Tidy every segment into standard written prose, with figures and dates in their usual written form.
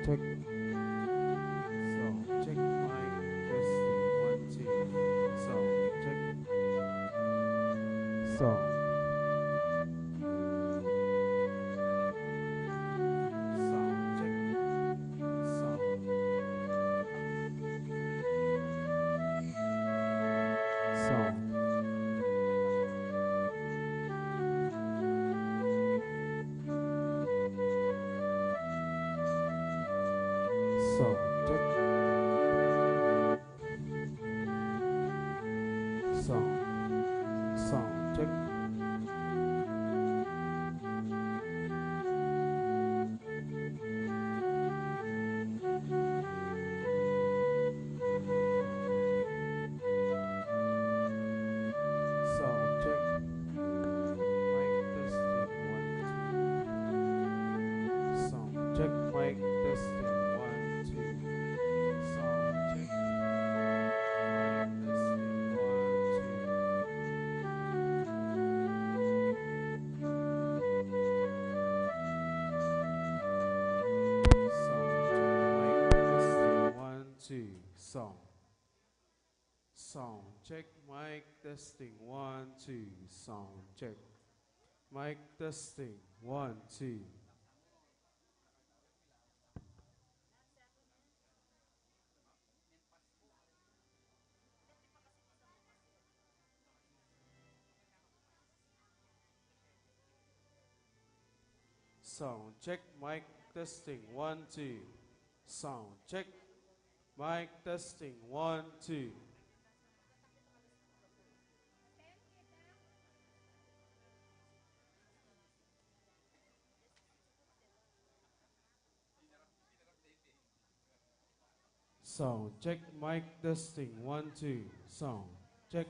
check. Sound check mic testing one two. Sound check. Sound sound check. Sound sound sound check. Sound check. Sound check. Mic testing one two. Sound check mic testing one two. Sound check mic testing one two. Sound check mic testing one two. Sound check mic testing one two. Sound check mic testing one two. Sound check mic testing one two. Sound check mic testing one two. Sound check mic testing one two. Sound check.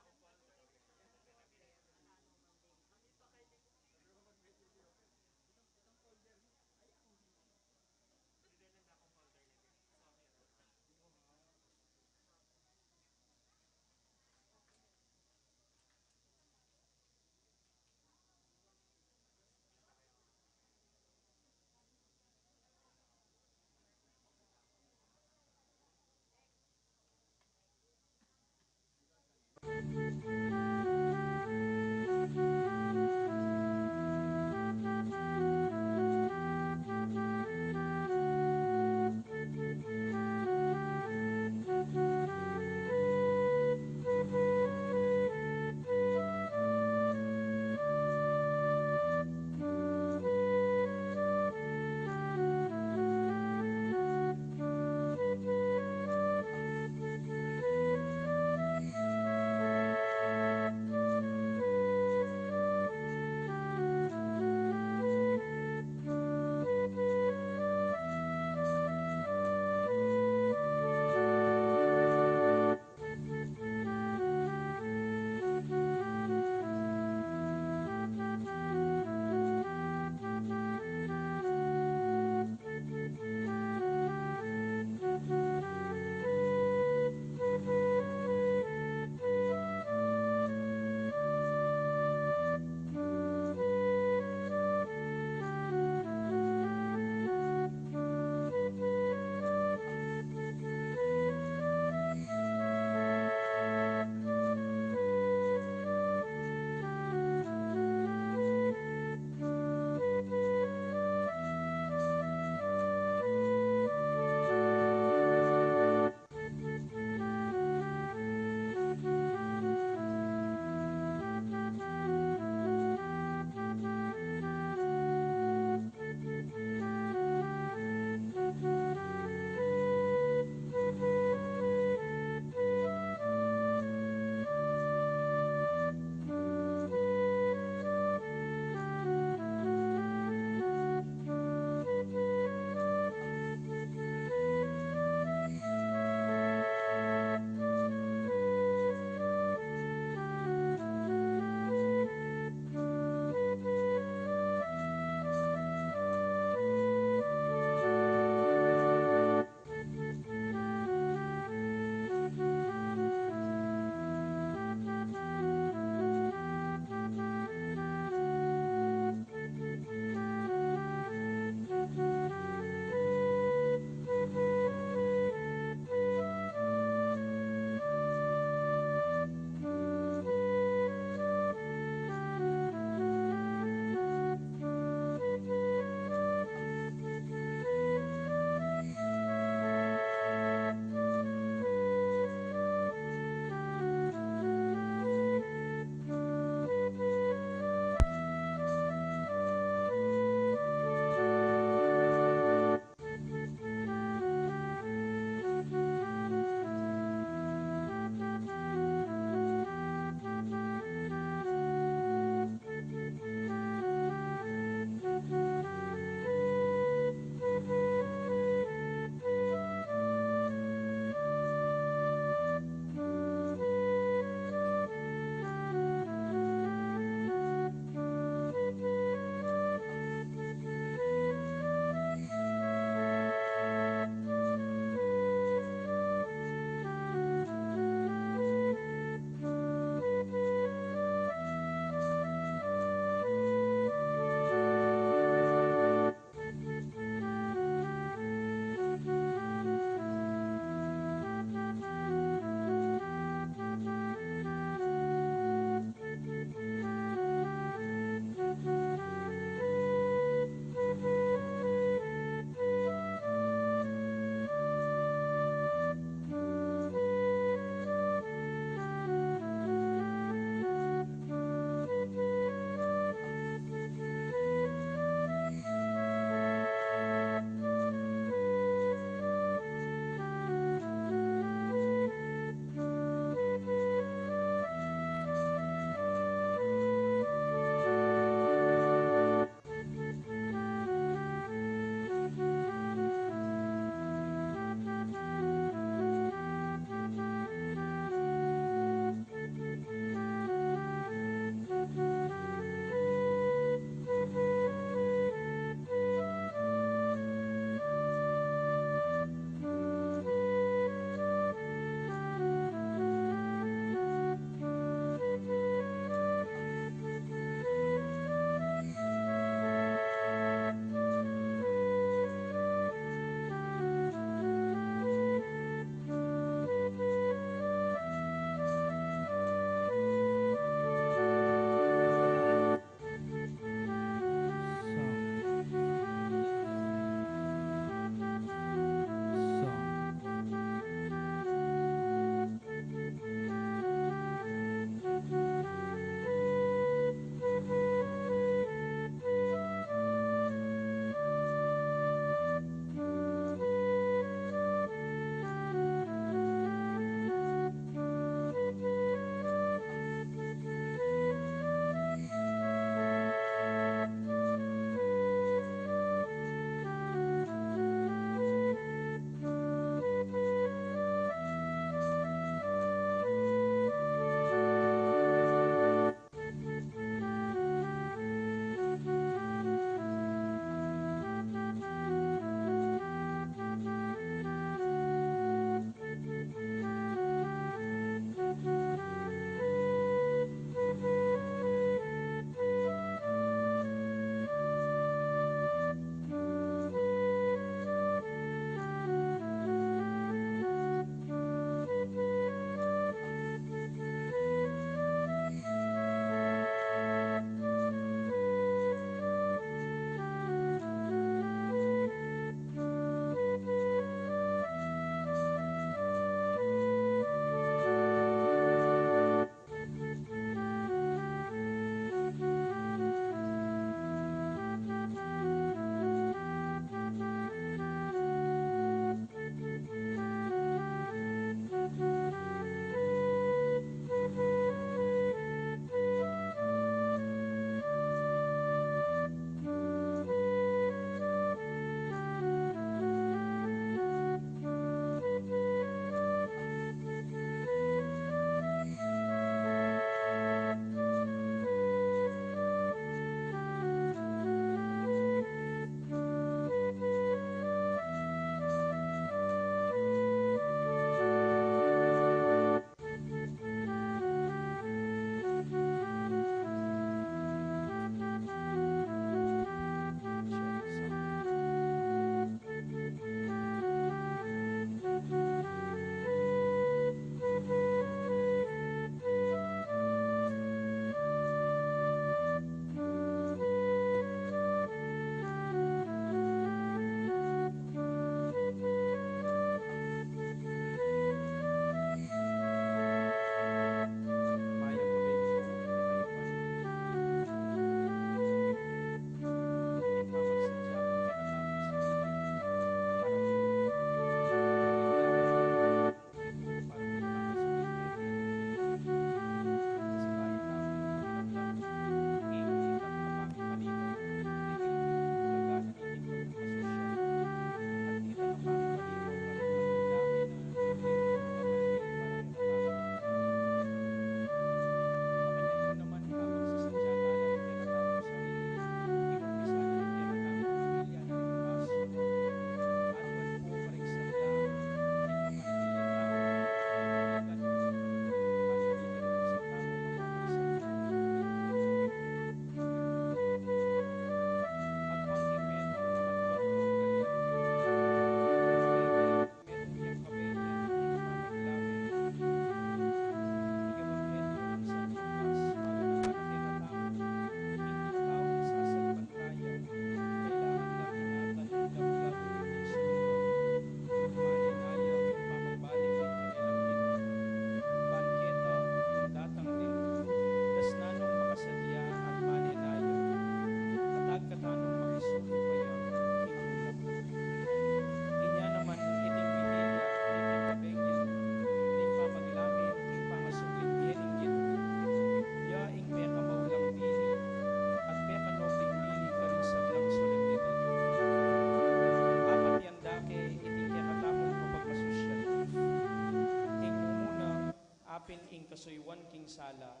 apin ing kasuywan king sala.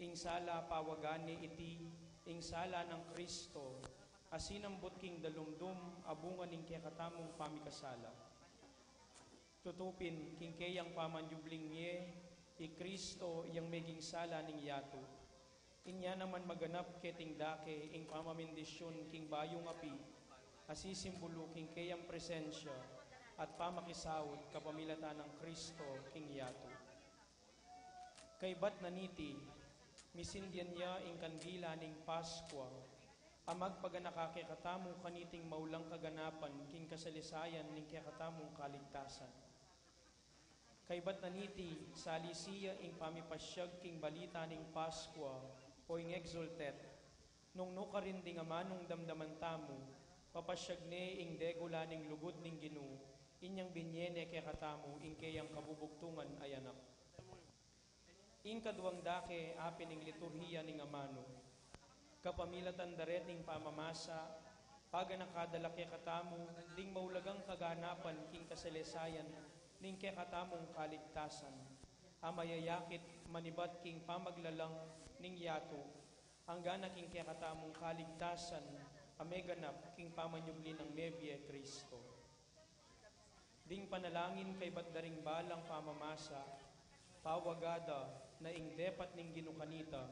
Ing sala pawagani iti, ing sala ng Kristo, asinambot king dalumdum, abungan ing kakatamong pamikasala. Tutupin king kayang pamanjubling niye, i Kristo yang meging sala ning yato. Inya naman maganap keting dake, ing pamamindisyon king bayong api, asisimbolo king kayang presensya, at pamakisawot kapamilatan ng Kristo king yato. Kay bat naniti, misindyan niya ing kandila ning Paskwa, amag paganakakikatamong kaniting maulang kaganapan king kasalisayan ning kakatamong kaligtasan. Kay bat naniti, salisiya ing pamipasyag king balita ning Paskwa o ing exultet, nung nukarinding amanong damdaman tamo, papasyag ne ing degula ning lugod ning Ginu, inyang binyene kekatamo ing kayang kabubugtungan ay anak. Ing kaduang dake apin ing liturhiya ning amano, kapamilatan daret ning pamamasa, paga nakadala kekatamo, ding maulagang kaganapan king kasalesayan, ning kekatamong kaligtasan, amayayakit manibat king pamaglalang ning yato, hanggang king kekatamong kaligtasan, ameganap king pamanyubli ng Nebye Kristo. Ding panalangin kay batdaring balang pamamasa, pawagada na ing depat ning ginukanita,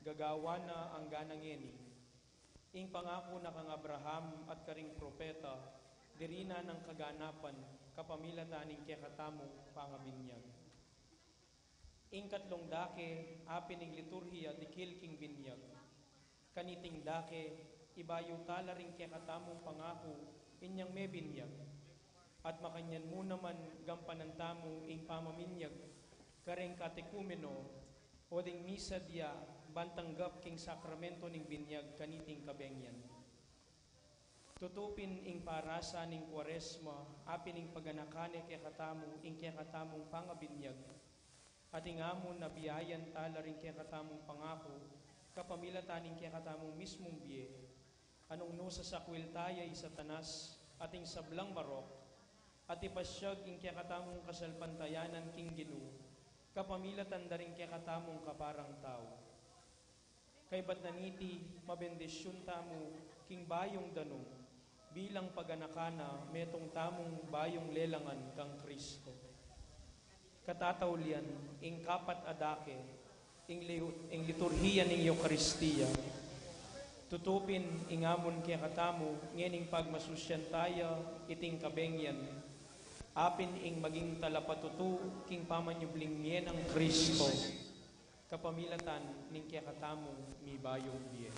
gagawa na ang ganangeni. Ing pangako na kang Abraham at karing propeta, dirina ng kaganapan, kapamilatan ning kekatamong pangabinyag. Ing katlong dake, apin ing liturhiya dikil king binyag. Kaniting dake, ibayo tala ring kekatamong pangako, inyang may binyag. At makanyan mo naman gampanan tamo ing pamaminyag, kareng katekumeno, o ding misa dia, bantanggap king sakramento ning binyag kaniting kabengyan. Tutupin ing parasa ning Kwaresma, apin ing paganakane kekatamo ing kekatamong pangabinyag, at ingamon na biyayan tala ring kekatamong pangako, kapamilatan ning kekatamong mismong biye, anong no sa sakwiltayay satanas, ating sablang barok, at ipasyag ing kekatamong kasalpantayanan king Ginu, kapamilatan da ring kekatamong kaparang tao. Kay bat naniti, mabendisyon tamo king bayong danong, bilang paganakana metong tamong bayong lelangan kang Kristo. Katataulian, ing kapat adake, ing liturhiya ning Eucharistia, tutupin ingamon kaya katamo, ngening pagmasusyan tayo, iting kabengyan, apin ing maging talapatutu, king pamanyubling niye ng Kristo, kapamilatan ning kaya katamo, mi bayong biye.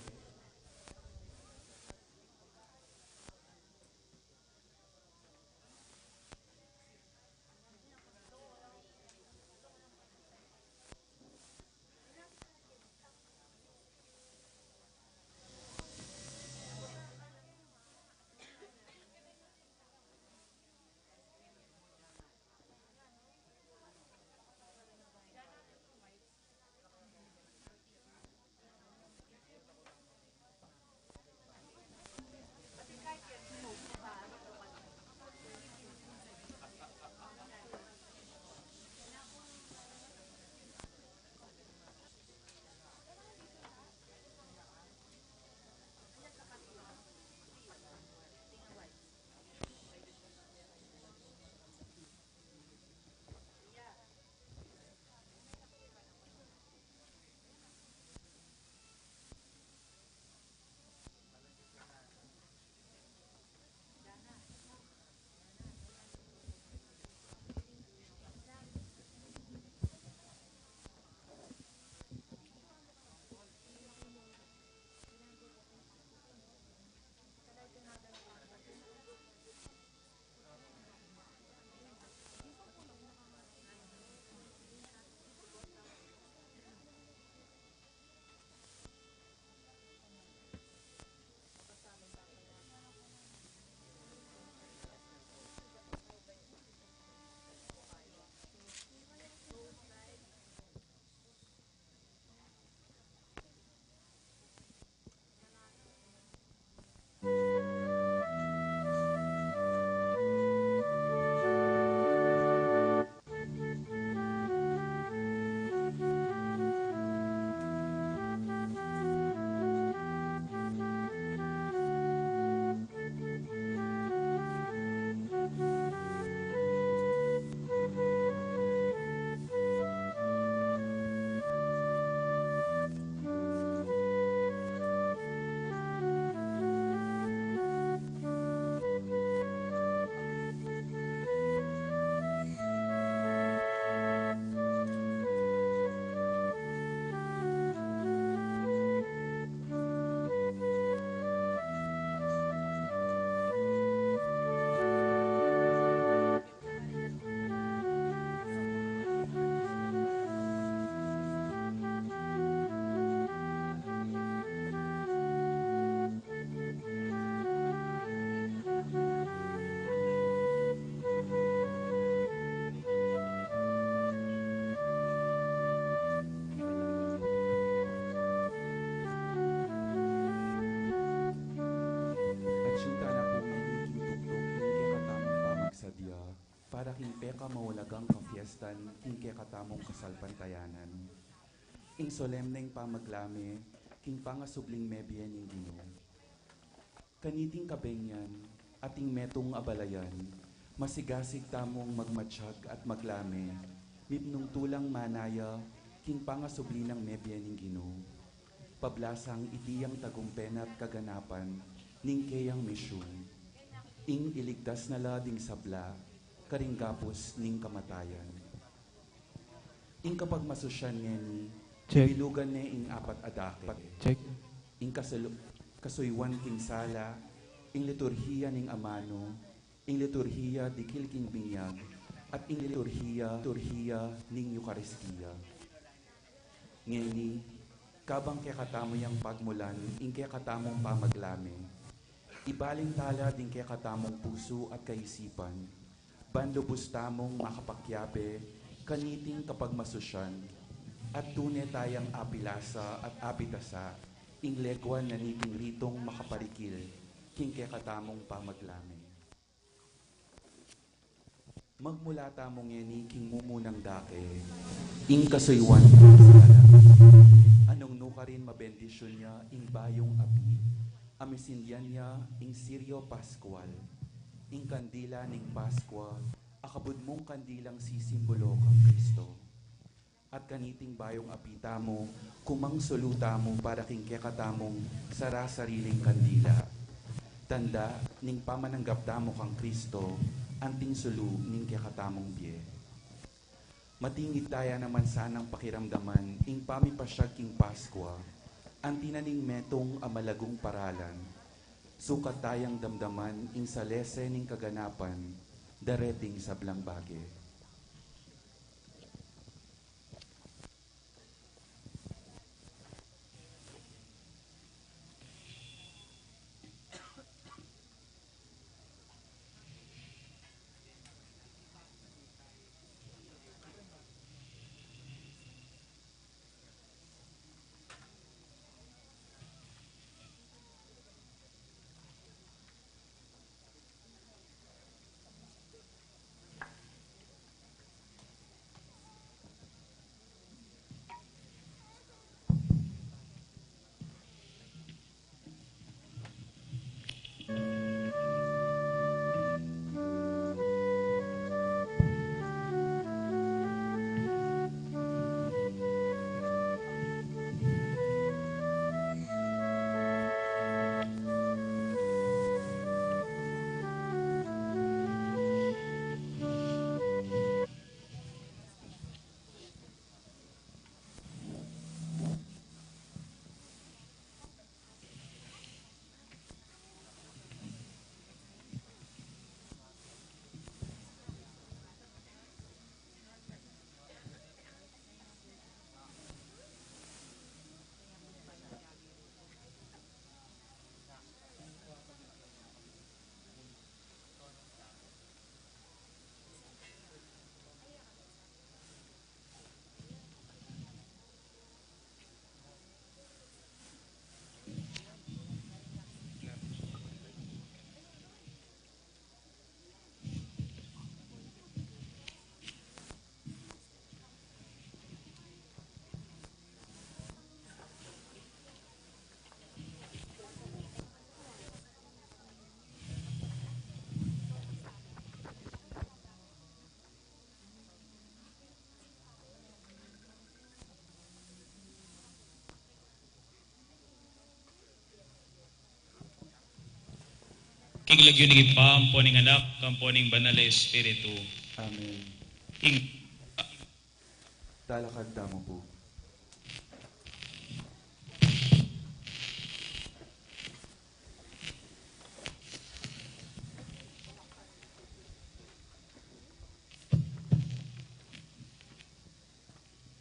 pagmastan king kaya katamong kasalpantayanan. Ing solemneng pamaglame, king pangasubling mebyen ing Ginoo. Kaniting kabengyan, ating metong abalayan, masigasig tamong magmatsyag at maglame, mipnong tulang manaya, king pangasubli ng mebyen ing Ginoo. Pablasang itiyang tagumpena at kaganapan, ning kayang misyon. Ing iligtas na lading sabla, karinggapos ning kamatayan. Ing kapag masusyan ngeni, Check. bilugan ne ing apat adake. Check. Ing kasuywan king sala, ing liturhiya ning amano, ing liturhiya dikil king binyag, at ing liturhiya ning Eucharistia. Ngeni, kabang kaya katamo yang pagmulan, ing kaya katamong pamaglame, ibaling tala din kaya katamong puso at kaisipan, bandubos tamong makapakyabe, kaniting kapag masusyan, at tunay tayang apilasa at apitasa, ing legwan na niking ritong makaparikil, king kaya katamong pamaglame. Magmula tamong yeni king mumunang dake, ing kasuywan king sala. Anong nuka rin mabendisyon niya ing bayong api, amisindian niya ing Sirio Pascual, ing kandila ning Paskwa, akabud mong kandilang sisimbolo kang Kristo. At kaniting bayong api tamo, kumang soluta mo para king kekatamong sara-sariling kandila. Tanda ning pamananggap damo kang Kristo, anting sulu ning kekatamong biye. Matingid taya naman sanang pakiramdaman, ing pamipasyag king Paskwa, antinaning metong amalagong paralan, sukat tayang damdaman, ing salese ning kaganapan, dareting sa blangbage. King lagyo ni Pamponing anak, kamponing banal na Espiritu. Amen. Ing Talakad tamo po.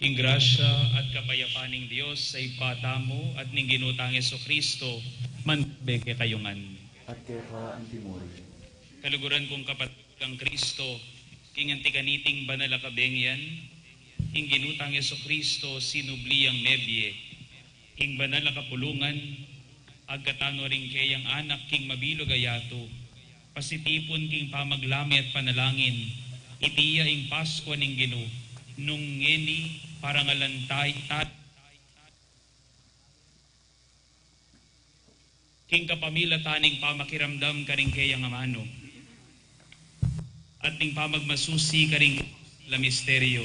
ing grasya at kapayapaning Diyos sa ipatamo at ning ginutang Jesucristo, manbeke kayungan. At kaya ka ang timuri. Kaluguran kong kapatgang Kristo, ing antikaniting banal na kabengyan, ing ginutang Jesucristo sinubli ang nebye, ing banal na kapulungan, agkatano ring kayang anak king mabilog ayato, pasitipon king pamaglami at panalangin, itiya ing Pasko ning Ginoo nung ngeni parangalantay tat king kapamila taning pamakiramdam karing kayang amano at ning pamagmasusi karing la misteryo.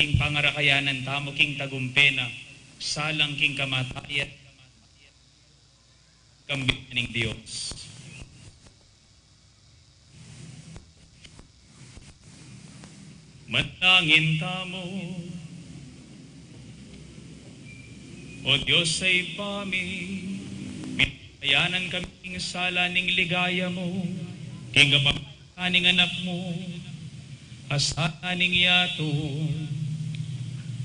Ing pangarakayanan tamo king tagumpena salang king kamatayan kambing ning Dios. Manangin tamo, O Diyos ay pami, binayanan kaming sala ning ligaya mo, king kapakaning anak mo, asana ning yato,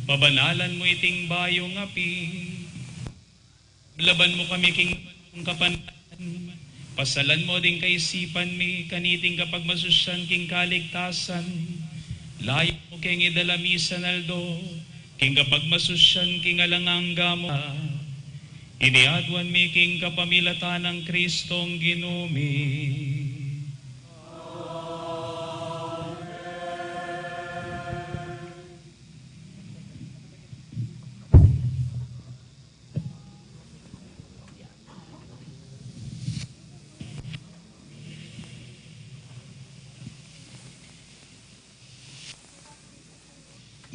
pabanalan mo iting bayong api, laban mo kami king kapantan, pasalan mo din kaisipan mi, kaniting kapag masusyan king kaligtasan, layo mo king idalamisan aldo, king kapag masusyan king alangangga mo, iniadwan mi king kapamilatan ng Kristong Ginumi.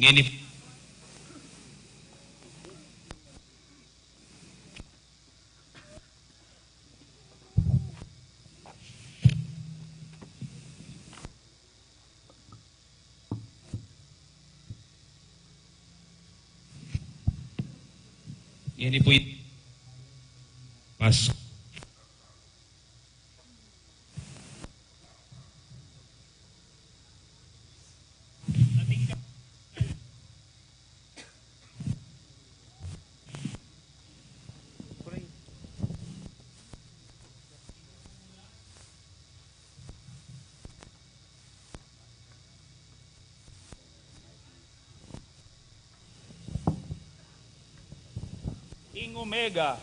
Ngini po Pasko. Ing Omega,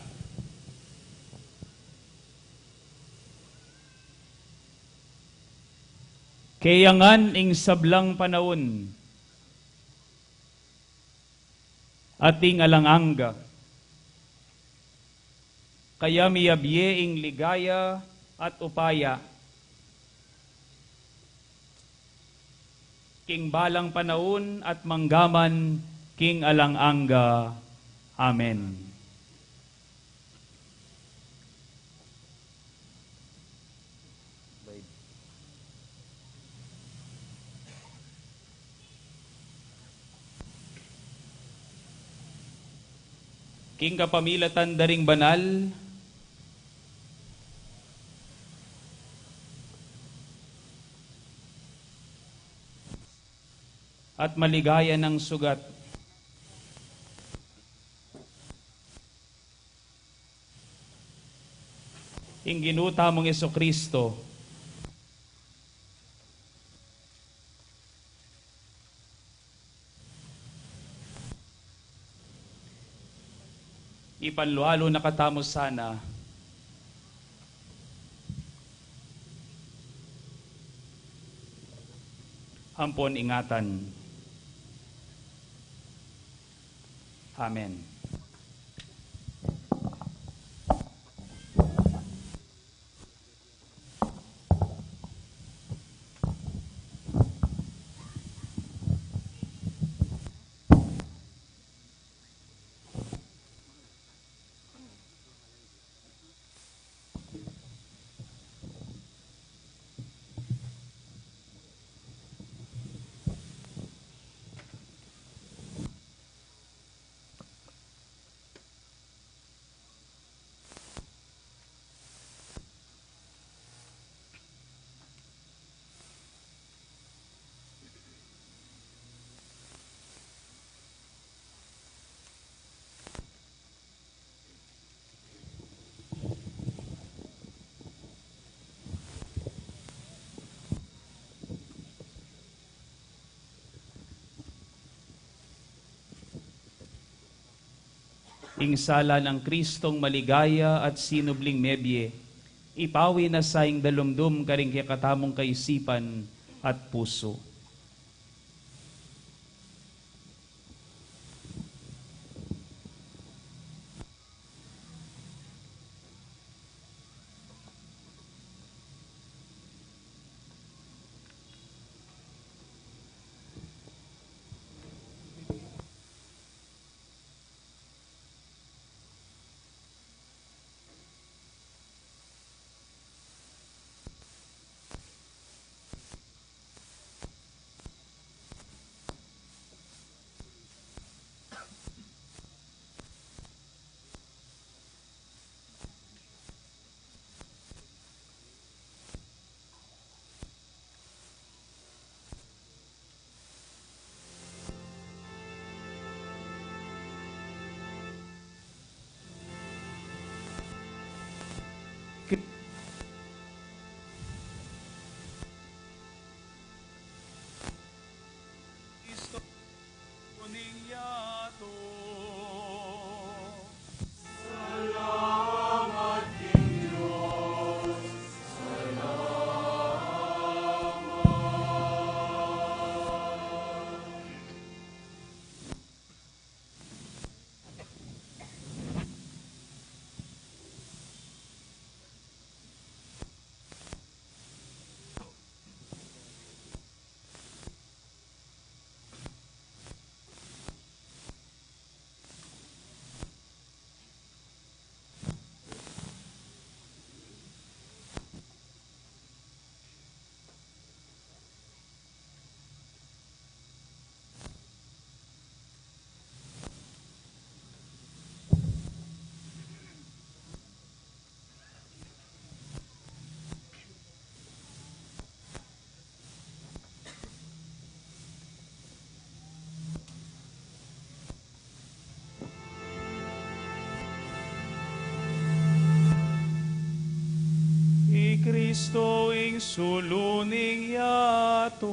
kayangan ing sablang panahon, ating alanganga, kaya miyabye ing ligaya at upaya, king balang panahon at manggaman, king alanganga. Amen. King kapamilatan daring banal, at maligaya ng sugat, ing ginuta mong Jesucristo, ipanlualo na katamo sana, hampon ingatan. Amen. ing sala ng Kristong maligaya at sinubling mebye, ipawi na sa ing dalumdum karing katamong kaisipan at puso. Kristo kuning yato. Kristo ing suluning yato.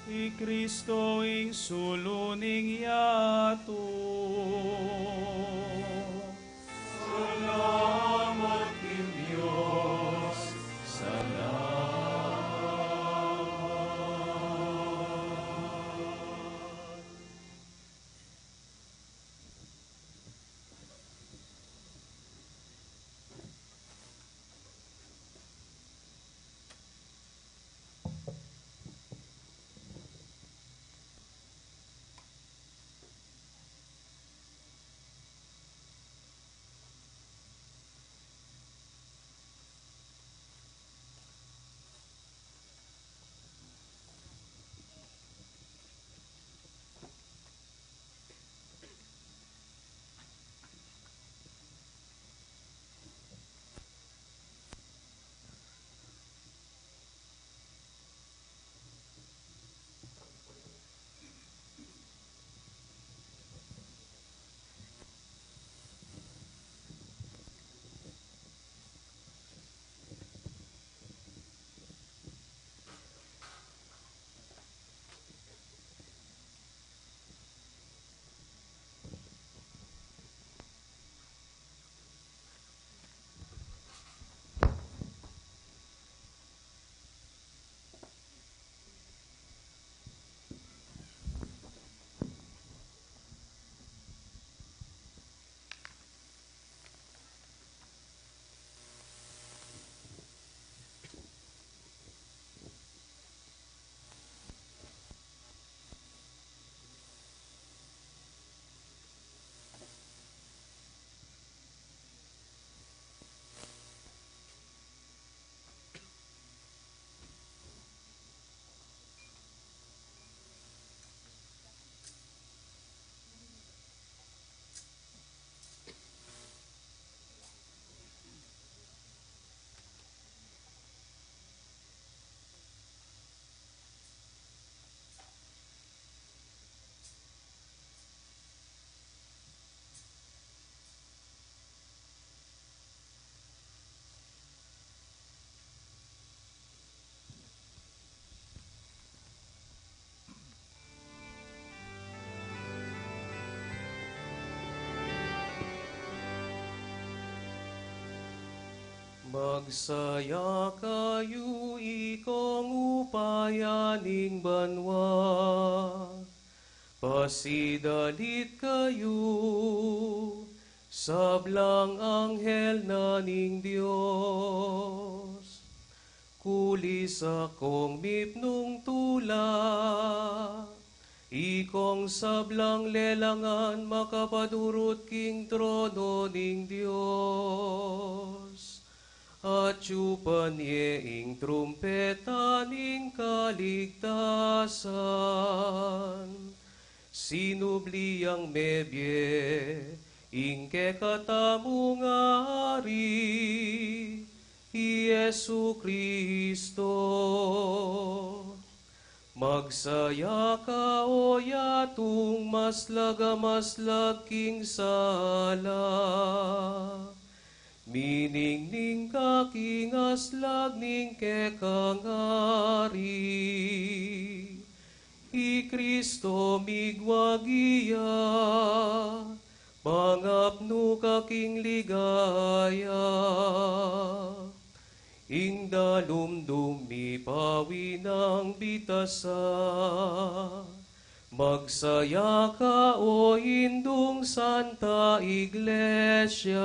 I Kristo ing suluning yato. Salamat kim Diyos, Magsaya kayo ikong upayaning banwa, pasidalit kayo, sablang anghel na ning Diyos. Kulis akong mipnong tula, ikong sablang lelangan makapadurot king trono ning Diyos. At yupan ing trumpeta ning kaligtasan. Sinubli ang mebye, ing kekatamong ari, Yesu Kristo. Magsaya ka o yatung maslag king sala. Miningning kaking aslag ning kekangari. I Kristo migwagiya, pangapno kaking ligaya. Ing dalumdum mi pawi ng bitasa. Magsaya ka o indung Santa Iglesia,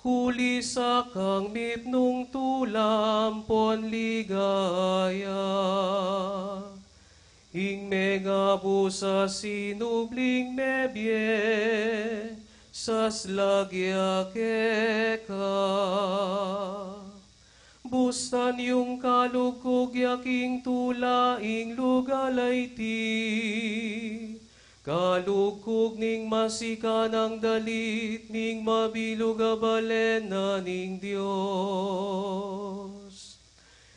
kulisa kang mipnong tulampon ligaya. Ing megabu sa sinubling mebye, sas lagya keka. Bustan yung kalugkog yaking tulaing lugalay ti. Kalugkog ning masika ng dalit, ning mabilog a balena ning Diyos.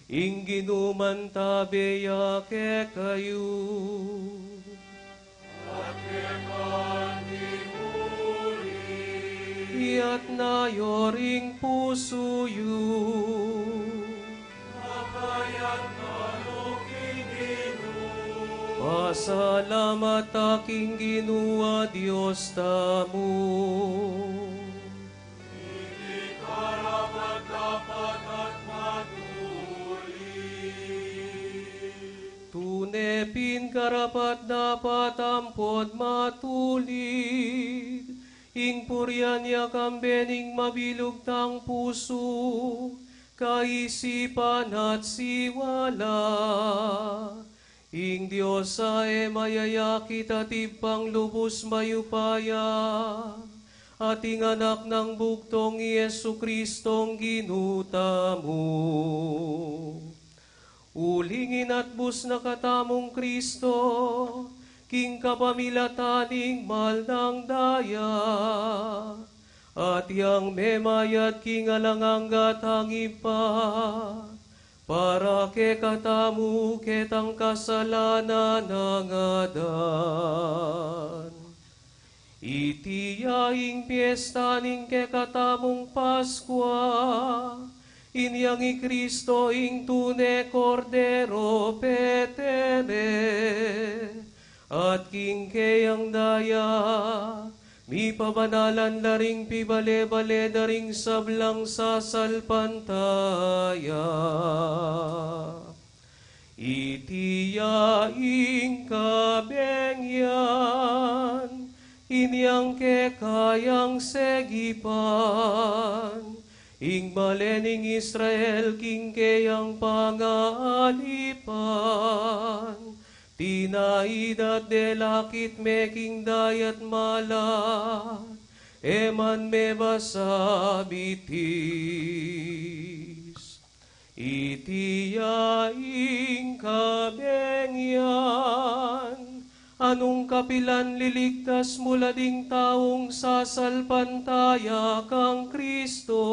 Ing ginuman tabeya ke kayo. At kekan iyat na yoring puso yu. Makayat na lukin Masalamat aking Ginoo Dios tamo. Tunepin karapat dapat ampod matulid, ing puryan ya kambening mabilog tang puso, kaisipan at siwala. Ing Diyos ay mayayakit at ipang lubos mayupaya, ating anak ng bugtong Yesu Kristong ginuta mo. Ulingin at bus na katamong Kristo, king kapamilataning mal ng daya, at yang memayat king alanganggat hangipa, para ke katamu ketang kasalanan ng adan. Itiyaing piyesta ning ke katamong Paskwa, inyang i Kristo ing tune kordero petere, at king kayang daya, mi pabanalan daring pibale-bale daring sablang sasalpantaya. Itiyaing kabengyan, inyang kekayang segipan, ing balening Israel king kayang pangalipan, tinaidat delakit meking dayat malat, eman me basabitis. Itiyaing kabengyan, anong kapilan liligtas mula ding taong sasalpantaya kang Kristo,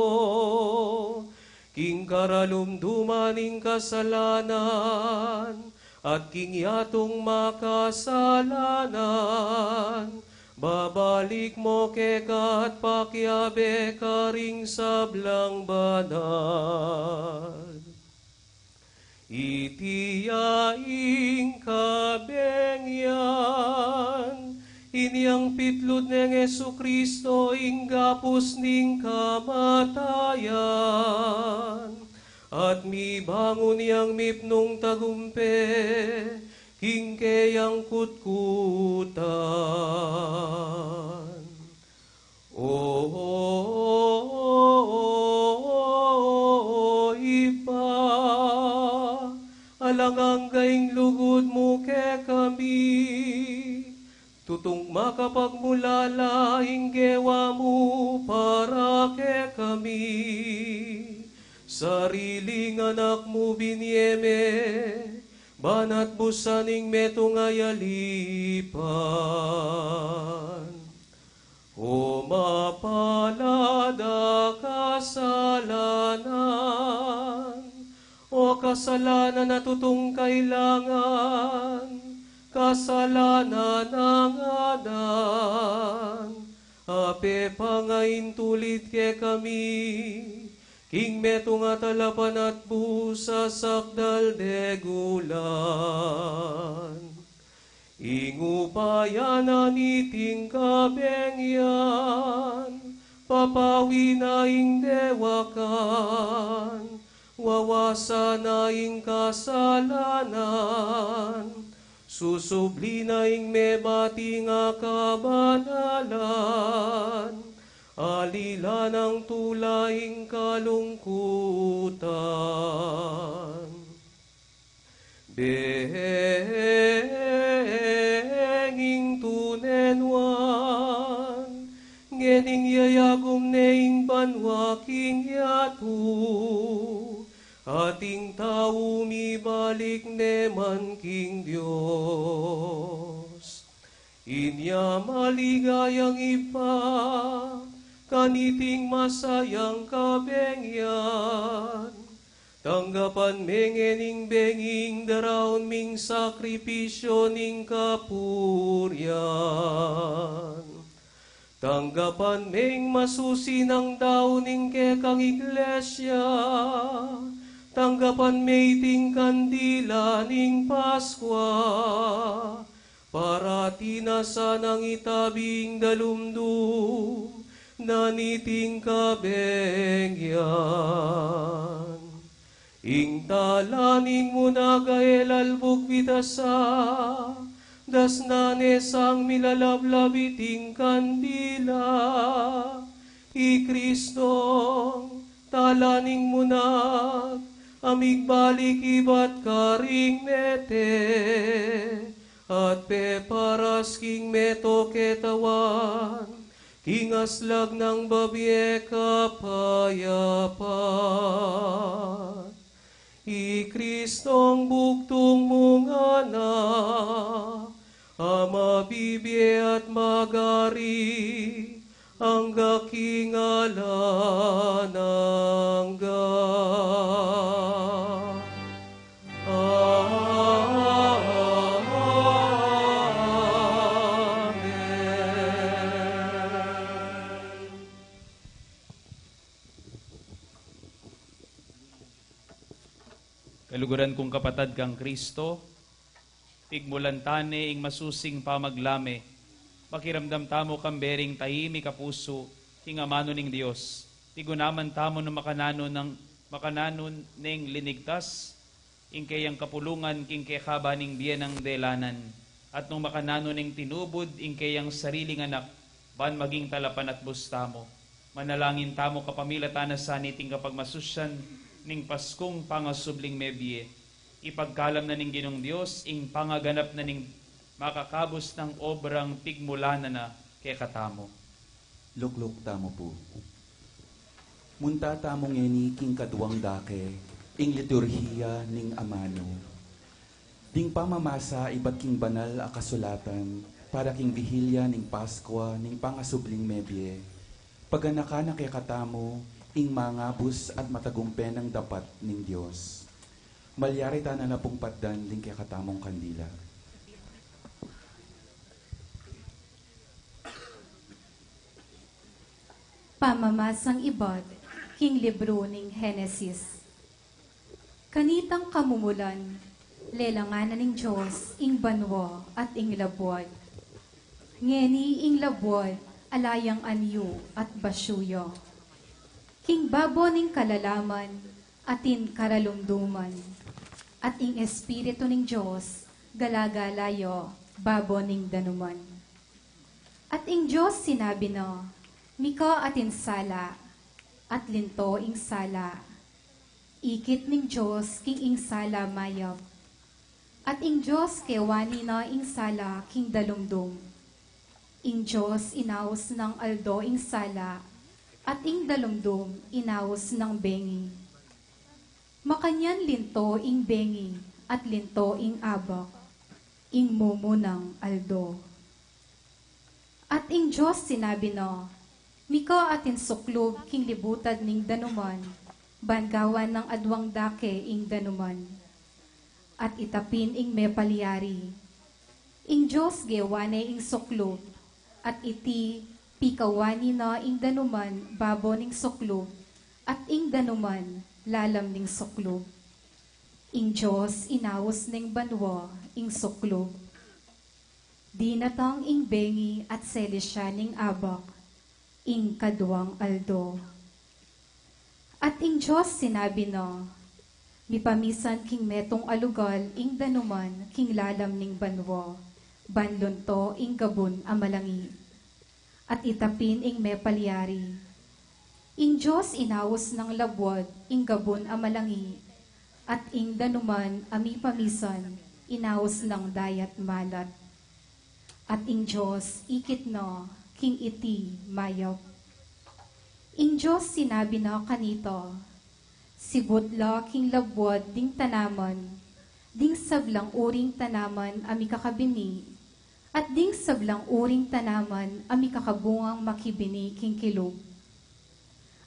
king karalumdumaning kasalanan, at king yatong makasalanan, babalik mo kekat pakyabe karing sablang banal. Itiyaing kabengyan, inyang pitlod ng Yesu Kristo ing gapos ning kamatayan, at mibangon yang mipnong tagumpe, king kayang kutkutan. Iba, alanganggayng lugod mo ke kami, tutong makapagmulala inggewa mo para ke kami. Sariling anak mo binyeme, banat busaning metong ayalipan. O mapalada kasalanan, o kasalanan na tutong kailangan, kasalanan ng adan, ape pangain tulit ke kami, king metong atalapan at busa sakdal degulan. Ingupayanan iting kabengyan, papawi na ing dewakan, wawasa na ing kasalanan, susubli na ing mebati nga kabanalan, alila ng tulaing kalungkutan. Benging tunenwan, ngening yayagum neing banwaking yatu, ating tao mibalik neman king Diyos. Inya maligayang ipa, kaniting masayang kabengyan, tanggapan mengening benging daraon ming sakripisyo ning kapuryan. Tanggapan meng masusi ng daw ning kekang iglesia, tanggapan maiting kandila ning Paskwa, para tinasan ang itabing dalumdum, naniting kabengyan. Ing talaning muna gaelalbog bitasa, das nanesang milalablabiting kandila, i Kristong talaning munag, amig balik ibat karing mete, at peparas king meto ketawan, king aslag ng babye kapayapan. I Kristong bugtong mong anak, ama bibye at magari, ang gakingalan ng Kaluguran kong kapatad kang Kristo, tigmulantane ing masusing pamaglame, pakiramdam tamo kang bering tahimi kapuso, hingamano ning Dios, tigunaman tamo no makananon ning linigtas, ing kayang kapulungan king kekaba ning biyenang delanan, at nung makananon ning tinubod ing kayang sariling anak, ban maging talapan at bustamo. Manalangin tamo kapamilatan na saniting kapag masusyan, ning Paskong pangasubling mebye, ipagkalam na ning Ginong Dios, ing pangaganap na ning makakabos ng obrang pigmulana na kay katamo. Lukluk tamo po. Munta tamo ngeni king kaduwang dake, ing liturhiya ning amano. Ding pamamasa ibat king banal a kasulatan, para king bihilya ning Paskwa ning pangasubling mebye, paganakana kay katamo, ing mangabus at matagumpen ng dapat ning Dios. Malyari ta na pong patdan ling kay katamong kandila. Pamamasang ibat, king libro ning Henesis. Kanitang kamumulan, lelanganan ning Diyos, ing banwa at ing labwad. Ngeni ing labwad, alayang anyo at basyuyo. King babo ning kalalaman, atin karalumduman, at ing espiritu ning Diyos, galagalayo, babo ning danuman. At ing Diyos sinabi no, mika atin sala, at linto ing sala, ikit ning Diyos king ing sala mayab, at ing Diyos kewani na ing sala king dalumdum, ing Diyos inaos ng aldo ing sala, at ing dalumdum inaos ng bengi. Makanyan linto ing bengi at linto ing abak, ing mumunang aldo. At ing Diyos sinabi no, mika atin suklob king libutad ning danuman, bangawan ng adwang dake ing danuman, at itapin ing mepalyari. Ing Diyos gewane ing suklob, at iti pikawani na ing danuman babo ning suklob, at ing danuman lalam ning suklob. Ing Diyos inaos ning banwa ing suklob. Di natang ing bengi at selisya ning abak, ing kaduwang aldo. At ing Diyos sinabi no, mipamisan king metong alugal ing danuman king lalam ning banwa, banlunto ing gabon amalangi. At itapin ing mepalyari. Ing Diyos inaos ng labwad, ing gabon amalangi, at ing danuman ami pamisan, inaos ng dayat malat. At ing Diyos ikit no, king iti mayop. Ing Diyos sinabi na kanito, sibutla king labwad ding tanaman, ding sablang uring tanaman ami kakabini, at ding sablang uring tanaman ami kakabungang makibini king kilog.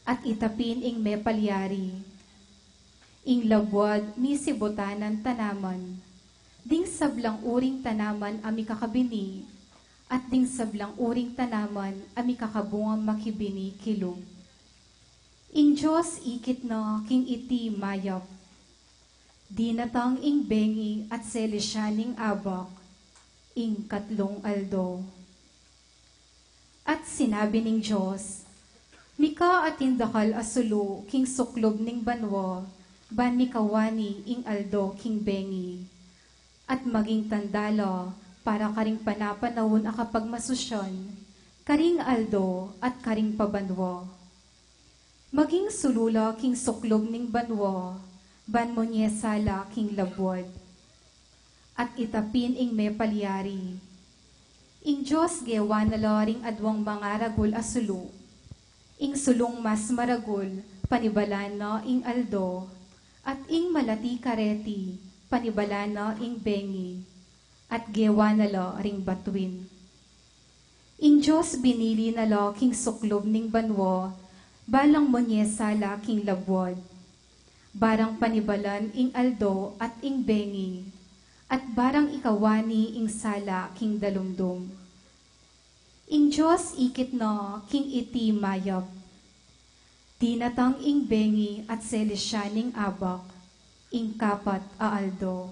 At itapin ing mepalyari, ing labwad misibutanan tanaman, ding sablang uring tanaman ami kakabini, at ding sablang uring tanaman ami kakabungang makibini kilog. Ing Diyos ikit no king iti mayap, Dinatang ing bengi at selesyaning abak, ing katlong aldo. At sinabi ning Diyos, Mika at indakal asulo king suklob ning banwa, ban ni kawani ing aldo king bengi. At maging tandala para karing panapanawon a kapag masusyon, karing aldo at karing pabanwa. Maging sulula king suklob ning banwa, ban mo niya sala king labwad. At itapin ing me palyari. Ing Diyos gewa na loring adwang mga ragul asulo. Ing sulong mas maragul, panibalan na ing aldo, at ing malati kareti, panibalan na ing bengi, at gewa na lo ring batwin. Ing Diyos binili na lo king suklob ning banwa, balang mo niya sala king labwad. Barang panibalan ing aldo at ing bengi, at barang ikawani ing sala king dalumdum. Ing Diyos ikit na king iti mayap. Tinatang ing bengi at selesyaning abak, ing kapat a aldo.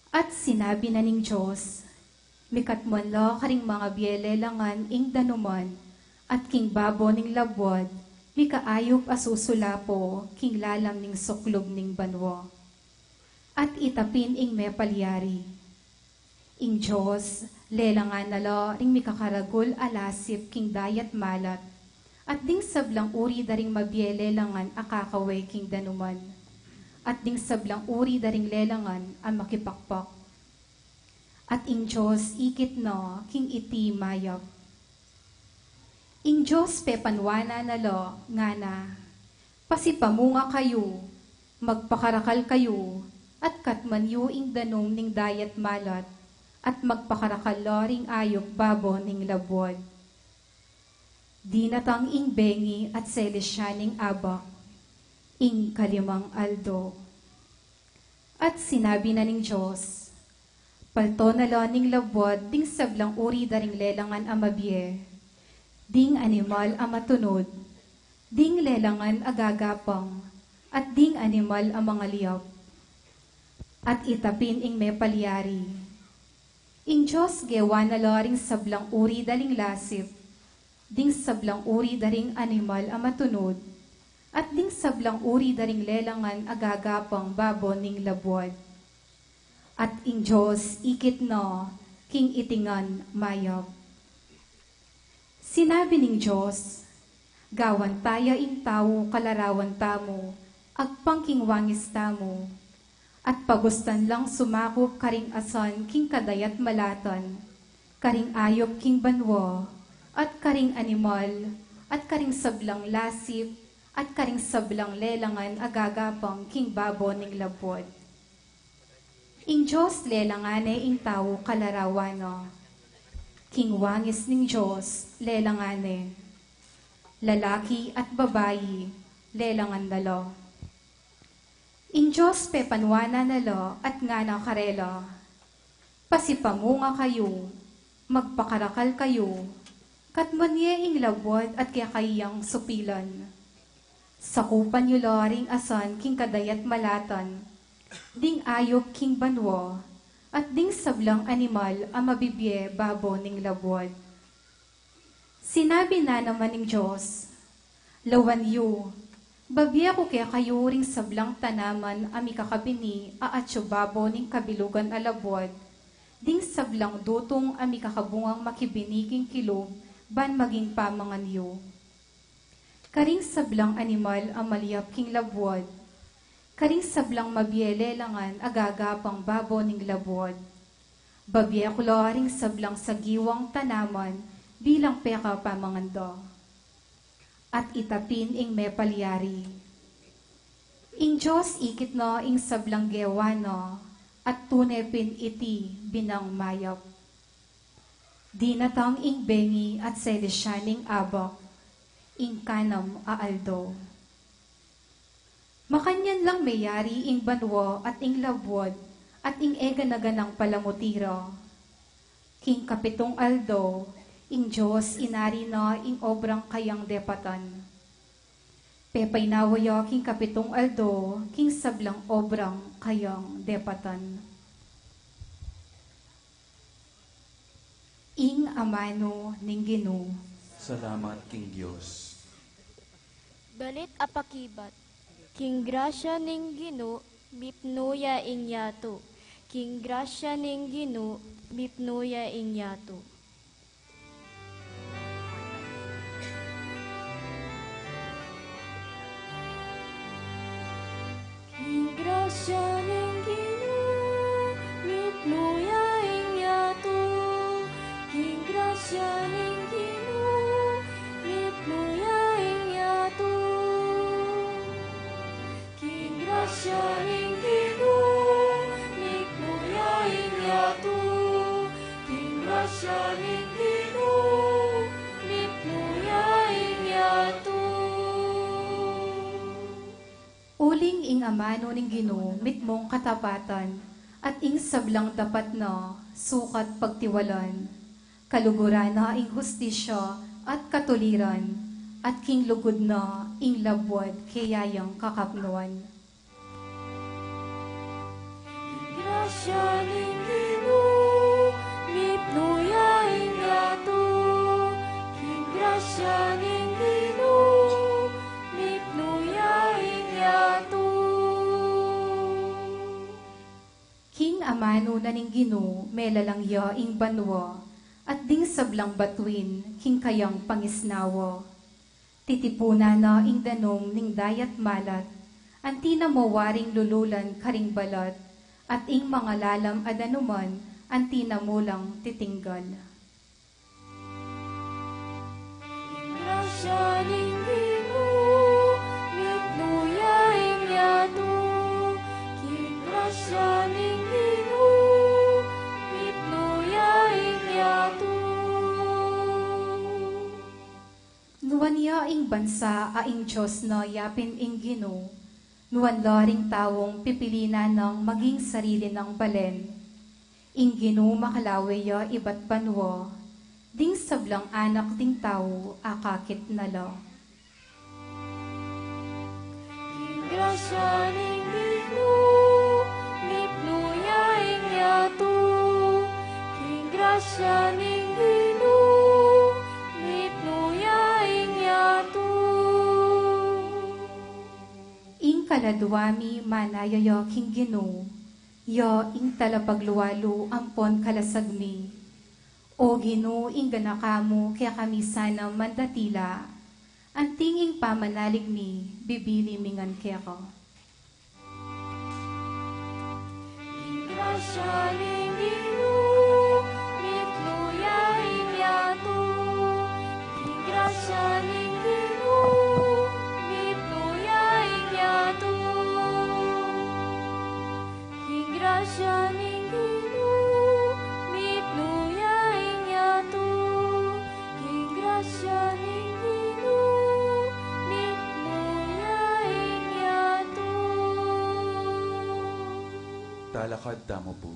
At sinabi na ning Diyos, mikatmon lo karing mga bielelangan ing danuman, at king babo ning labwad, mikaayop asusulapo king lalam ning suklob ning banwa. At itapin ing me palyari. Ing Diyos, lelangan na lo ring mikakaragul alasip king dayat malat, at ding sablang uri daring mabielelangan akakaway king danuman, at ding sablang uri daring lelangan ang makipakpak. At ing Diyos ikit no king iti mayap. Ing Diyos pepanwana na lo nga na, pasipamunga kayo, magpakarakal kayo, at katmanyo ing danong ning dayat malat, at magpakarakal lo ring ayok babo ning labwad. Dinatang ing bengi at selesyaning abak, ing kalimang aldo. At sinabi na ning Diyos, palto na lo ning labwad ding sablang uri daring lelangan amabye, ding animal amatunod, ding lelangan agagapang, at ding animal ang mga liyap. At itapin ing me palyari. Ing Diyos gewa na lo ring sablang uri daling lasip, ding sablang uri daring animal amatunod, at ding sablang uri daring lelangan agagapang babo ning labwad. At ing Diyos ikit no, king itingan mayap. Sinabi ning Diyos, gawan taya ing tao kalarawan tamo, agpangking wangis tamo, at pagustan lang sumakop karing asan king kadayat malatan, karing ayop king banwa, at karing animal, at karing sablang lasip, at karing sablang lelangan agagapang king babo ning labwad. Ing Diyos lelangane ing tao kalarawano, king wangis ning Diyos lelangane, lalaki at babayi lelangan dalo. Ing Diyos pepanwana na lo at nga na karelo, pasipamunga kayo, magpakarakal kayo, katmanye ing labwad at kaya kayang supilan. Sakupan yu lo ring asan king kadayat malatan, ding ayop king banwa, at ding sablang animal ang mabibye babo ning labwad. Sinabi na naman ning Diyos, lawan yu, babya ko kaya kayo ring sablang tanaman ami kakabini aatyo babo ning kabilugan alabwad, ding sablang dutong ami kakabungang makibiniging kilom, ban maging pamangan yu. Karing sablang animal ang maliyap king labwad, karing sablang mabielelangan agagapang babo ning labwad. Babya ko ring sablang sagiwang tanaman bilang peka pamangando. At itapin ing me palyari. Ing Diyos ikit no ing sablang gewano, at tunepin iti binang mayap. Dinatang ing bengi at selesyaning abak, ing kanam aaldo. Makanyan lang mayari ing banwa at ing labwad, at ing eganaganang palamutiro. King kapitong aldo, ing Diyos inari na ing obrang kayang depatan. Pepay nawaya king kapitong aldo, king sablang obrang kayang depatan. Ing amano ning Ginoo. Salamat king Diyos. Balit apakibat, king grasya ning Ginoo, mipnuya ing yato. King grasya ning Ginoo, mipnuya ing yato. King grasya ning Ginoo, mipnuya ing yato. King grasya ning Ginoo, mipnuya ing yato. King grasya ning Ginoo, mipnuya ing yato. King grasya ning Ginoo, mipnuya ing yato. Uling ing amano ning Ginoo mitmong katapatan, at ing sablang dapat na sukat pagtiwalan. Kaluguran na ing hustisya at katuliran, at king lugod na ing labwad kayayang kakapnuan. Grasya ning Ginoo, mipnuya ing yato. King grasya ning Ginoo, mipnuya ing yato. King amano na ning Ginoo melalangya ing banwa, at ding sablang batuin king kayang pangisnawa. Titipuna na ing danom ning dayat malat, anti na mawaring lululan karing balat, at ing mga lalam adanuman anti na mulang titinggal. Grasya ning Ginoo, mipnuya ing yato. King grasya ning Ginoo, mipnuya ing yato. Nuwanya ing bansa aing Diyos na yapin ing Ginoo, nuwan laring tawong pipilinan ng maging sarili ng balen. Ing Ginoo makalawaya iba't banwa, ding sablang anak ding tao akakit nala. King grasya ning Ginoo, mipnuya ing yato. King grasya ning Ginoo, mipnuya ing yato. Ing kaladwami manayaya king Ginoo, ya ing talapagluwalo ampon kalasagmi. O Ginoo ing ganakamo kaya kami sana mandatila, ang tinging pamanalig mi, bibili mingan kaya ko. King grasya ning Ginoo, mipnuya ing yato. King grasya ning Ginoo, mipnuya ing yato. King grasya ning Ginoo, mipnuya ing yato. King grasya ning Ginoo, mipnuya ing yato. Talakad damo po.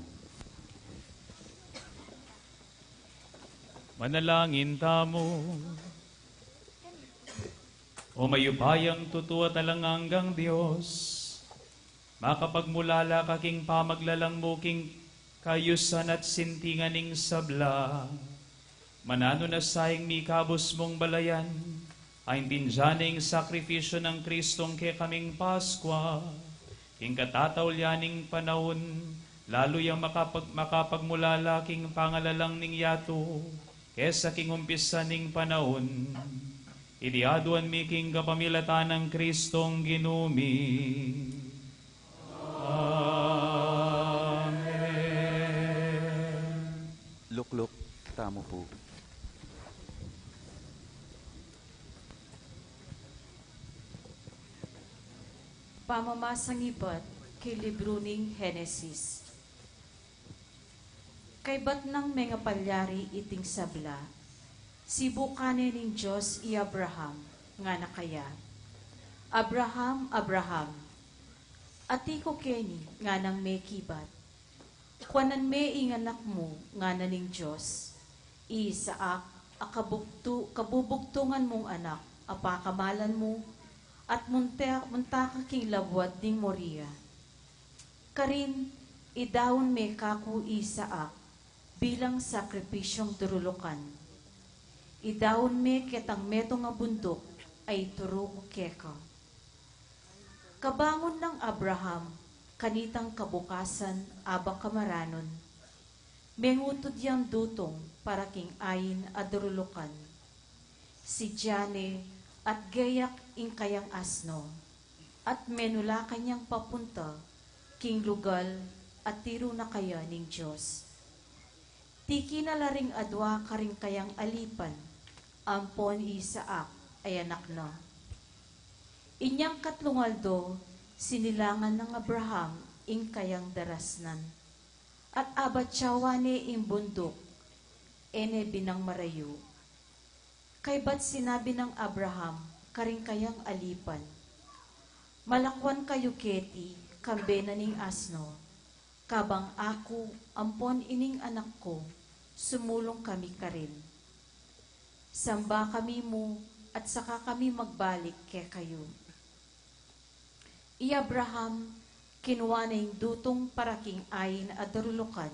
Manalangin tamo. O mayupayang tutua talanganggang Diyos, makapagmulala kaking pamaglalang mo king kayusan at sintinganing sabla, manano na saing mikabos mong balayan, ay tinjaning sakripisyo ng Kristong ke kaming Paskwa, king katatawlyaning panahon, lalo yung makapagmulala king pangalalang ning yato, kesa king umpisa ning panahon, idiaduan mi king kapamilatan ng Kristong ginumi. Amen. Lukluk, tamo po. Pamamasang ibat kay libro ning Henesis. Kay bat ng mga palyari iting sabla, sibukane ning Diyos i Abraham, nga nakaya. Abraham, Abraham, ati ko keni, nga nang may kibat. Kwanan me inganak mo, nga na ning Diyos, Isaak, kabubugtungan mong anak, apakamalan mo, at munta ka king labwat ding Moria. Karin, idawon me kaku Isaak bilang sakripisyong durulukan. Idawon me ketang meto nga bundok ay turuko keka. Kabangon ng Abraham, kanitang kabukasan abang kamaranon, mengutod yang dutong para king ayin adurulukan. Si Jane at gayak ing kayang asno, at menula kanyang papunta, king lugal at tiro na kaya ning Diyos. Tiki na laring adwa karing kayang alipan, ampon Isaak ay anak na. Inyang katlungaldo, sinilangan ng Abraham ing kayang darasnan, at abatsawa ni ing bundok, ene binang marayo. Kay ba't sinabi ng Abraham, karing kayang alipan, malakwan kayo keti, kambe na ning asno, kabang ako, ampon ining anak ko, sumulong kami karin. Samba kami mo, at saka kami magbalik kay kayo. I Abraham, kinuha na yung dutong paraking ayin at darulukan,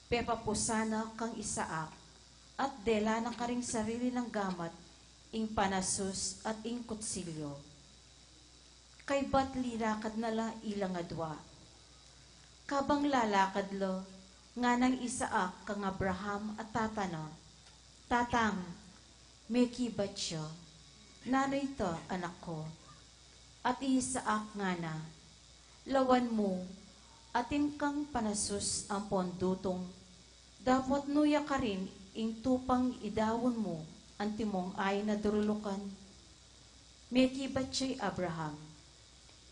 pepapusana kang Isaak, at dela na karing sarili ng gamat, ing panasus at ing kutsilyo. Kay ba't lilakad nala ilang adwa? Kabang lalakad lo, nga ng Isaak kang Abraham at tatana, tatang, may kibat siya, nanay ito, anak ko, at Isaak nga na, lawan mo, atin kang panasus ang pondutong, dapat nuya ka rin, ing tupang idawon mo, ang timong ay na durulukan. May kibat siya'y Abraham,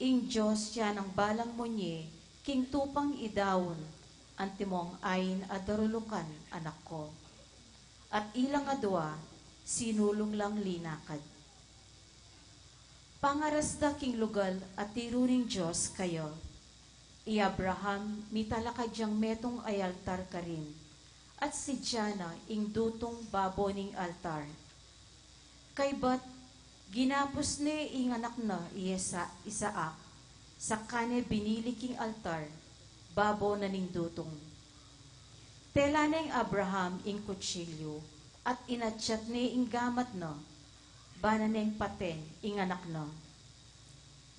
ing Diyos siya ng balang mo niye, king tupang idawon, ang timong ay na darulukan, anak ko. At ilang adwa, sinulong lang linakad. Pangarasda king lugal at tiruring Diyos kayo. I Abraham, mitalakad yang metong ay altar ka rin. At si Jana, ing dutong babo ning altar. Kay ba't, ginapos ni ing anak na Isaak, sa kane binili king altar, babo na ning dutong. Tela na ing Abraham ing kutsilyo, at inatsyat ni ing gamat na, bana na ing paten ing anak na.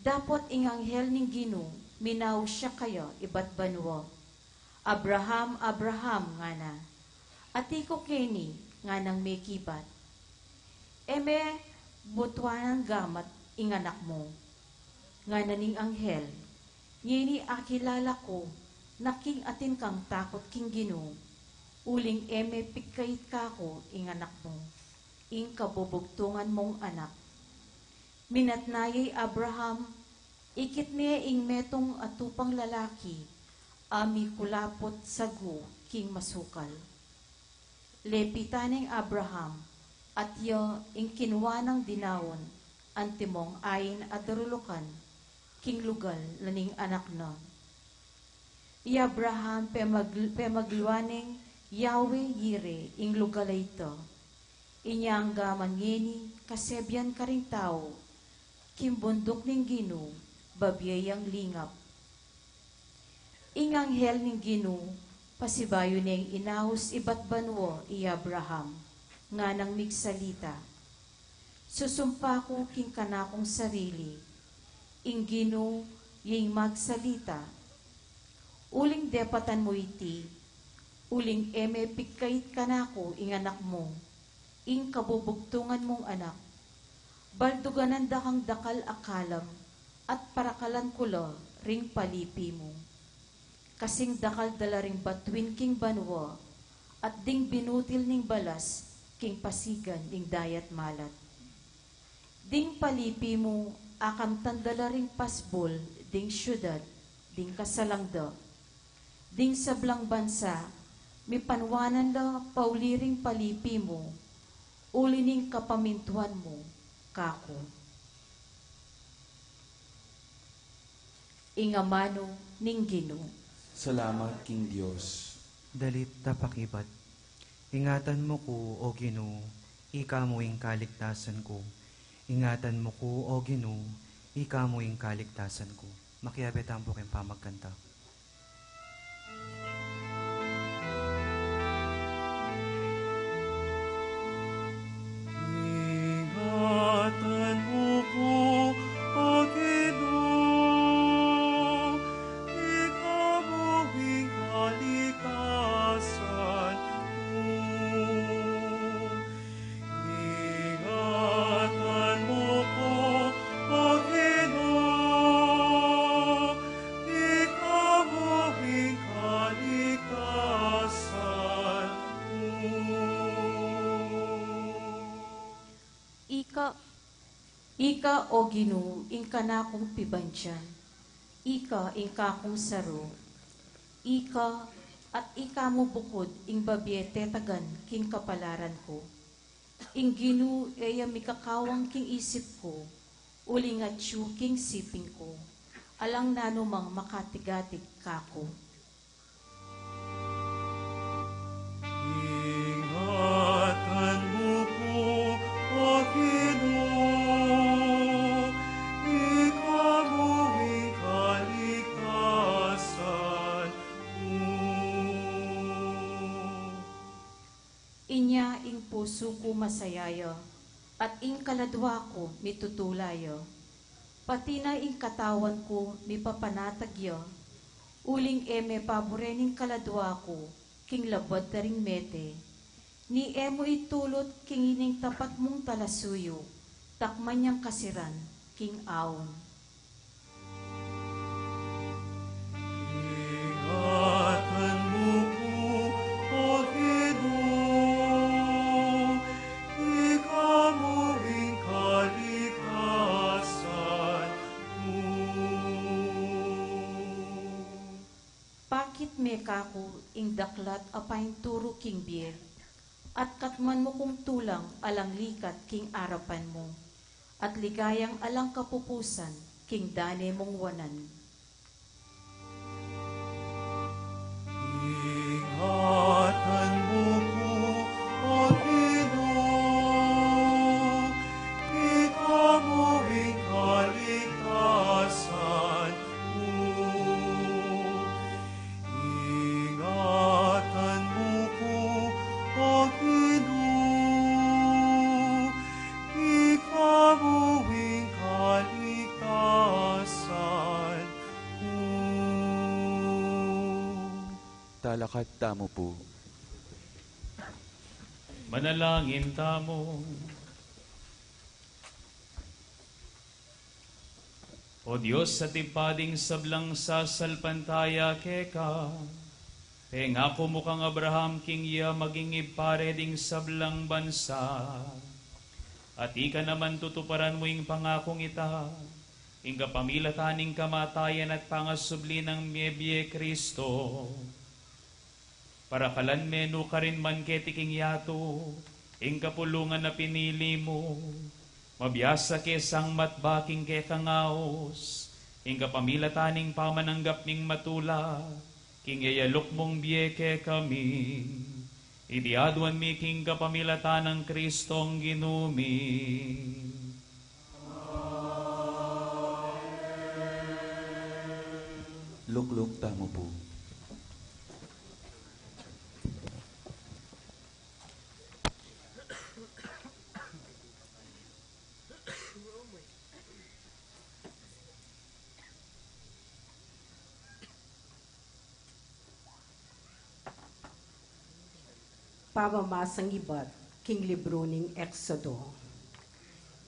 Dapot ing anghel ning Gino, minaw siya kayo iba't banwa. Abraham, Abraham nga na, at iko keni nga nang may kibat. Eme, butwanan gamat ing anak mo, nga naning anghel, ngini akilala ko, naking atin kang takot king Gino, uling eme pikait kako ing anak mo, ing kabubugtungan mong anak. Minatnayay Abraham, ikit niya ing metong atupang lalaki, ami kulapot sagu king masukal. Lepitaneng Abraham, at yo ing kinwa ng dinawon, antimong ayin at darulukan, king lugal laning anak na. I Abraham pemagluaneng Yahweh Yire ing lugal ito, inyangga mangeni kasebyan karing tao, kimbundok ning Gino, babiyayang lingap. Inganghel ning Gino, pasibayo ning inahos iba't banwo i Abraham, nga nang migsalita. Susumpa ko king kanakong sarili, ing Gino yung magsalita. Uling depatan mo iti, uling eme pikait kanako ing anak mo, ing kabubugtungan mong anak. Balduganan da kang dakal akalam, at parakalan kulo ring palipi mo. Kasing dakal dala ring batwin king banwa, at ding binutil ning balas, king pasigan ning dayat malat. Ding palipi mo, akam tandala ring pasbol, ding syudad, ding kasalangda. Ding sablang bansa, mi panwanan la pauliring palipi mo, ulining kapamintuan mo, kako. Ingamano ning Gino. Salamat, King Diyos. Dalit tapakibat. Ingatan mo ko, O Ginoo, ika mo ing kaligtasan ko. Ingatan mo ko, O Ginoo, ika mo ing kaligtasan ko. Makiabetan po kayong pamagkanta. Ingatan mo ko, O Ginoo, ikaw mo ing kaligtasan ko. Ingatan mo ko, O Ginoo, ikaw mo ing kaligtasan ko. Ika, o Ginoo, ingka na akong pibansyan. Ika, ingka akong saro. Ika, at ika mo bukod, ing babyete tagan, king kapalaran ko. Ing Ginoo, eya mikakawang king isip ko, uling at king siping ko. Alang nanumang makatigatig kako. Ingatan mo ko, O Ginoo, ikaw mo ing kaligtasan ko. Inya ing puso ko masayayo, at ing kaladwa ko mitutulayo. Pati na ing katawan ko mipapanatagyo, uling eme paborening kaladwa ko, king labad na ring mete. Ni emo itulot king ining tapat mong talasuyo, takman niyang kasiran, king aon. Ingatan mo ko, O Ginoo, ikaw mo ing kaligtasan ko. Pakit me kako ing daklat apaing turo king bier, at katman mo kong tulang alang likat king arapan mo, at ligayang alang kapupusan king dane mong wanan. Ingatan mo ko, O Ginoo, ikaw mo ing kaligtasan ko. Ingatan mo ko, O Ginoo, ikaw mo ing kaligtasan ko. Talakad tamo po. Manalangin tamo. O Diyos, sa tipading sablang sasalpantaya keka, pengako mo kang Abraham king iya maging ipareding sablang bansa, at ika naman tutuparan mo ing pangakong ita, ing kapamilataning kamatayan at pangasubli ng Mebye Kristo, para kalan menu ka rin man ketiking yato, ing kapulungan na pinili mo, mabiyasa kesang matbaking ke kangaos, ing kapamilataning pamananggap ning matula, king yayalok mong biyeke kami, idiadwan mi king kapamilatan ng Kristong ginumi. Lukluk tamo po. Pamamasang ibat, king libro ning Exodo.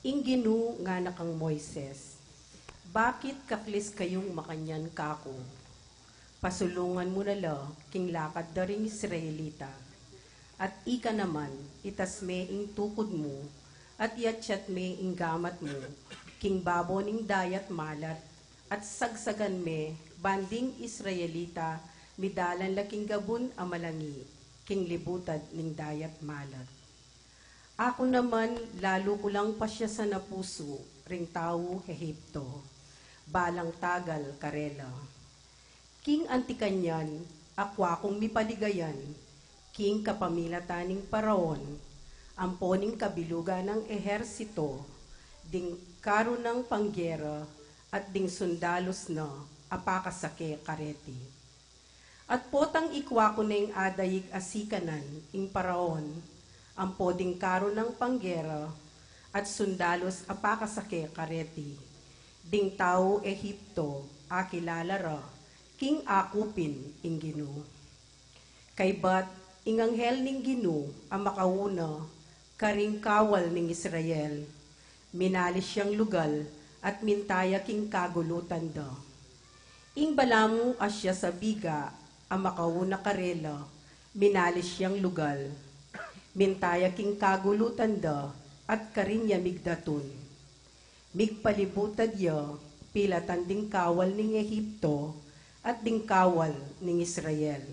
Inginu nga nakang Moises, bakit kaklis kayong makanyan kako? Pasulungan mo na la, king lakad da ring Israelita. At ika naman, itasme ing tukod mo, at yatsyat me ing gamat mo, king babo ning dayat malat, at sagsagan me, banding Israelita, midalan laking gabon amalangi, king libutad ning dayat malat. Ako naman, lalo ko lang pasya sa napuso, ring tao Ehipto, balang tagal karela. King antikanyan, akwa kong mipaligayan, king kapamilataning paraon, amponing kabilugan ng ehersito, ding karo ng panggera, at ding sundalos na apakasake kareti. At potang ikwa ko na yung adayig asikanan, ing paraon, ang poding karo ng panggera, at sundalos apakasake kareti. Ding tao Ehipto, akilalara, king akupin ing Gino. Kay bat, ing anghel ning Gino, ang makauna, karing kawal ning Israel, minalis siyang lugal, at mintaya king kagulutan da. Ing balamu asya sa biga, ang makauna karela, minalis siyang lugal, mintaya king kagulutan da, at karinya migdatun. Migpalibutad ya, pilatan ding kawal ning Ehipto, at ding kawal ning Israel.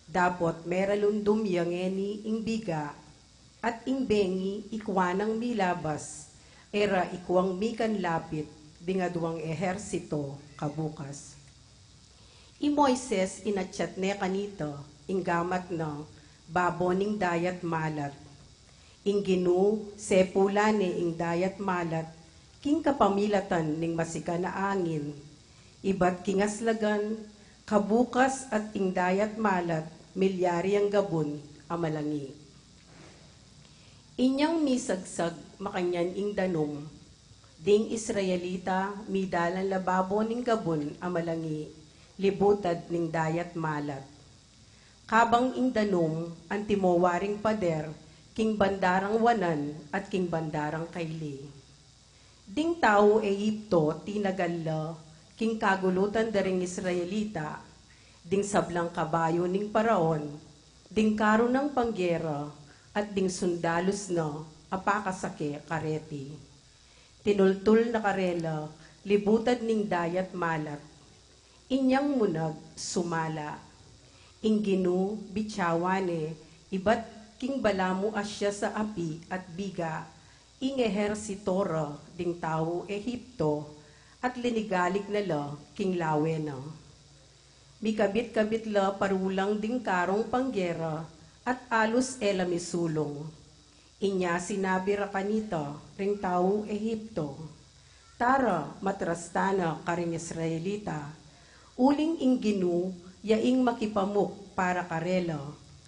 Dapot meralundum yang eni ing biga, at ing bengi ikwanang milabas, era ikwang mikan lapit, dingaduang ehersito kabukas. I Moises inatsyat ne kanito, ing gamat na, baboning dayat malat. Ing Ginu, sepulane ing dayat malat, king kapamilatan ning masika na angin. Iba't kingaslagan, kabukas at ing dayat malat, milyari ang gabon, amalangi. Inyang misagsag makanyan ing danom, ding Israelita midalan lababo ning gabon amalangi, libutad ning dayat malat. Kabang ing danom, ang timowaring pader, king bandarang wanan at king bandarang kaili. Ding tao Ehipto tinagalla, king kagulutan daring Israelita, ding sablang kabayo ning paraon, ding karo ng panggera, at ding sundalos na apakasake kareti. Tinultul na karela, libutad ning dayat malat. Inyang munag sumala. Ing Ginu bitsawane, iba't king balamu asya sa api at biga, ing ehersitora ding tao Ehipto, at linigalik na la king lawe na. Mikabit-kabit la parulang ding karong panggera, at alus ela misulong. Inya sinabi ra kanita, ring tao Ehipto, tara matrastana karing Israelita, uling ing Ginu, yaing makipamuk para karela,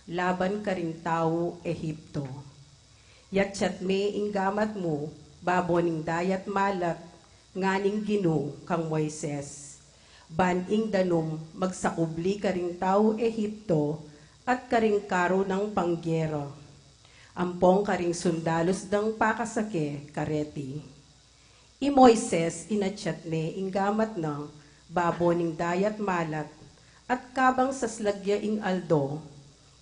laban karing tao Ehipto. Yatsyat me ing gamat mo, baboning dayat malat, nganing Ginu kang Moises. Ban ing danom, magsakubli karing tao Ehipto, at karing karo ng panggera. Ampong karing sundalos ng pakasake kareti. I Moises inatsyat ne ing gamat na baboning dayat malat, at kabang saslagya ing aldo,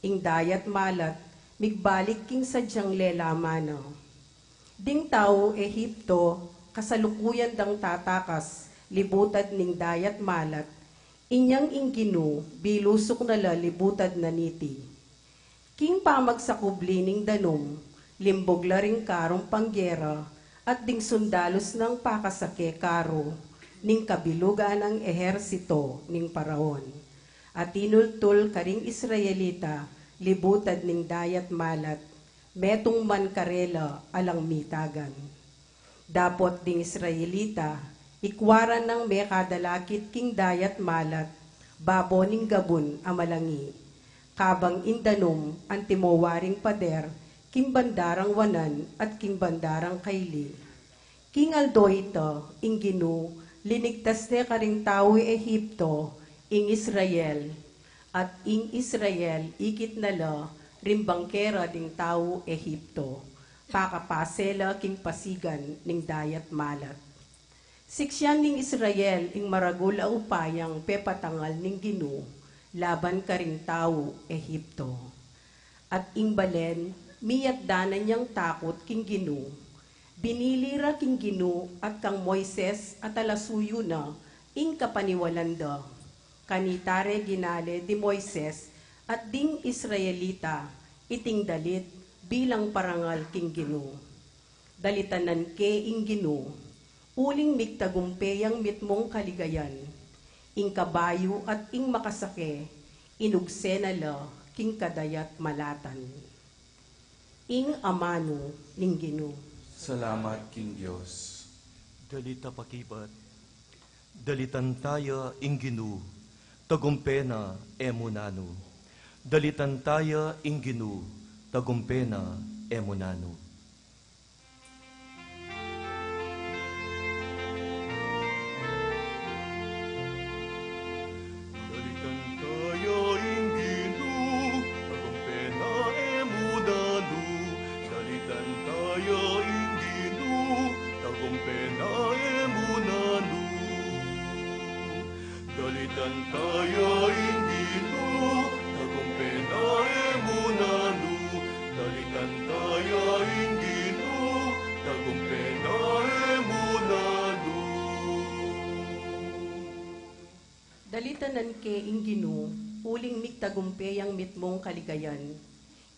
ing dayat malat, migbalik king sadyang lelamana. Ding tao Ehipto, kasalukuyan dang tatakas, libutad ning dayat malat, inyang ing Ginu, bilusok na la libutad na niti. King pamagsakubli ning danom, limbog la ring karong panggera, at ding sundalos ng pakasake karo, ning kabilugan ng ehersito ning paraon. At tinultul karing Israelita, libutad ning dayat malat, metong man karela alang mitagan. Dapot ding Israelita, ikwaran ng mekadalakit king dayat malat, baboning gabon amalangi. Kabang indanom, ang timowaring pader, king bandarang wanan at king bandarang kaili. King aldo ito, ing Ginu, linigtas ne karing tao Ehipto, ing Israel, at ing Israel ikit na la, rimbangkera ding tao Ehipto, pakapasela king pasigan ning dayat malat. Siksyan ning Israel ing maragul a upayang pepatangal ning Ginu, laban karing tao Ehipto. At ing balen, miyat danan niyang takot king Ginu. Binilira king Ginu at kang Moises at alasuyo na, ing kapaniwalanda. Kanitare ginale di Moises at ding Israelita, iting dalit bilang parangal king Ginu. Dalitanan ke ing Ginu, uling migtagumpeyang mitmong kaligayan, ing kabayo at ing makasake, inugsenala king kadayat malatan. Ing amano ning Ginu. Salamat, King Diyos. Dalita pakibat, dalitan taya inginu, tagumpena emunanu. Dalitan taya inginu, tagumpena emunanu. Dalitan taya inginu, tagumpena emunanu. Dalitan taya inginu, tagumpena emunanu. Dalitan taya inginu, tagumpena emunanu. Dalitan taya inginu, tagumpena emunanu. Dalitanan ke inginu, uling migtagumpeyang mitmong kaligayan.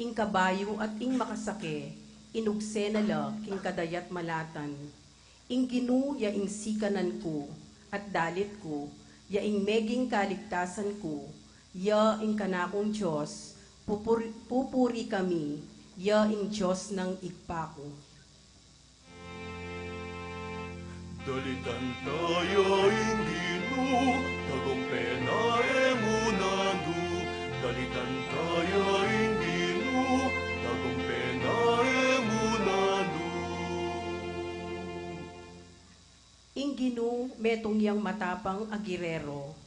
Ing kabayo at ing makasake, inugse na la king kadayat malatan. Ing ginu ya ing sikanan ko, at dalit ko, ya ing meging kaligtasan ko, ya ing kanakong Diyos, pupuri kami, ya ing Diyos ng igpako. Dalitan tayo inginu, tagumpena emunanu. Dalitan tayo inginu, tagumpena emunanu. Ing ginu metong yang matapang agirero,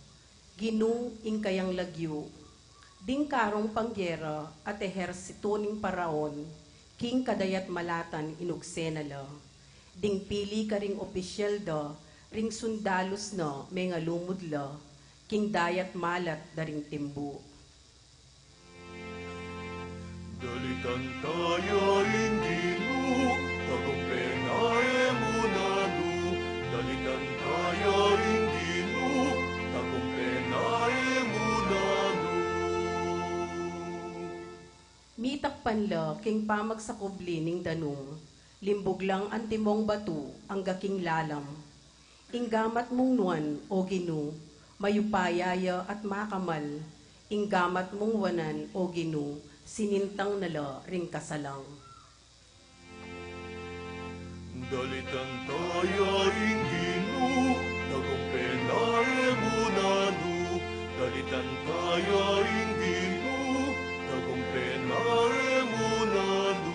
ginu ing kayang lagyo, ding karong pangyera at ehersito ning paraon, king kadayat malatan inugsenala, ding pili ka ring opisyal da, ring sundalos na may nga lumod la, king dayat malat daring timbu. Dalitan tayo inginu, tagumpena emunanu. Dalitan tayo inginu, tagumpena emunanu. Mitakpan la king pamagsakubli ning danong, limbog lang ang timong batu ang gaking lalam. Inggamat mong nuan o ginu, mayupayaya at makamal. Inggamat mong wanan o ginu, sinintang nala ring kasalang. Dalitan tayo inginu, tagumpena emunanu. Dalitan tayo inginu, tagumpena emunanu.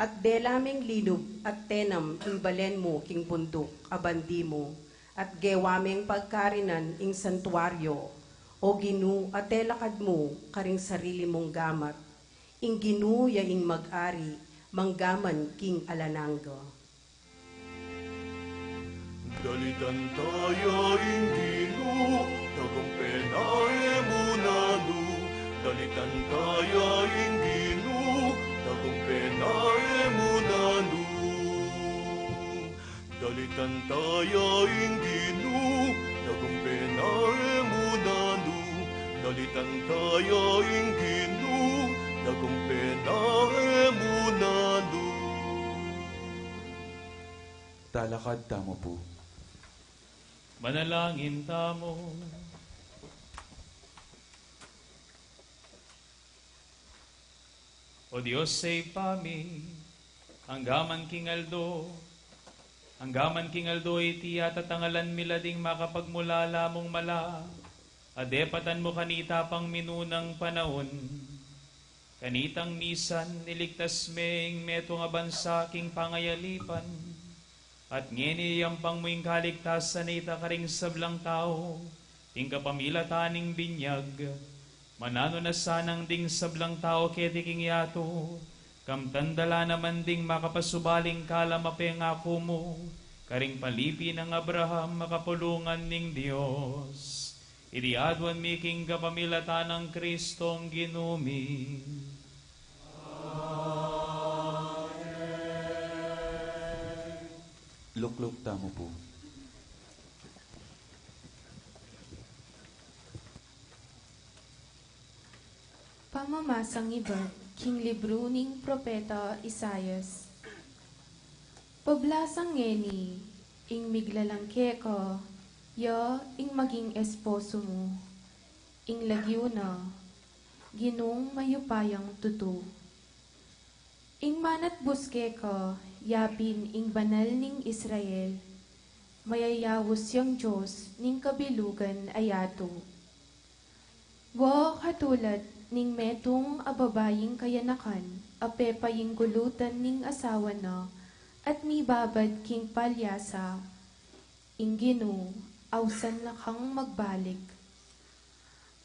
At delaming linub at tenam ing balen mo king bundok abandi mo, at gewaming pagkarinan ing santuaryo, o ginu at telakad mo karing sarili mong gamat, ing ginu ya ing mag-ari, manggaman king alananga. Dalitan tayo inginu, tagumpena emunanu. Dalitan tayo inginu, tagumpena emunanu. Dalitan tayo inginu, tagumpena emunanu. Dalitan tayo inginu, tagumpena emunanu. Talakad tamo po. Manalangin tamo. O Diyos say pami, hanggaman kingaldo iti atatangalan milading makapagmulala mong mala, adepatan mo kanita pang minunang panahon, kanitang misan niligtas meng metong abansa king pangayalipan, at ngeniyang pang moing kaligtasan ita karing sablang tao, ting kapamilataning binyag, manano na sanang ding sablang tao ketiking yato, kam tandala naman ding makapasubaling kalamapeng ako mo, karing palipi ng Abraham makapulungan ning Diyos. Iriadwan miking kapamilata ng Kristong ginumi. Lukluk tamo po. Pamamasang iba, king libro ning propeta Isayas. Pablasang ngeni, ing miglalangke ko, ya ing maging esposo mo, ing lagyo na, ginong mayupayang tutu. Ing manat buske ko, yapin ing banal ning Israel, mayayawos yang Diyos ning kabilugan ayato. Wo katulad ning metong ababaying kayanakan, apepaying gulutan ning asawa na, at mi babad king palyasa, ing Ginoo, awsan na kang magbalik.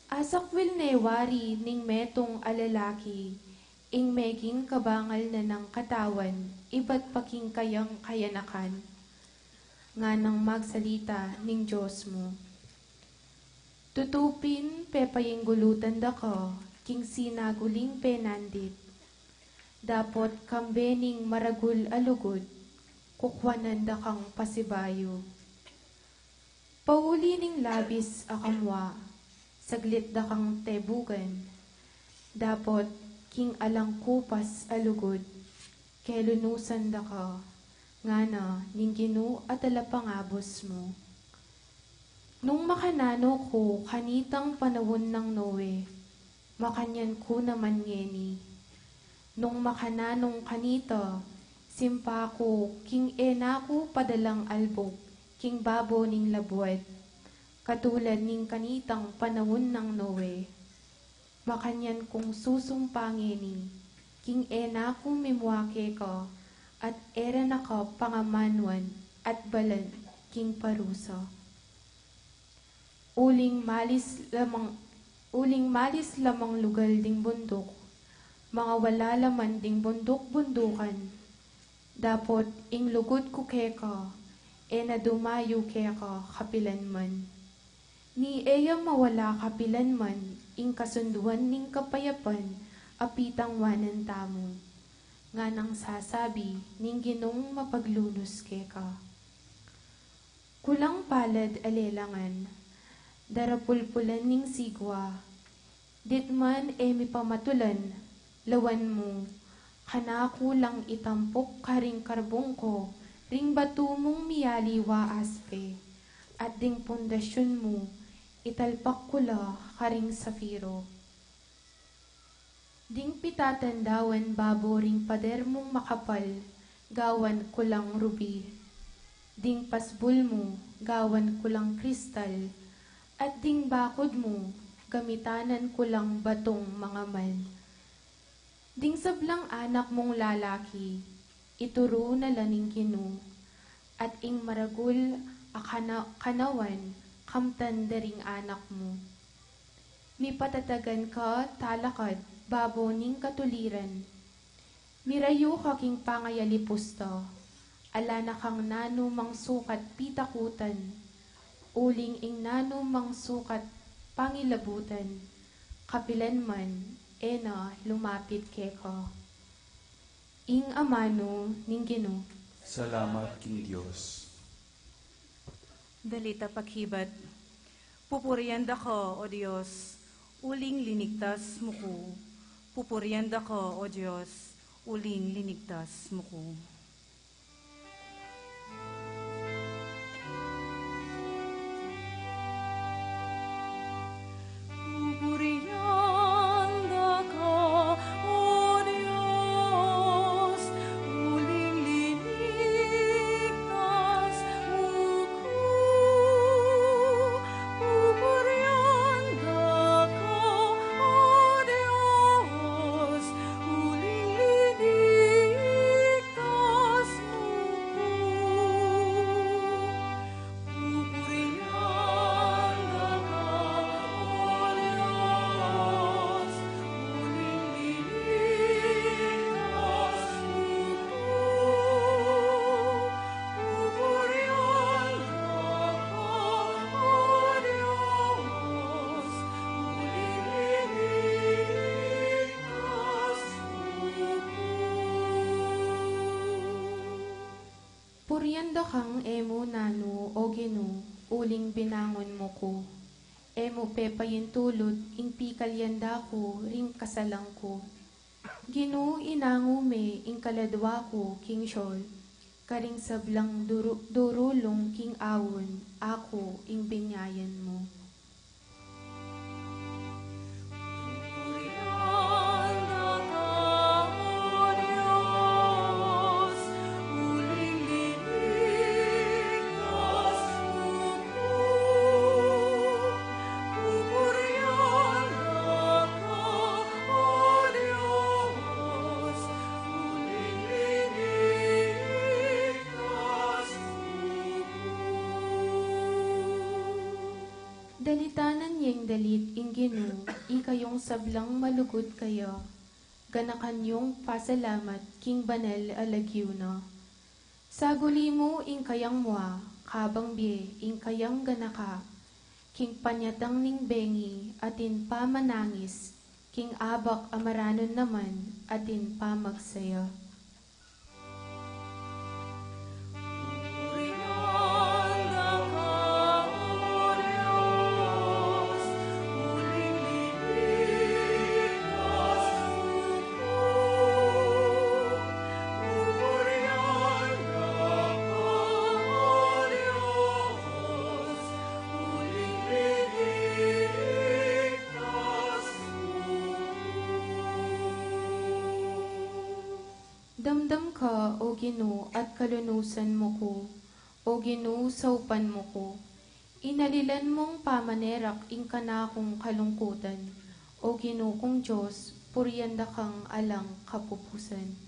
Asakwil newari ning metong alalaki, ing meging kabangal na ng katawan, iba't paking kayang kayanakan, nga nang magsalita ning Diyos mo. Tutupin pepaying gulutan da ko, king sinaguling penandit. Dapot kambening maragul alugod, kukwanan da kang pasibayo. Pauli ning labis akamwa, saglit da kang tebugan. Dapot king alang kupas alugod, kelunusan da ka, nga na ning Ginoo at alapangabos mo. Nung makanano ko kanitang panawon ng Noe, makanyan ko naman ngeni. Nung makananong kanito, simpa ko king ena ko padalang albog, king babo ning labuad, katulad ning kanitang panawon ng Noe. Makanyan kong susumpangeni, king ena ko mimwake ko, at era na ko pangamanwan, at balan king parusa. Uling malis lamang lugal ding bundok, mga wala laman ding bundok-bundukan. Dapot ing lugod ko keka, e na dumayo keka kapilan man. Ni eya mawala kapilan man, ing kasunduan ning kapayapan, apitang wanan tamo. Nga nang sasabi, ning Ginong mapaglunos keka. Kulang palad alelangan, darapulpulan ning sigwa, ditman mi pamatulan, lawan mo, kanako lang itampok karing karbong ko, ring batu mong miyaliwa aspe, at ding pundasyon mo, italpak kula karing safiro. Ding pitatandawan babo ring pader mong makapal, gawan kulang ruby. Ding pasbul mo, gawan kulang kristal, at ding bakod mo, gamitanan kulang batong mga mal. Ding sablang anak mong lalaki, ituro na laning Ginoo, at ing maragul kanawan, kamtan daring anak mo. Mipatatagan ka talakad, babo ning katuliran. Mirayo kaking pangayalipusto, ala na kang nano mang sukat pitakutan, uling ing nano mang sukat pangilabutan, kapilan man, ena lumapit keko. Ing amano ning Ginoo. Salamat king Diyos. Dalita paghibat, pupurian ko, O Diyos, uling linigtas mo ko. Pupurian ko, O Diyos, uling linigtas mo ko. Puryanda kang emo nano o Ginoo, uling binangon mo ko. Emo pepayin tulod, ing pikalyanda ko, ring kasalang ko. Ginoo inango me, ing kaladwa ko, king syol. Karing sablang durulong king awon, ako ing binyayan mo. Purianda ka, O Diyos, Dalitanan niyeng dalit ingginu, ikayong sablang malugod kayo, ganakan yung pasalamat king banal alagyuna. Saguli mo ing kayang mua, kabang bie ing kayang ganaka, king panyatang ning bengi, atin pa manangis, king abak amaranon naman, atin pa magsaya. Damdam ka, O Ginoo, at kalunusan mo ko, O Ginoo, saupan mo ko. Inalilan mong pamanerak ing kanakong kalungkutan, O Ginoo kong Diyos, puryanda kang alang kapupusan.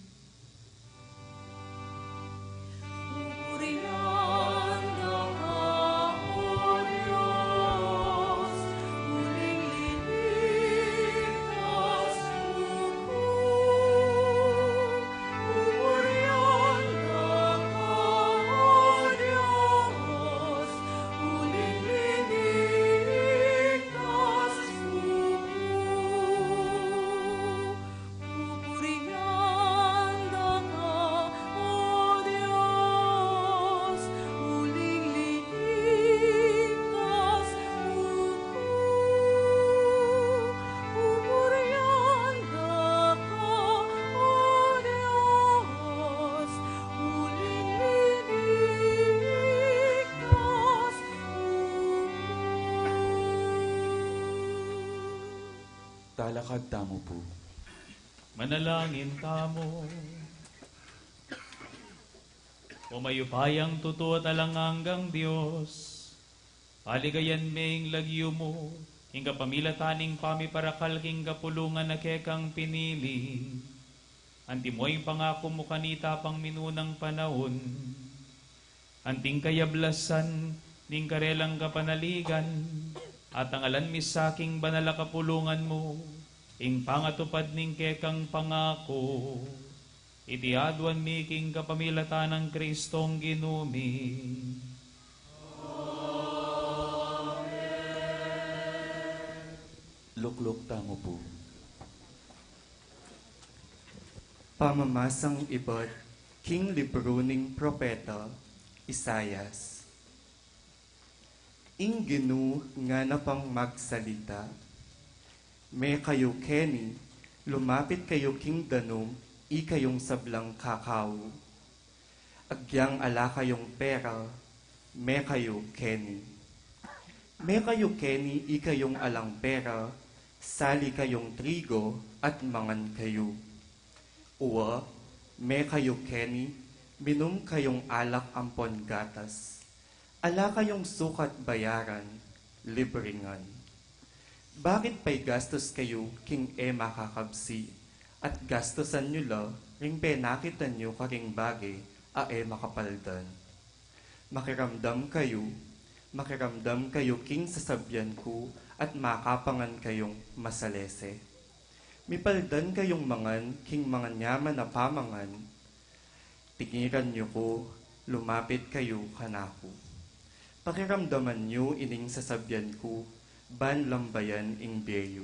Talakad tamo po. Manalangin tamo. O mayupayang totoo at alanganggang Diyos, paligayan meng lagyo mo, hingga pamilataning pamiparakal king kapulungan na kekang pinili. Antimoy pangako mo kanita pang minunang panahon, anting kayablasan, ning karelang kapanaligan, at ang alan misaking banala kapulungan mo, ing pangatupad ning kekang pangako, itiadwan miking kapamilatan ng Kristong ginumi. Lukluk tamo po. Pamamasang ibad, king libro ning propeta, Isayas. Ing Ginoo nga na pang magsalita, may kayo Kenny, lumapit kayo king danom, ikayong sablang kakao. Agyang ala kayong pera, may kayo Kenny. May kayo Kenny, ikayong alang pera, sali kayong trigo at mangan kayo. Uwa, may kayo Kenny, minom kayong alak ampon gatas. Ala kayong sukat bayaran, libringan. Bakit pa'y gastos kayo king makakabsi, at gastosan nyo la, ring penakitan nyo karing bagay, makapaldan. Makiramdam kayo king sasabyan ko, at makapangan kayong masalese. Mipaldan kayong mangan, king mga nyaman na pamangan, tingiran nyo ko, lumapit kayo kanako. Pakiramdaman nyo ining sasabyan ko, ban lambayan ing beyo.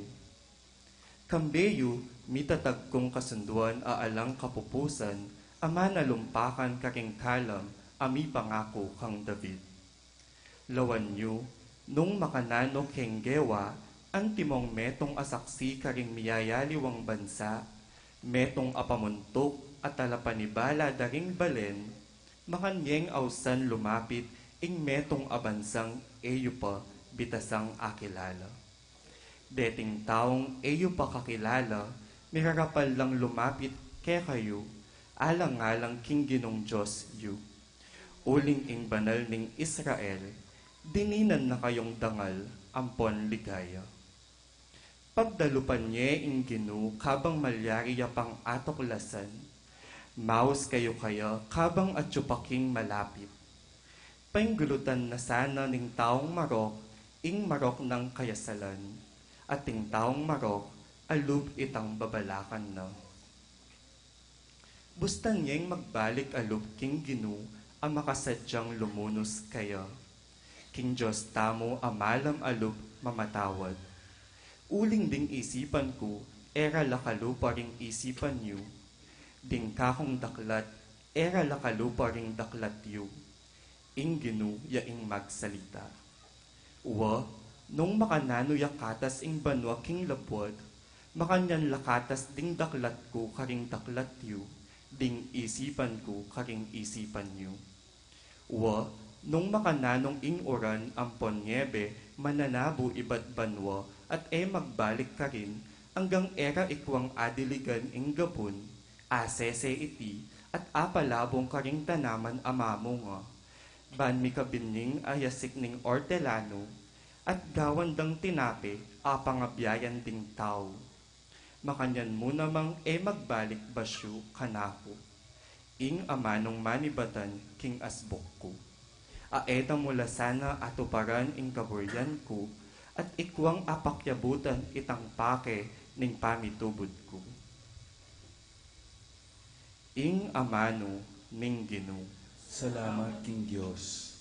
Kambeyo, mitatag kong kasunduan aalang kapupusan, ama na lumpakan kaking kalam, ami pangako kang David. Lawan nyo, nung makanano keng gewa, ang timong metong asaksi karing miyayaliwang bansa, metong apamuntok at talapanibala daring balen, makanyeng ausan lumapit, ing metong abansang eyo pa bitasang akilala. Deting taong eyo pa kakilala, mirarapal lang lumapit kay kayo, alang-alang king Ginong Diyos yu. Uling ing banal ning Israel, dininan na kayong dangal, ampon ligaya. Pagdalupan niya ing Ginu, kabang malyariya pang atoklasan, maus kayo kaya, kabang atsupaking malapit. Painggulutan na sana ning taong marok, ing marok ng kayasalan, at ting taong marok, alub itang babalakan na. Bustan niyang magbalik alub king Ginu, ang makasadyang lumunos kaya. King Diyos tamo amalam alub mamatawad. Uling ding isipan ko, era lakalupa ring isipan niyo. Ding kakong daklat, era lakalupa ring daklat yu. Ing Ginu yaing magsalita. Uwa, nung makanano yakatas ing banwa king labwad, makanyan lakatas ding daklat ko karing daklat yu, ding isipan ko karing isipan yu. Uwa, nung makananong ing oran ang ponyebe, mananabo iba't banwa, at magbalik ka rin, hanggang era ikwang adiligan ing gapon, asese iti, at apalabong karing tanaman amamo nga. Ban mi kabining ayasik ning ortelano, at gawandang tinape, apangabyayan ding tao. Makanyan mo namang magbalik basyo kanako. Ing amanong manibatan king asbok ko. Aeta mula sana atuparan ing kaburyan ko, at ikwang apakyabutan itang pake ning pamitubod ko. Ing amano ning Ginu. Salamat king Diyos.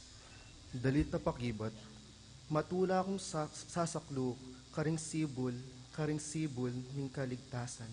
Dalit na pakibat, matula akong sasaklo, karing sibol ning kaligtasan.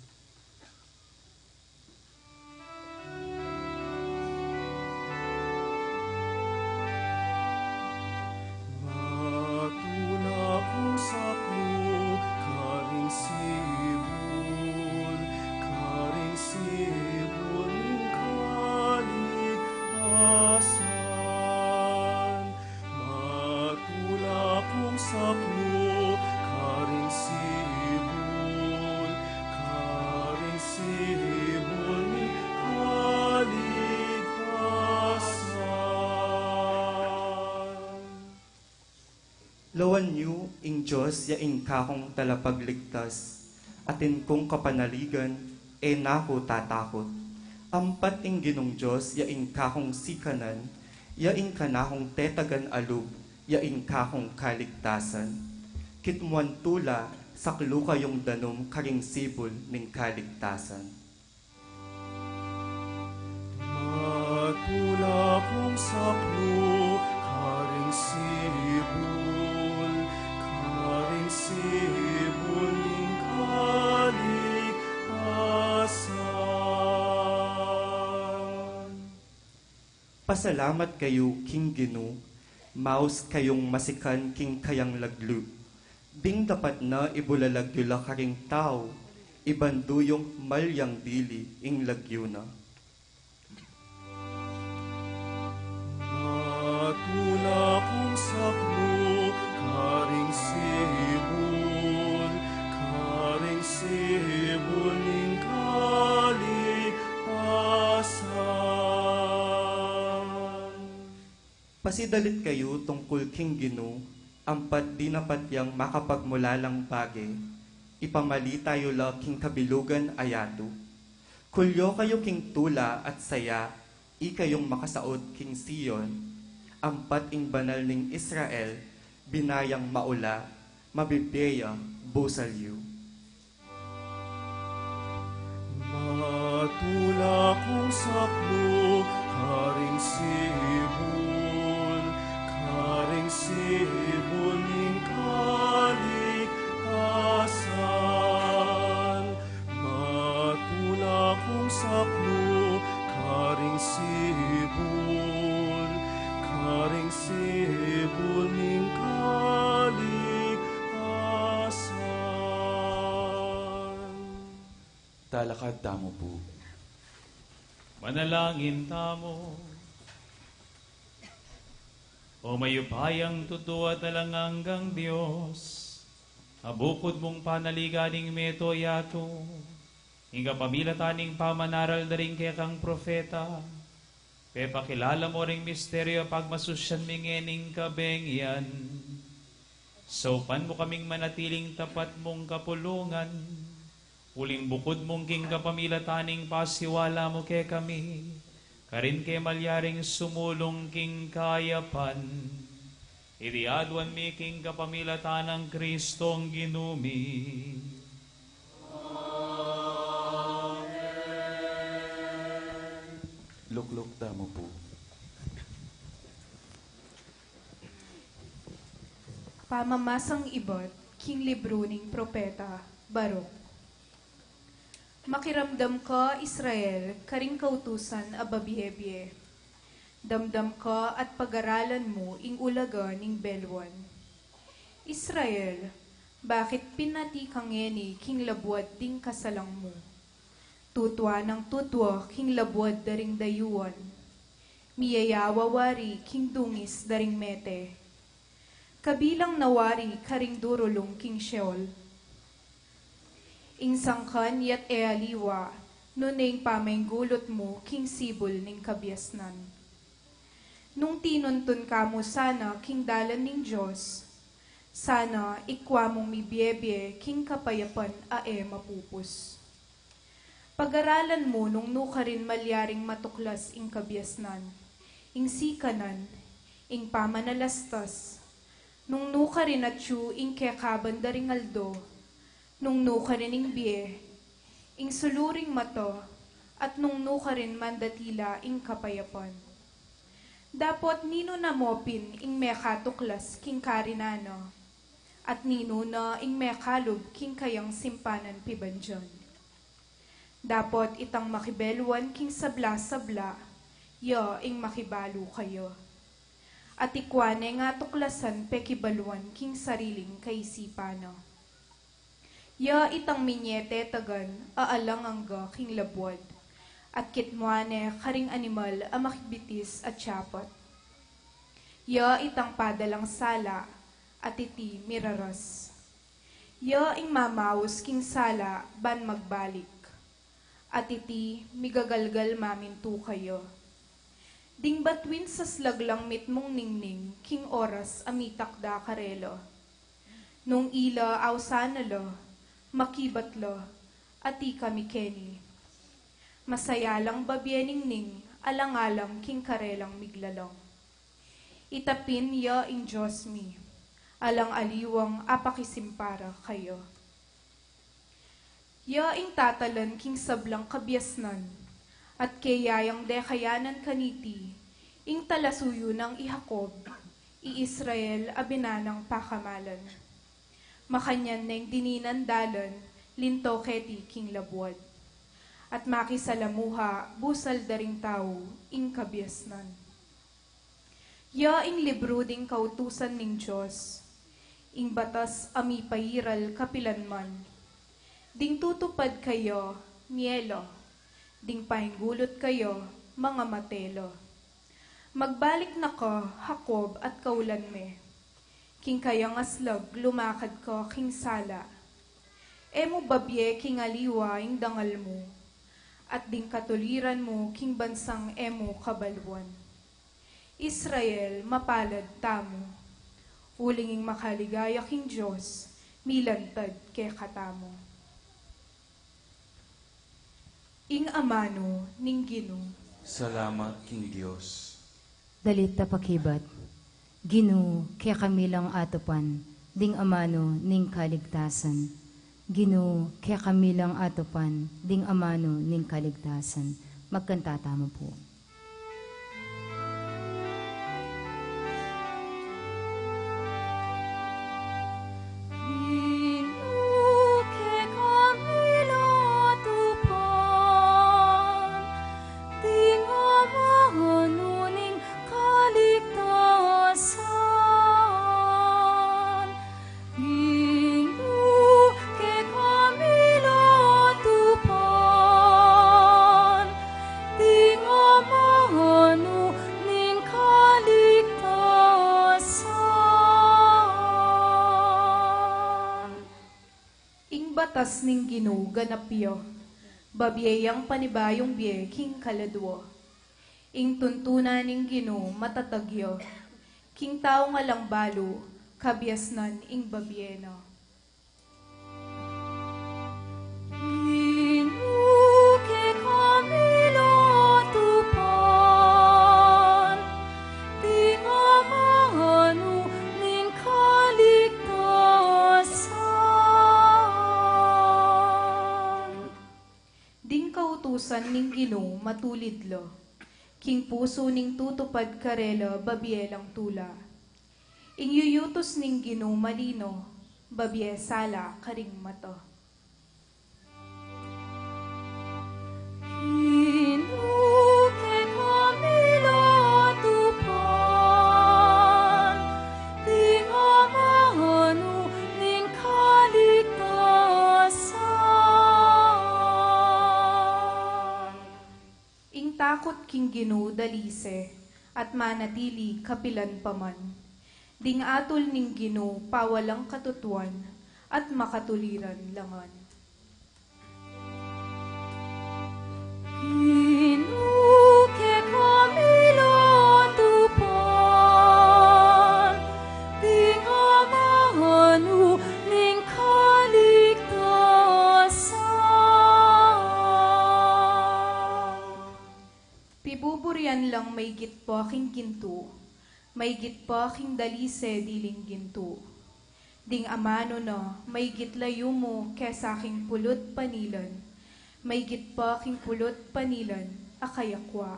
Lawan niyo, ing Diyos, yaing kakong talapagligtas, atin kong kapanaligan, nako tatakot. Ampat ing Ginong Diyos, yaing kakong sikanan, yaing kanakong tetagan alub, yaing kakong kaligtasan. Kitmuan tula, saklo kayong danom karing sibol ning kaligtasan. Matula kong saklo, karing sibol, sibol ning kaligtasan. Pasalamat kayo, King Ginu, maus kayong masikan king kayang laglu. Ding dapat na ibulalagyo la karing tao, ibanduyong malyang dili ing lagyo na. Matula kong saklo, karing sibol ning kaligtasan. Pasidalit kayo tungkol king Ginu, ampat di napatyang makapagmulalang bagay, ipamali tayo la king kabilugan ayato. Kulyo kayo king tula at saya, ikayong makasaod king Sion, ampat ing banal ning Israel, binayang maula, mabibeya, busalyo. Matula kong saklo, karing sibol ning kaligtasan. Matula kong saklo, karing sibol ning kaligtasan. Talakad tamo po. Manalangin tamo. O mayupayang totoo at talanganggang Diyos, abukod mong panaliganing meto yato, hingga pamilataning pamanaral na rin kaya kang profeta, pepakilala mo ring misteryo pagmasusyan mingening kabengyan. Sopan mo kaming manatiling tapat mong kapulungan, uling bukod mong king kapamilataning pasiwala mo kay kami, karin kay malyaring sumulong king kayapan, Idiadwan mi king kapamilatan ng Kristong ginumi. Lukluk damo po. Pamamasang ibot, king libro ning propeta, Barok. Makiramdam ka, Israel, karing kautusan a babiebie. Damdam ka at pag-aralan mo ing ulaga ning belwan. Israel, bakit pinati kang ngeni king labwad ding kasalang mo? Tutwa ng tutwa king labwad daring dayuan. Miyayawawari king dungis daring mete. Kabilang nawari karing durulong king Sheol. Ing sangkan yat ealiwa, nuneng pamainggulot mo king sibol ning kabyasnan. Nung tinuntun ka mo sana king dalan ning Diyos, sana ikwa mong mibyebye king kapayapan ae mapupos. Pag-aralan mo nung nuka rin malyaring matuklas ing kabyasnan, ing sikanan, ing pamanalastas, nung nuka rin at yu ing kekaban daring aldo, nung nuka rin ing biye, ing suluring mato, at nung nuka rin mandatila ing kapayapan. Dapot nino na mopin ing mekatuklas king karinano, at nino na ing mekalub king kayang simpanan pibanjan. Dapot itang makibelwan king sabla-sabla, ya ing makibalo kayo. At ikwane nga tuklasan pekibaluan king sariling kaisipano. Ya itang minyete tagan aalang angga king labwad, at kitmuane karing animal a makibitis at syapot. Ya itang padalang sala, at iti miraras. Ya ing mamaus king sala ban magbalik, at iti migagalgal mamintu kayo. Ding batwin sa slaglang mitmong ningning, king oras amitakda karelo. Nung ila awsanalo, makibatlo, ati kami keni. Masaya lang babyeningning, alang-alang king karelang miglalong. Itapin ya ing Diyos mi, alang aliwang apakisimpara kayo. Ya ing tatalan king sablang kabyasnan, at kayayang dekayanan kaniti, ing talasuyo ng ihakob, i-Israel abinanang pakamalan. Makanyan neng dininandalan, linto keti king labwad. At makisalamuha, busal daring tao, ing kabyasnan. Ya ing libro ding kautusan ning Diyos, ing batas ami pairal kapilanman. Ding tutupad kayo, mielo, ding pahinggulot kayo, mga matelo. Magbalik na ko, Hakob at kaulan me. King kayang aslag, lumakad ko, king sala. Emo babye, king aliwa, ing dangal mo. At ding katuliran mo, king bansang emo kabalwan. Israel, mapalad tamo. Ulinging makaligaya, king Diyos, milantad ke katamo. Ing amano ning Gino. Salamat, King Diyos. Dalita pakibat, Gino, kaya kamilang atopan, ding amano ning kaligtasan. Gino, kaya kamilang atopan, ding amano ning kaligtasan. Magkantata mo po. Batas ning Gino ganapyo, babyayang panibayong biye king kaladwo. Ing tuntunan ning Gino matatagyo, king tao nga lang balo, kabyasnan ing babyeno. inutusan ning Ginoo matulidlo. King puso ning tutupad karela babielang tula. Inyuyutos ning Ginoo malino, babie sala karing mato. Takot king Ginoo dalise, at manatili kapilan paman. Ding atol ning Ginoo pawalang katutuan, at makatuliran langan. Pibuburian lang may gitpo aking ginto, may gitpo aking dalise diling ginto. Ding amano na, may gitlayo mo kesa aking pulot panilan, may gitpo aking pulot panilan, akay akwa.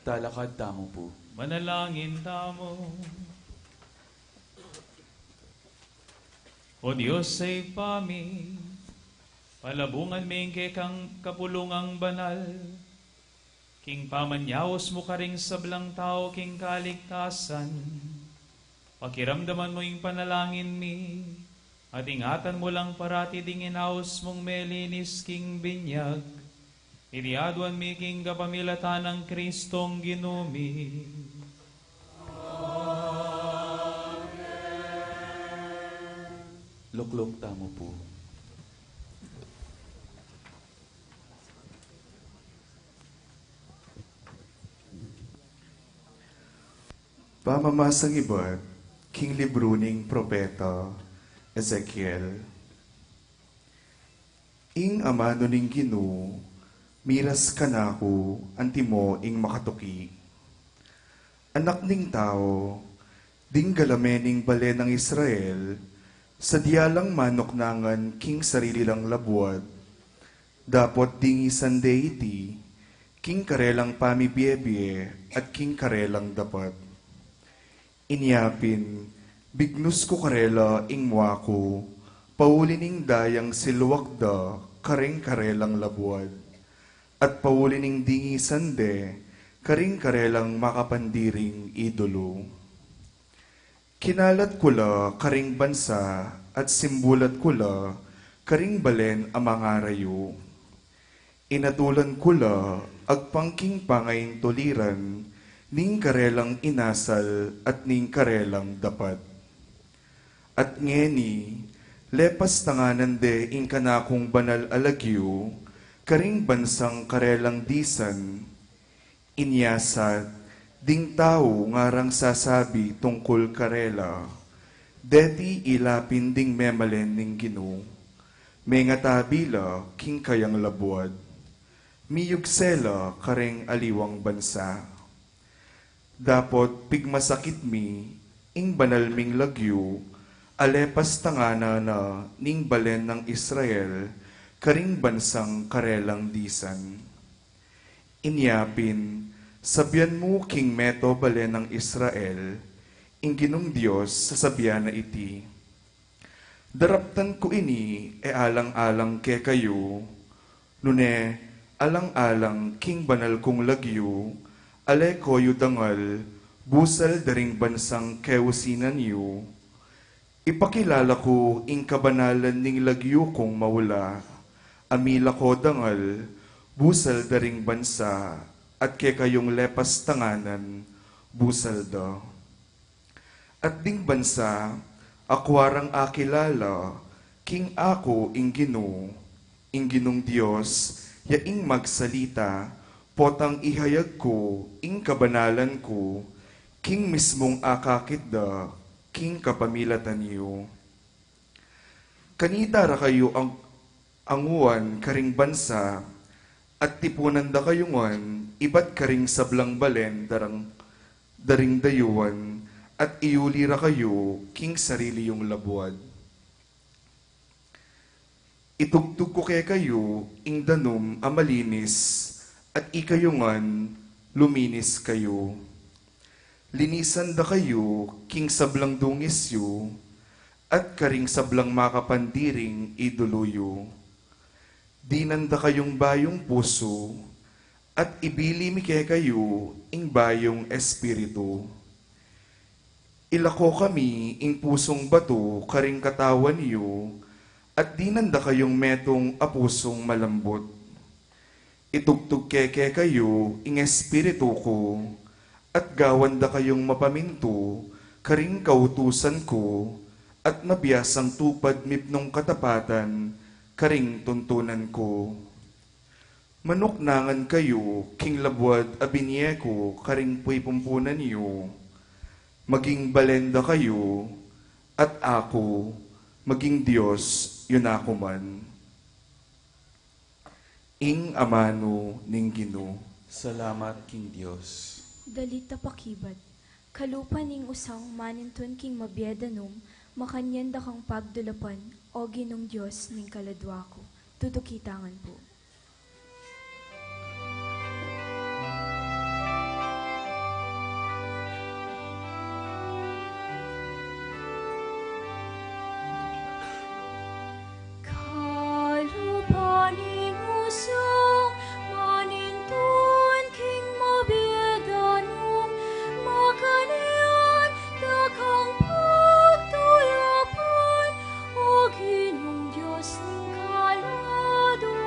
Talakad tamo po. Manalangin tamo. O Diyos say pami, palabungan ming kang kapulungang banal, king pamanyaos mo karing sablang tao king kaligtasan, pakiramdaman mo yung panalangin mi, at ingatan mo lang parati ding inaos mong melinis king binyag, iniadwan mi king kapamilatan ng Kristong ginumi. Luklok tamo po. Pamamasang iba't king libruning propeta Ezekiel. Ing amano ning Ginoo, miras kanako antimo ing makatuki. Anak ning tao, ding galamening bale ng Israel, sa diyalang manok nangan king sarili lang labuad, dapot ding isan deity, king karelang pamibiyebie at king karelang dapat. Inyapin, bignus ko karela ing mwako, paulining dayang silwakda karing karelang labuad, at paulining dingi sande karing karelang makapandiring idolo. Kinalat ko la karing bansa at simbulat ko la karing balen amang arayo. Inatulan ko la agpangking pangayin tuliran ning karelang inasal at ning karelang dapat. At ngeni, lepas tanganan de ing kanakong banal alagyo, karing bansang karelang disan, inyasat, ding tao ngarang sasabi tungkol karela, deti ilapin ding memalen ning Ginoo, may nga tabila king kayang labuad, miyugsela kareng aliwang bansa. Dapot pigmasakit mi, ing banal ming lagyo, alepas tangana na ning balen ng Israel, karing bansang karelang disan. Inyapin, sabyan mo king meto balen ng Israel, ing Ginong Diyos sasabyan na iti. Daraptan ko ini e alang-alang ke kayo, nune alang-alang king banal kong lagyo, ale koyo dangal, busal daring bansang kewsinan yu. Ipakilala ko ing kabanalan ning lagyo kong mawala, amila ko dangal, busal daring bansa, at ke kayong lepas tanganan, busal da. At ding bansa, akwarang akilala, king ako ing ginong Diyos, yaing magsalita, potang ihayag ko, ing kabanalan ko, king mismong akakit da, king kapamilatan niyo. Kanita ra kayo ang anguan karing bansa, at tipunan da kayungan, ibat karing sablang balen daring dayuan, at iuli ra kayo, king sarili yung labuad. Itugtug ko kaya kayo, ing danum amalinis, at ikayungan, luminis kayo. Linisan da kayo, king sablang dungis yu, at karing sablang makapandiring iduluyo. Dinanda kayong bayong puso, at ibili mi kaya kayo, ing bayong espiritu. Ilako kami, ing pusong bato, karing katawan niyo, at dinanda kayong metong apusong malambot. Itugtug keke kayo, ing espiritu ko, at gawanda kayong mapaminto, karing kautusan ko, at mabiyasang tupad mipnong katapatan, karing tuntunan ko. Manuknangan kayo, king labwad abinye ko, karing puy pumpunan niyo, maging balenda kayo, at ako, maging Diyos, yun ako man. Ing amano ning Ginoo. Salamat king Dios. Dalita pakibat, kalupan ning usang manintun king mabiedanum, makanyan da kang pagdulapan, o Ginong Diyos ning kaladwa ko. Tutukitangan po. Kalupaning usang manintun king mabiedanum, makanyan da kang pagtulapan, o Ginong Diyos ning kaladwa ko.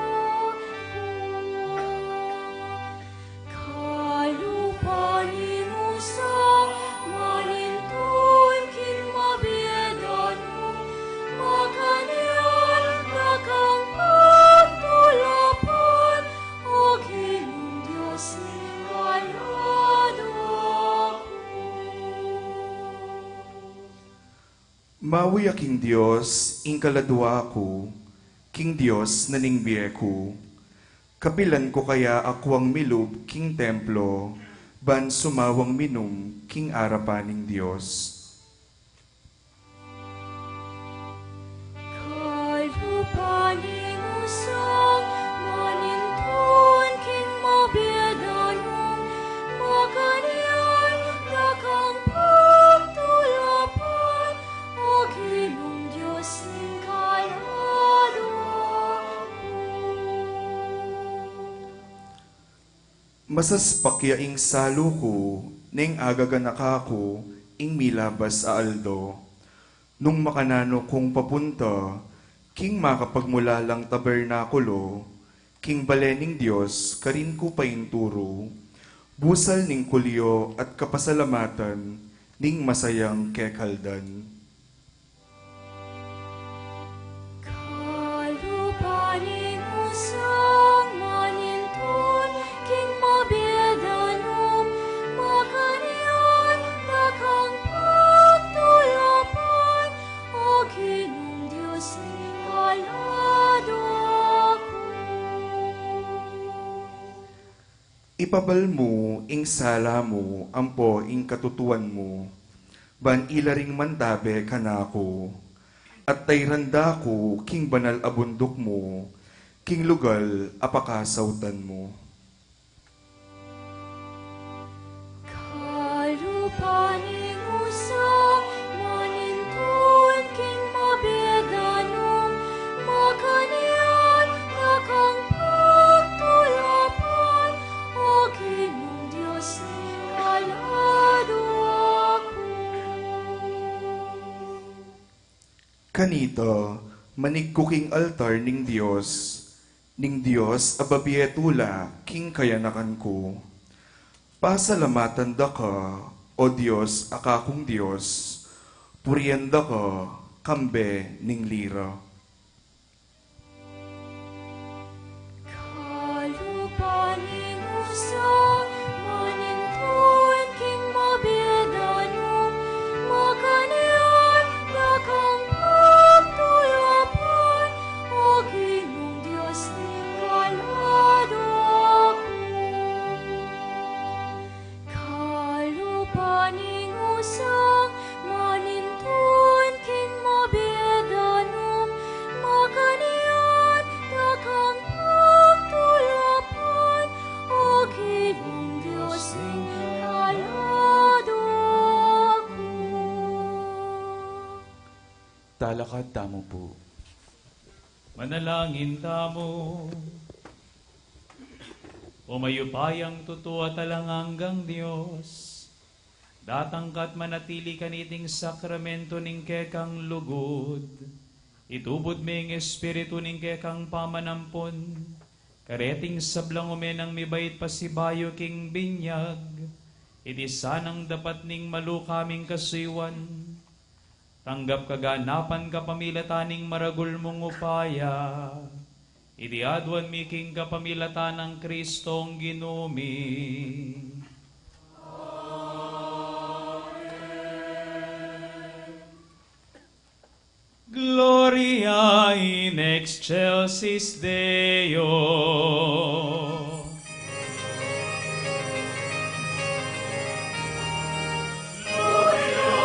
Kalupaning usang manintun king mabiedanum, makanyan da kang pagtulapan, o Ginong Diyos ning kaladwa ko. Mawi aking Diyos, ing kaladwa ko, king Diyos na ningbiye ko. Kapilan ko kaya akwang milub, king templo, ban sumawang minum, king arapaning Diyos. Kalupaning usang manintun king mabiedanum, makanyan da kang pagtulapan, o Ginong Diyos ning kaladwa ko. Masaspakya ing salo ko, ning agaganaka ko, ing milabas a aldo. Nung makanano kong papunta, king makapagmula lang tabernakulo, king balening Diyos, karin ko painturo, busal ning kulyo at kapasalamatan, ning masayang kekaldan. Kalupaning usang manintun king mabiedanum, makanyan da kang pagtulapan, o Ginong Diyos ning kaladwa ko. Ipabal mo, ing sala mo, ampo, ing katutuan mo, ban ilaring mantabe kanako, at tayranda ko, king banal abundok mo, king lugal, apakasautan mo. Kalupaning usang manintun king mabiedanum, makanyan da kang pagtulapan, o Ginong Diyos ning kaladwa ko. Kanito, manig ko king altar ning Diyos ababietula, king kayanakan ko. Pasalamatan da ka, o Diyos, akakong Diyos, purienda ka, kambe ning lira. Talakad tamo po. Manalangin tamo. Umayupayang totoo at talanganggang Diyos. Datangkat manatili kaniting sakramento ning kekang lugod. Itubod ming espiritu ning kekang pamanampon. Kareting sablang umenang mibait pasibayo king binyag. Iti sanang dapat ning malu kaming kasiwan. Tanggap kaganapan kapamilataning maragul mong upaya. Iti adwan miking kapamilatan ng Kristong ginumi. Gloria in excelsis Deo. Gloria,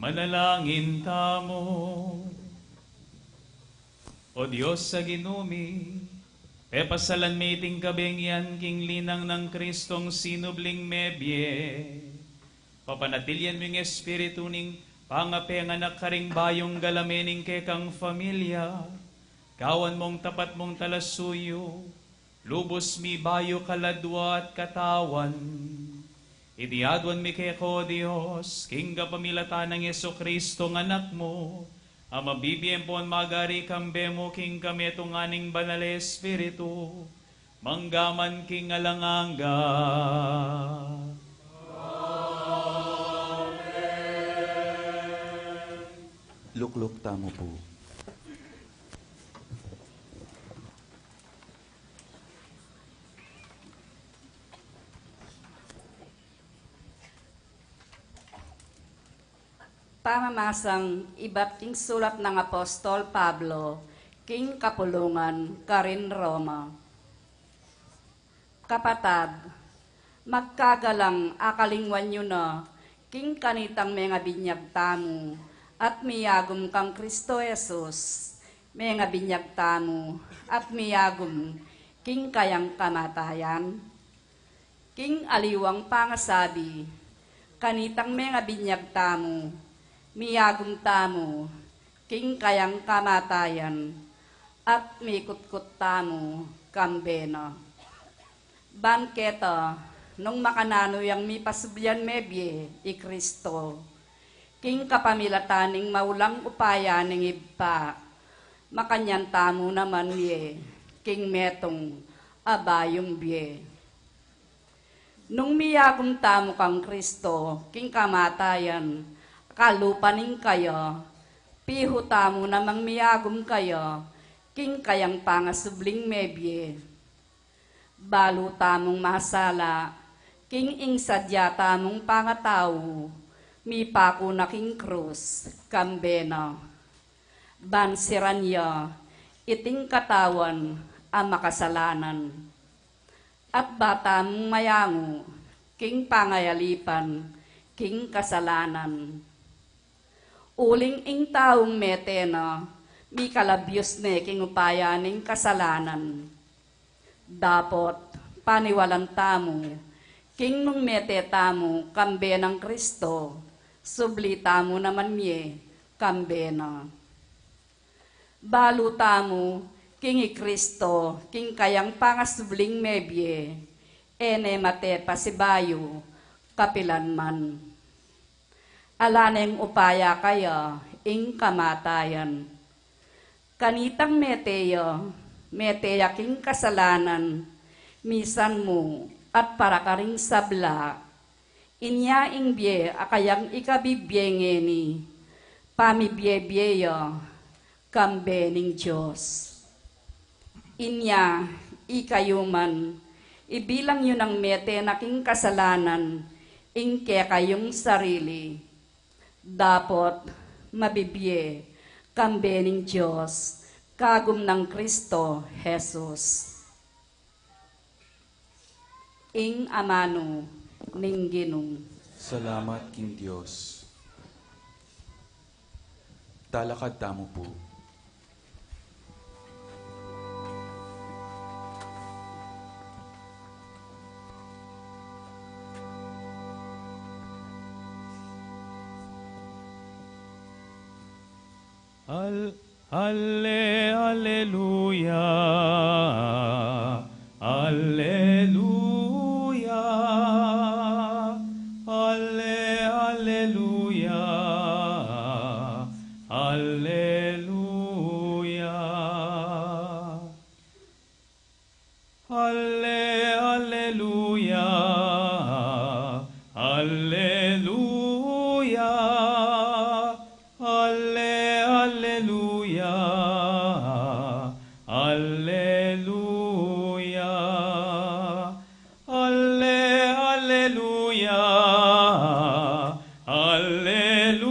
Manalangin tamo. O Diyos sa ginumi, pepasalan meeting kabengyan king linang ng Kristong sinubling mebye. Papanatilyan mo yung espiritu ning pangapengan na karing bayong galamening kekang familia. Kawan mong tapat mong talasuyo, lubos mi bayo kaladwa at katawan. Itiadwan mi keko Diyos, king kapamilatan ng Yeso Kristo ng anak mo, ang mabibiyempon magari kambe mo king kami tunganing banal espiritu, manggaman king alanganga. Lukluk tamo po. Pamamasang iba't king sulat ng Apostol Pablo, king kapulungan, Karin Roma. Kapatad, magkagalang akalingwan nyo na, king kanitang mga binyag tamo, at miyagum kang Kristo Jesus, mga binyag tamo, at miyagum king kayang kamatayan. King aliwang pangasabi, kanitang mga binyag tamo, miyagum tamo, king kayang kamatayan, at mikutkut tamo, kambena. Banketa, nung makanano yang mi pasubyan mebye, i Kristo, king kapamilataning maulang upaya ning ibpa, makanyan tamo naman ye, king metong abayong bye. Nung miyagum tamo kang Kristo, king kamatayan, kalupaning kayo, piho tamo namang miyagum kayo, king kayang pangasubling mebye. Balo tamong masala, king ingsadya tamong pangataw, mi pako na king krus, kambena. Bansiran ya, iting katawan, ang makasalanan. At bata mong mayango, king pangayalipan, king kasalanan. Uling ing taong metena, mi kalabyos ne king upayaning kasalanan. Dapot, paniwalan tamo, king nung mete tamo, kambe ng Kristo, subli tamo naman miye, kambe na. Balu tamo, king i Kristo, king kayang pangasubling mebye, ene mate pasibayo, kapilan man. Alaneng upaya kaya, ing kamatayan. Kanitang meteya king kasalanan, misan mo, at para karing sabla, inya ing bye, akayang ikabibyengeni, pamibye-byeya, kambe ning Diyos. Inya, ikayuman, ibilang yun ang mete na king kasalanan, ing kaya kayong sarili. Dapot, mabibye, kambe ning Diyos, kagum ng Kristo, Jesus. Ing amano, ning ginong. Salamat, King Diyos. Talakad tamo po. Alleluia, alleluia, alleluia, alleluia, alleluia, alleluia. Alleluia, alleluia, alleluia, alleluia, alleluia, alleluia.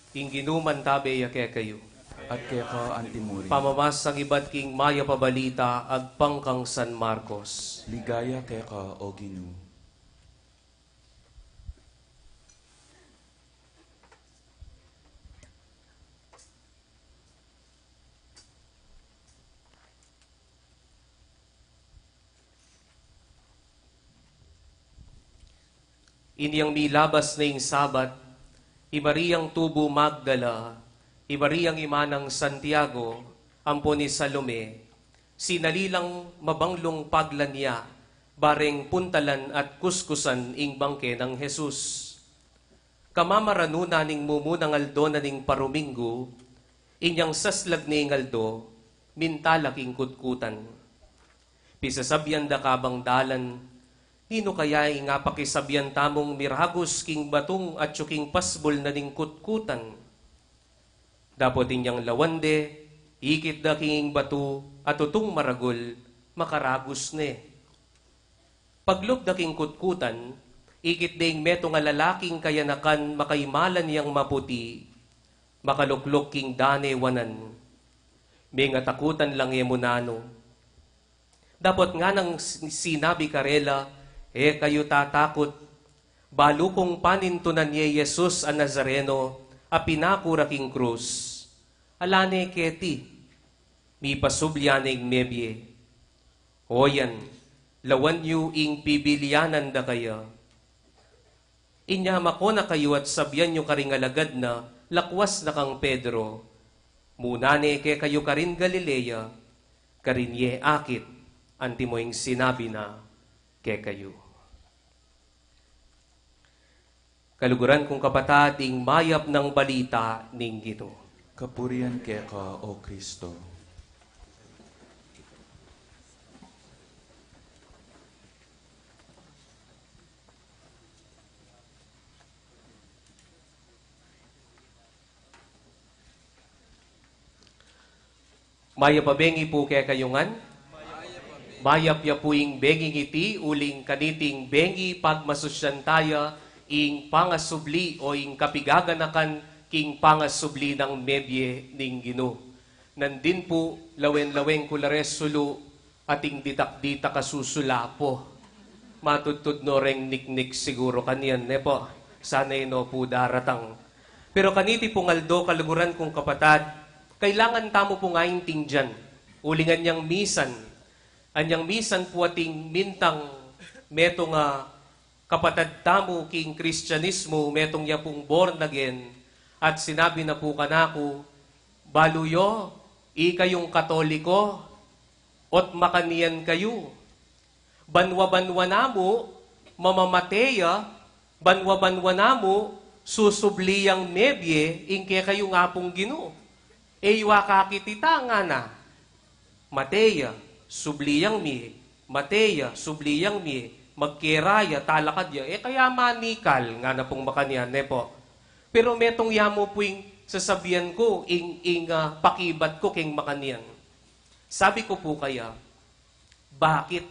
Inginuman tabi yake kayo. At kaya ka antimuri. Pamamasang iba't king maya pabalita agpangkang San Marcos. Ligaya kaya ka, O Ginoo. Inyang milabas na ing Sabat, Ibariyang tubo Magdala, Ibariyang imanang Santiago, ampo ni Salome, sinalilang mabanglong paglanya, bareng puntalan at kuskusan ing bangke ng Jesus. Kamamaranuna ning mumunang aldo na ning paruminggo, inyang saslag ni aldo, mintalaking kutkutan. Pisasabyan da kabang dalan, hino kaya nga pakisabyan tamong miragos king batong at tsuking pasbol na ning kutkutan. Dapot inyang lawande, ikit da king batu at utong maragol, makaragos ne. Paglob da king kutkutan, ikit ding meto nga lalaking kayanakan makaimalan yang maputi, makaluklok king dane wanan. May nga takutan lang yemunano. Dapot nga nang sinabi karela, kayo tatakot, balo kong panintunan niya Jesus ang Nazareno, a pinakura king krus. Alane keti, mi pasubyaning mebye. Oyan, lawan yu ing pibilyanan da kaya. Inyama ko na kayo at sabyan nyo karingalagad na, lakwas na kang Pedro. Munane ke kayo karin Galilea, karinye akit, antimoing sinabi na, ke kayo. Kaluguran kong kapatid, ing mayap ng balita ning Ginoo. Kapurian kaya ka, O Kristo. Mayap bengi po kaya kayungan? Mayap ya puing bengi iti, uling kaniting bengi pagmasusyan taya, ing pangasubli o ing kapigaganakan king pangasubli ng mebye ning Ginoo. Nandin po lawen-laweng kulares sulu ating ditak-dita kasusulapo. Matutod no reng niknik siguro kanyan ne po. Sana'y no po daratang. Pero kaniti pong aldo kaluguran kong kapatad, kailangan tamo po nga intingdyan. Ulingan niyang misan. Anyang misan po ating mintang meto nga kapatad tamo king Kristyanismo, metong ya pong born again, at sinabi na po kanako, baluyo, kayong Katoliko, ot makanian kayo. Banwa-banwa namo, mamamateya, banwa-banwa namo, susubliyang mebye, ingke kayo nga pong Ginoo. Eywa kakitita nga na, Mateya, subliyang mi, Mateya, subliyang mi, magkiraya, talakad ya, kaya manikal nga na pong makanian, ne po. Pero metong yamo po yung sasabihan ko, pakibat ko king makanian. Sabi ko po kaya, bakit?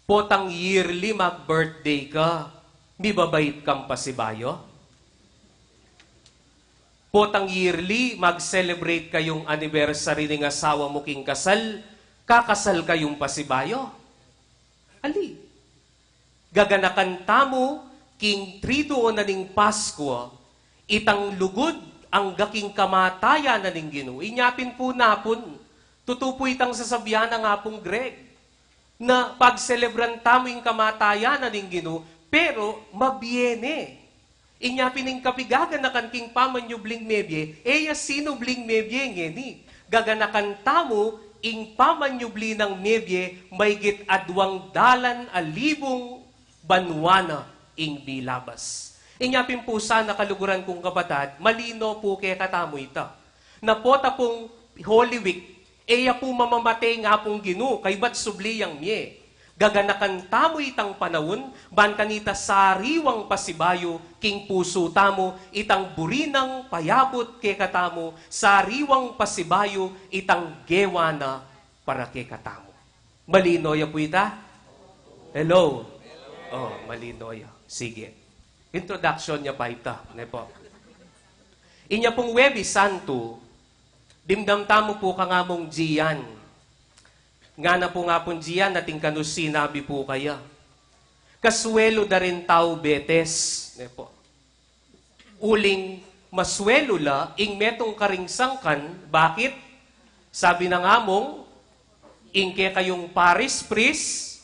Potang yearly mag-birthday ka, mibabait kang pasibayo? Potang yearly mag-celebrate kayong anniversary ng asawa mo king kasal, kakasal kayong pasibayo? Ali, gaganakan tamo, king trido na ning Pasko, itang lugod ang gaking kamataya na ning Ginoo. Inyapin po napon, tutupo itang sasabihan ng apong Greg, na pagselebran tamo yung kamataya na ning Ginoo, pero mabiene. Inyapin ning kapigagan na kan king pamanyubling mebye, sino bling mebye ngeni. Gaganakan tamo, ing pamanyubli ng mebye, maygit adwang dalan alibong banwana ing bilabas. Inyapin po sana kaluguran kong kapatad, malino po kaya katamo ita. Napota pong Holy Week, po mamamatay nga pong Ginoo, kay ba't subliyang miye. Gaganakan tamo itang panahon, ban kanita sariwang pasibayo, king puso tamo, itang burinang payabot kay katamo, sariwang pasibayo, itang gewana para kay katamo. Malinoya po ita? Hello? Oh, malinoya. Sige. Introduction niya pa ita. Ne po. Inya pong Huwebes Santo, dimdam tamo po ka nga mong diyan. Nga na po nga pong diyan, nating kanus sinabi po kaya. Kaswelo da rin tao betes. Ne po. Uling maswelo la, ing metong karingsangkan. Bakit? Sabi ng among, ingke kayong parish priest,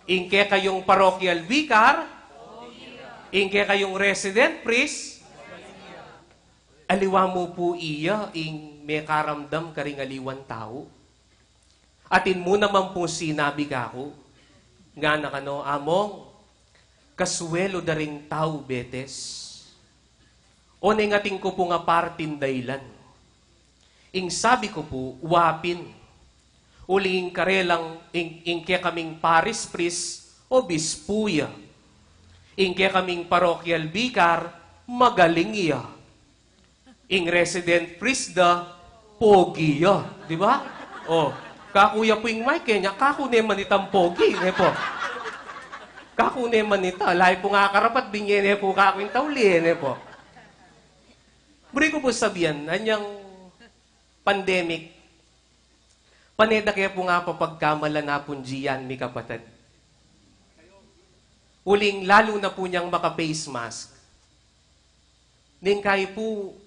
ingke kayong parochial vicar, ingke kayong resident priest, aliwa mo po iya, ing may karamdam karing aliwan tao. Atin mo naman po sinabi ka ko, nga na kano, among, kaswelo da ring tao betes. O nengating ko po nga partin daylan. Ing sabi ko po, wapin. Uling karelang, ing kaya kaming parish priest o bispuya. Ing kaya kaming parochial vicar, magaling iya. Ing resident priest da, pogi ya. Di ba? O, kakuya po yung Mike, kanya kakuneman itang pogi. Po. Kakuneman ita. Lahi po nga karapat, binyene po kakuing tauli. Po. Buri ko po sabihan, anyang pandemic, paneda kaya po nga papagkamala na po diyan, mi kapatid. Uling, lalo na po niyang maka-face mask. Ning kaya po,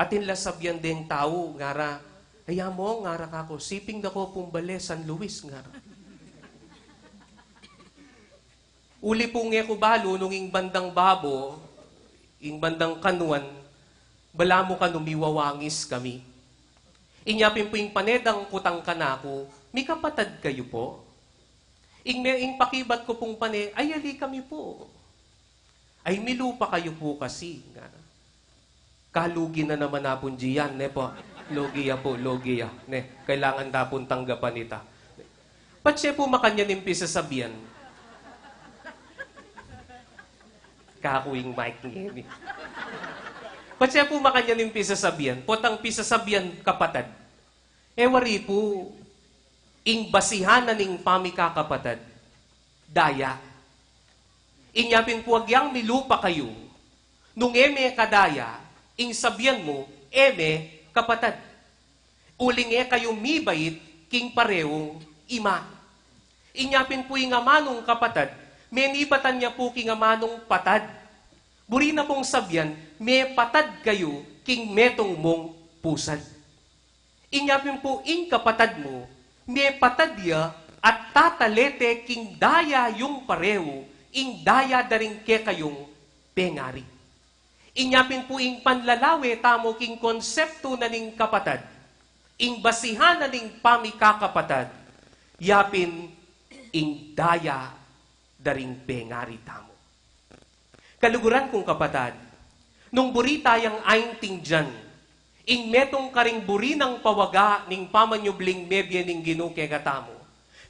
atin lasabyan din tao, ngara, kaya mo, ngara kako, siping na ko pong bale, San Luis, ngara. Uli po nga ko balo, nung ing bandang babo, ing bandang kanuan, bala mo ka numiwawangis kami. Inyapin po yung panedang kutang kanako, may kapatid kayo po. Ing pakibat ko pong pane, ay ali kami po. Ay milupa kayo po kasi. Kalugi na naman na po diyan, ne po. Logia po, logia. Ne, kailangan na pong tanggapan ita. Patse po makanya nimpi sasabihan. Kakuing Mike ni. Patse po makanya nimpi sasabihan. Potang pisasabihan kapatid. Ewari po, ing basihan na ning pamikakapatid, daya. Inyapin po agyang milupa kayo, nung eme kadaya, ing sabihan mo, eme kapatid. Uling kayo mibait, king parehong ima. Inyapin po yung amanong kapatid, menibatan niya po king amanong patad. Buri na pong sabihan, may patad kayo, king metong mong pusad. Inyapin po ing kapatad mo, may patad ya at tatalete king daya yung pareho, ing daya daring ke kayong pengari. Inyapin po ing panlalawe tamo king konsepto na ning kapatad, ing basihan na ning pamikakapatad, yapin ing daya daring pengari tamo. Kaluguran kong kapatad, nung buri tayang ainting dyan, ing metong karing buri ng pawaga ning pamanyubling mebye ning ginuke katamo,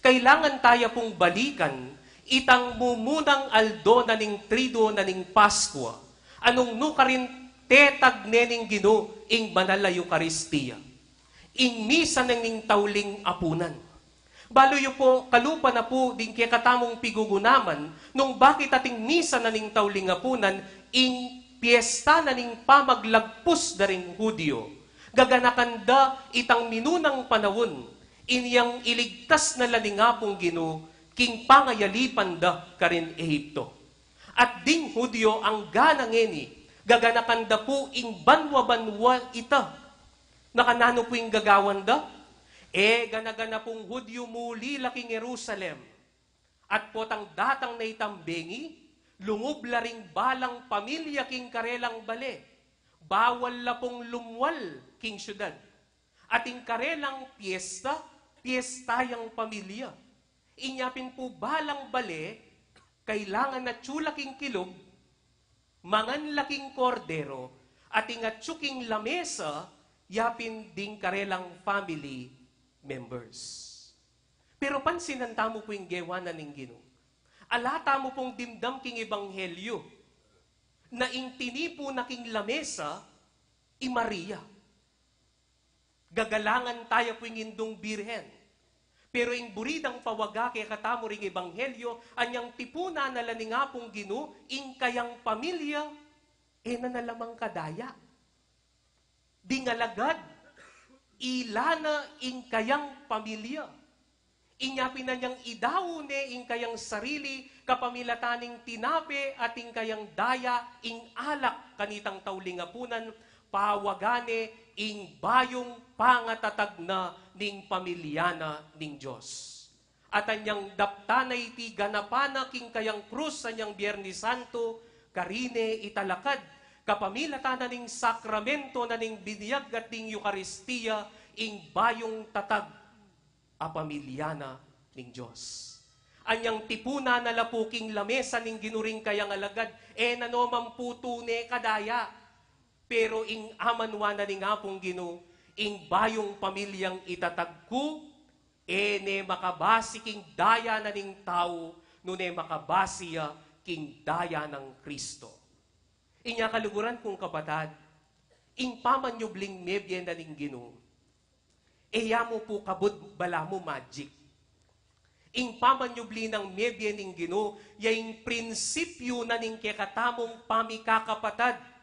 kailangan tayo pong balikan itang mumunang aldo na ning trido na ning Paskwa, anong nukarin tetag nening ginu ing banal na Eucharistia, ing misa ng ning tauling apunan. Baloy po, kalupa na po din kaya katamong pigugunaman, nung bakit ating misa na ning tauling apunan, ing piyesta na ning pamaglagpus da ring Hudyo. Gaganakanda itang minunang panahon, inyang iligtas na laningapong ginu, king pangayalipan da karin Ehipto. At ding Hudyo ang ganangeni, gaganakanda po ing banwa-banwa ita. Nakanano po ing gagawan da? Ganagana pong Hudyo muli laking Jerusalem. At potang datang na itambengi, lungub laring balang pamilya king karelang bale. Bawal la pong lumwal king syudad. At ing karelang piyesta, piyestayang pamilya. Inyapin po balang bale, kailangan na tsulaking kilog, mangan laking kordero, at ingatsuking lamesa, yapin ding karelang family members. Pero pansinan tamo po yung gewanan ng Ginoo. Alata mo pong dimdam king ebanghelyo na ing tinipo na king lamesa i Maria. Gagalangan tayo po yung indong birhen. Pero ing buridang pawaga kaya katamo ring ebanghelyo, anyang tipuna na laningapong Ginoo ing kayang pamilya nanalamang kadaya. Dingalagad, ilana ing kayang pamilya. Inyapin na niyang idaw ne ing kayang sarili, kapamilataning tinape at ing kayang daya, ing alak kanitang taulingapunan, pawagane ing bayong pangatatag na ning pamilyana ning Diyos. At anyang daptanay ti ganapana king kayang krus anyang Biyernes Santo, karine italakad, kapamilatan na ning sakramento na ning biniyag at ning Eucharistia, ing bayong tatag a pamilyana ning Diyos. Anyang tipuna na lapuking lamesa ning ginuring kayang alagad, nanomamputo ne kadaya. Pero ing amanwa na ning apong Ginoo, ing bayong pamilyang itatagku, ne makabasi king daya na ning tao, no ne makabasiya king daya ng Kristo. Inya kaluguran kong kapatad, ing pamanyubling mebyen na ning Ginoo, mo po kabud bala mo magic. Ing pamanyubli ng mebyen ning Ginoo, yaing prinsipyo na ning kekatamong pamikakapatad,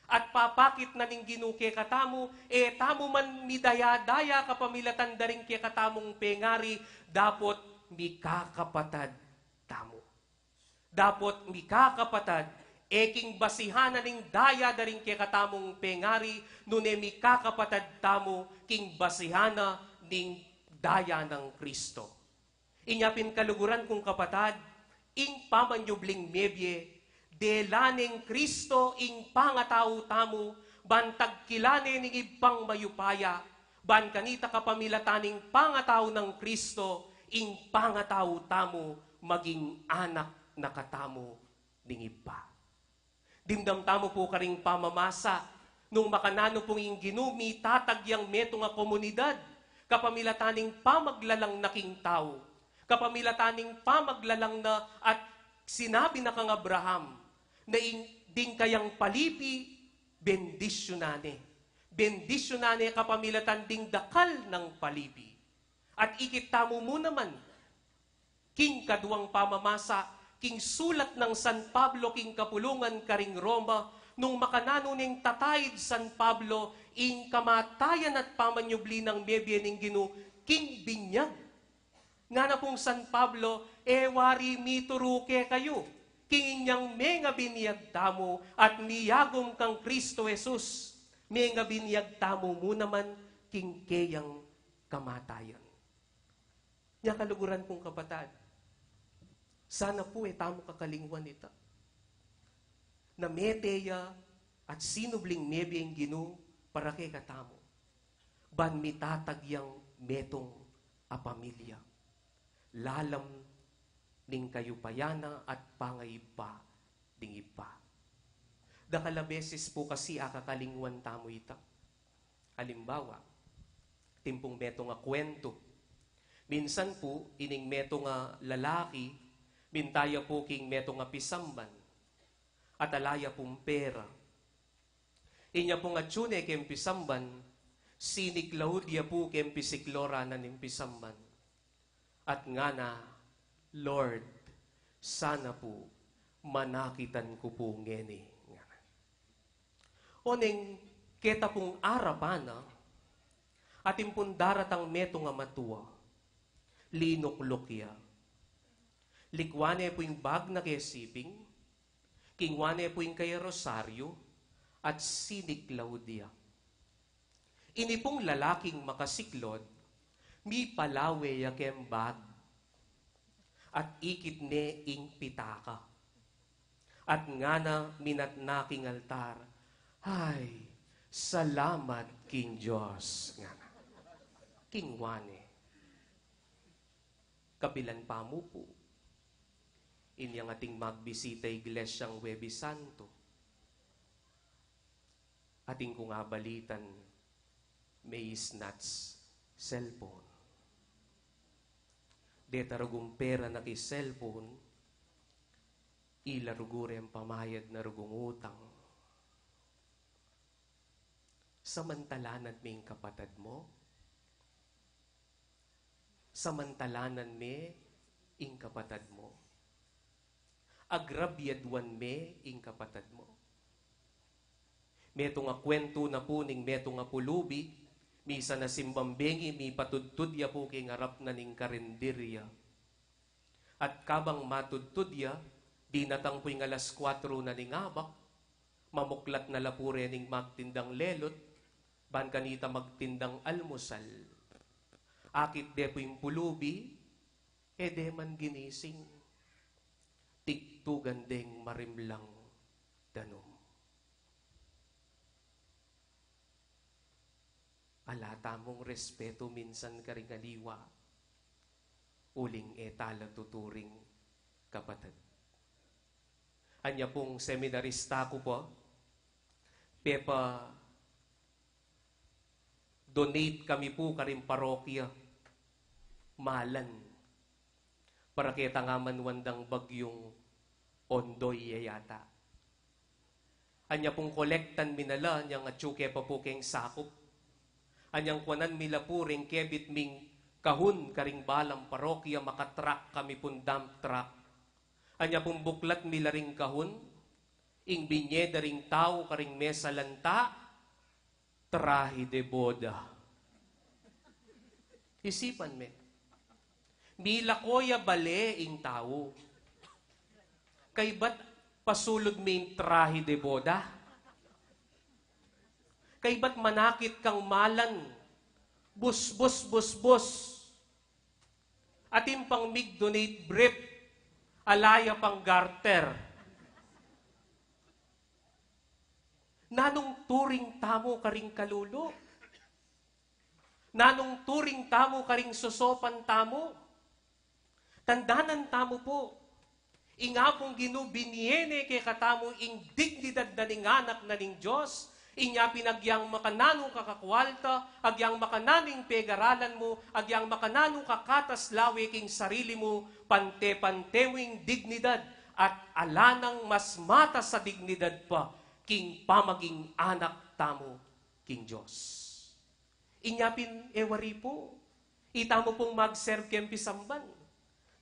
at papakit na ning Ginoo kekatamo, tamo man midaya-daya kapamilatan daring kekatamong pengari, dapot mikakapatad tamo. Dapot mikakapatad, king basihanan ning daya daring kekatamong pengari, nunemi kakapatad tamo, king basihana ning daya ng Kristo. Inyapin kaluguran kong kapatad, ing pamanyubling mebye, delaning Kristo ing pangatao tamo, bantag kilane ning ibang mayupaya, ban kanita kapamilataning pangatao ng Kristo, ing pangatao tamo, maging anak na katamo ning iba. Dimdam tamo po karing pamamasa, nung makanano pong ing ginumi, tatagyang meto nga komunidad, kapamilataning pamaglalang naking tao, kapamilataning pamaglalang na at sinabi na kang Abraham, na ding kayang palipi, bendisyonane. Bendisyonane kapamilatan ding dakal ng palipi. At ikitamo mo naman, king kaduang pamamasa, king sulat ng San Pablo, king kapulungan karing Roma, nung makanano ning tatayid San Pablo, ing kamatayan at pamanyubli ng mebye ning Ginoo, king binyag. Nga na pong San Pablo, wari mituruke kayo, king inyang menga biniyag tamo, at miyagom kang Kristo Jesus, menga biniyag tamo mo naman, king kayang kamatayan. Nya kaluguran kong kapatad, sana po tamo kakalingwan ita. Na meteya at sinubling mebiyeng Ginoo para kay katamo. Ban mitatagyang metong a pamilya. Lalam ning kayupayana at pangaypa ding ipa. Dakala beses po kasi akakalingwan tamo ita. Halimbawa, timpong meto nga kwento. Minsan po, ining meto nga lalaki, mintaya po king meto nga pisamban, at alaya pong pera. Inya po nga tune kem pisamban, sinig Claudia po kem pisiklora na nim pisamban. At nga na, Lord, sana po manakitan ko po ngeni. Oneng keta pong arapana, at impun daratang meto nga matua, linuklukya. Likwane po yung bag na kesiping, kingwane po yung kay Rosario, at sinig Claudia. Ini pong lalaking makasiklod, mi palawe yakem bag, at ikit ne ing pitaka. At nga na minatnaking altar, ay, salamat king Diyos. Nga na. King Wane. Kabilan pa mo po. Inyang ating magbisita iglesyang Huwebes Santo. Ating kung abalitan, may snatch cellphone. Detarugong pera na kay cellphone, ilarugure ang pamayad na rugong utang. Samantalanan me ang kapatad mo, samantalanan me ing kapatad mo, agrabyadwan me ing kapatad mo. Meto nga kwento na po ning meto nga pulubi, misa na simbambengi, mi patudtudya po kay ngarap na ning karinderya. At kabang matudtudya, di natang po'y alas 4 na ning abak, mamuklat na lapure ning magtindang lelot, ban kanita magtindang almusal. Akit de po'y pulubi, de man ginising, tiktugan deng marimlang danom. Alata mong respeto minsan karingaliwa, uling etala tuturing kapatid. Anya pong seminarista ko po, pepa donate kami po karing parokya, malan, para kita nga manwandang bagyong ondoy yayata. Anya pong kolektan minala, niyang atsuke pa po keng sakop, anyang kwanan mila puring kebit ming kahun karing balang parokya makatrak kami pun dump truck. Anya pong buklat mila ring kahun, ing binyeda ring tao karing mesa lanta, trahi de boda. Isipan me, mila koya bale ing tao. Kay ba't pasulod ming trahi de boda? Kay ba't manakit kang malan, bus. Atim pang mig-donate brief, alaya pang garter. Nanong turing tamo karing kalulo? Nanong turing tamo karing sosopan tamo? Tandanan tamo po, ingapong ginubiniene kay katamo ing dignidad na ning anak na ning Diyos, inya pinagyang makananong kakakwalta, agyang makananing pegaralan mo, agyang makananong kakatas lawe king sarili mo, pante-pante mo ing dignidad, at alanang mas mata sa dignidad pa, king pamaging anak tamo, king Diyos. Inya pin ewari po, itamo pong mag-serve kem pisamban.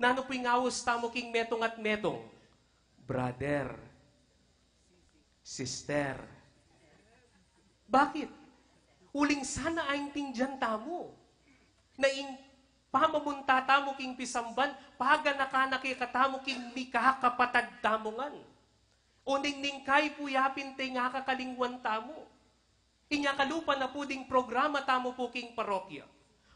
Nano po ingawos tamo king metong at metong, brother, sister. Bakit? Uling sana aing tingjan tamo. Na ing pamamunta tamo king pisamban, paga nakanaki katamo king mikakapatad tamongan. Uning ningkay puyapin te nga kakalingwan tamo. Inya kalupa na puding programa tamo po king parokya.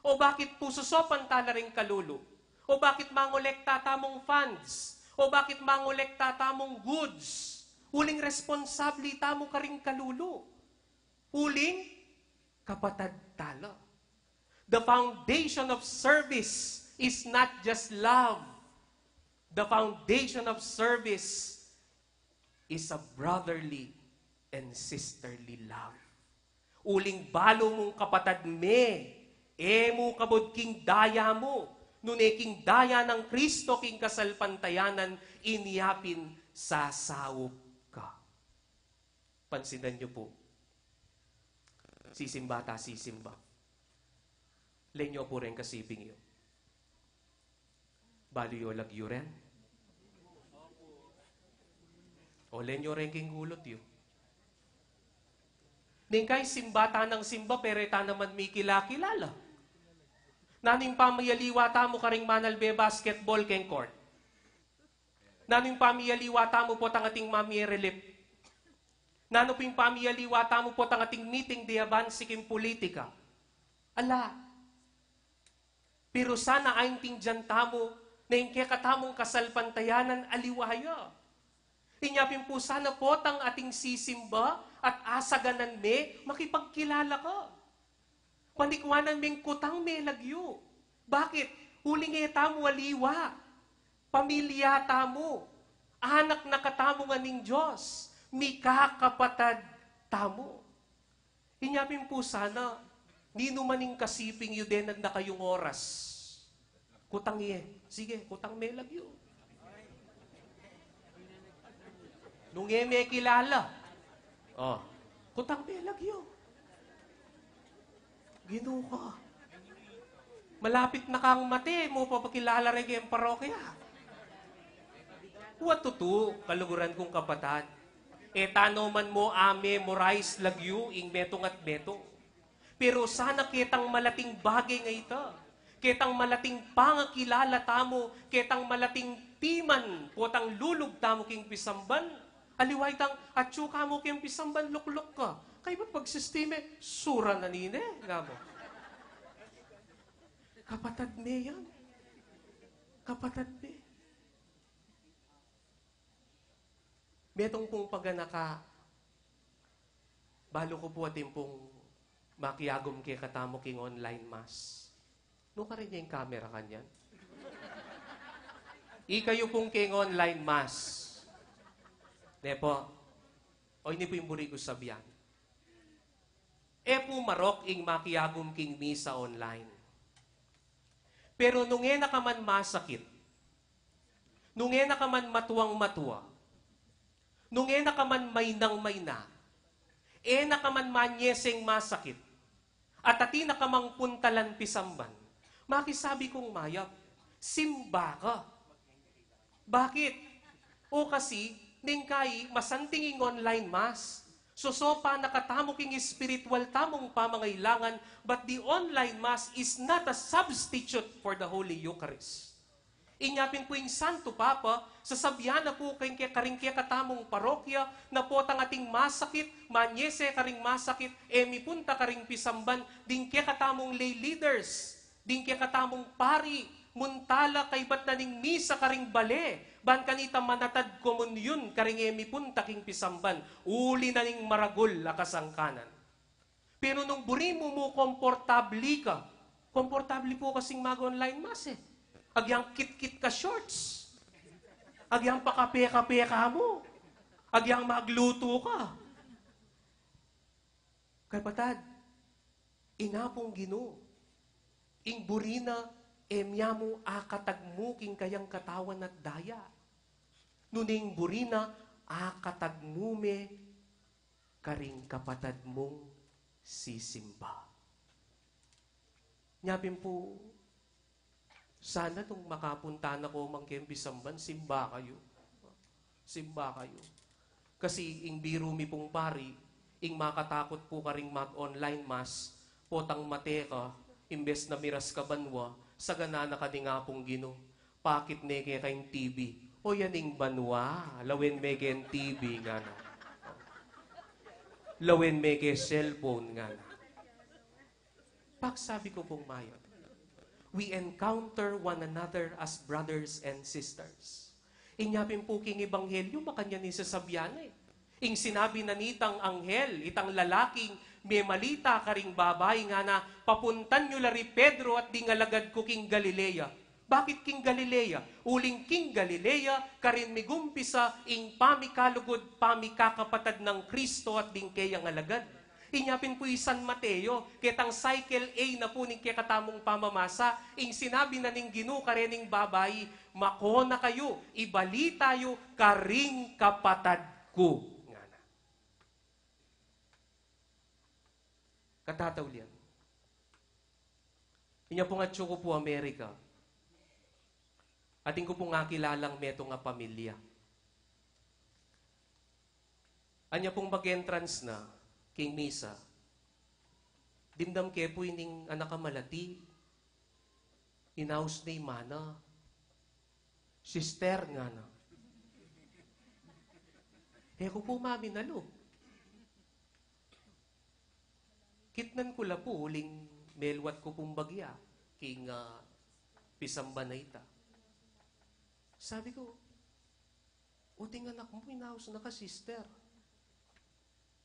O bakit po susopan tala ring kalulo? O bakit mangolekta tamong funds? O bakit mangolekta tamong goods? Uling responsabli tamo karing kalulo. Uling kapatad tala. The foundation of service is not just love. The foundation of service is a brotherly and sisterly love. Uling balo mong kapatad me, mo kabod king daya mo, nuneking daya ng Kristo king kasalpantayanan, iniyapin sasawop ka. Pansinan niyo po, sisimba ta sisimba. Lenyo po rin kasiping yun. Baliyo lagyo rin. O lenyo rin king gulot yun. Ningkay simbata ng simba, pero ta naman may kilakilala. Naning pamayaliwa ta mo karing manalbe basketball keng court. Naning pamayaliwa ta mo po tangating mamierelip. Nano ping pamiyaliwa tamo po tang ating meeting di abansi king politika. Ala. Pero sana aing tingjan tamo na yung katamong kasalpantayanan aliwaya. Inyapin po sana po tang ating sisimba at asaganan me, makipagkilala ka. Panikwanan ming kutang me lagyo. Bakit? Huling tamo aliwa. Pamilya tamo. Anak na katamo nga ning Diyos. Mikakapatad tamo. Inyapin po sana, nino maning kasiping yu din na kayong oras. Kutang iye. Sige, kutang me lagyo. Nung may kilala. Oh, kutang me lagyo. Gino ka. Malapit na kang mati, mo papakilala rin kayong parokya. What to do, kaluguran kong kapatad? Tano man mo memorize lagyo ing metong at metong. Pero sana kitang malating bagay nga ita. Kitang malating pangakilala tamo, kitang malating timan, potang lulog tamo king pisamban. Aliway tang atsu ka mo king pisamban, luklok ka. Kaya ba't pagsistime, sura na nine, nga mo. Kapatad me yan. Kapatad me. Metong pong paganaka, balo ko po atin pong makiyagom kay katamo king online mass. No ka rin niya yung camera kanyan? Ikayo pong king online mass. Nepo, o hindi po yung buri ko sabihan. Po marok ing makiyagom king misa online. Pero nung na ka man masakit, nung na ka man matuwang-matuwa, nung na ka man maynang-mayna, na ka man manyeseng masakit, at ati na ka mang puntalan pisamban, makisabi kong mayap, simba ka. Bakit? O kasi, ningkay, masantinging online mass, sosopa nakatamo king spiritual tamong pamangailangan, but the online mass is not a substitute for the Holy Eucharist. Inyapin po yung Santo Papa, sasabihan na po karing kaya katamong parokya, na po tang ating masakit, manyese karing masakit, mipunta karing pisamban, din kaya katamong lay leaders, din kaya katamong pari, muntala kay ba't naning misa karing bale, ban kanita manatad komunyon karing mipunta king pisamban, uli na ning maragol akasangkanan. Pero nung buri mo komportabli ka, komportabli po kasing mag-online mass Agyang kit-kit ka shorts. Agyang pakape-kape ka mo. Agyang magluto ka. Kapatad, inapong Ginoo. Ing burina, emyamu akatagmo king kayang katawan at daya. Nuning burina, akatagmume karing kapatad mong sisimba. Nyapin po, sana nung makapunta na ko mang Kempisamban, simba kayo. Simba kayo. Kasi ing biro mi pong pari, ing makatakot po karing mag-online mass, potang mateka, imbes na miras ka banwa, sa ganana ka di nga pong Ginoo. Pakit neke kayong TV. O yaning banwa, lawin meke TV nga na. Lawin meke cellphone nga na. Paksabi ko pong mayo, we encounter one another as brothers and sisters. Inyapin po king ebanghelyo, makanya ni sasabihan Ing sinabi na nitang anghel, itang lalaking, may malita karing babay nga na, papuntan nyo lari Pedro at dingalagad ko king Galilea. Bakit king Galilea? Uling king Galilea, karin migumpisa, ing pamikalugod, pamikakapatad ng Kristo at dingkeyang alagad. Inyapin po San Mateo, kitang cycle A na po ning katamong pamamasa, ing sinabi na ning Ginoo karening babay, mako na kayo, ibali tayo karing kapatad ko. Nga na. Katatawlian. Inya po nga ko po Amerika. Ating ko po nga kilalang meto nga pamilya. Anya pong mag-entrance na, king misa, dimdam ke po ining anak kamalati, inaus na imana, sister nga na. Ko po mami nalo. Kitnan ko la po, uling melwat ko pong bagya, king pisamba na ita. Sabi ko, uting anak mo, inaus na ka sister.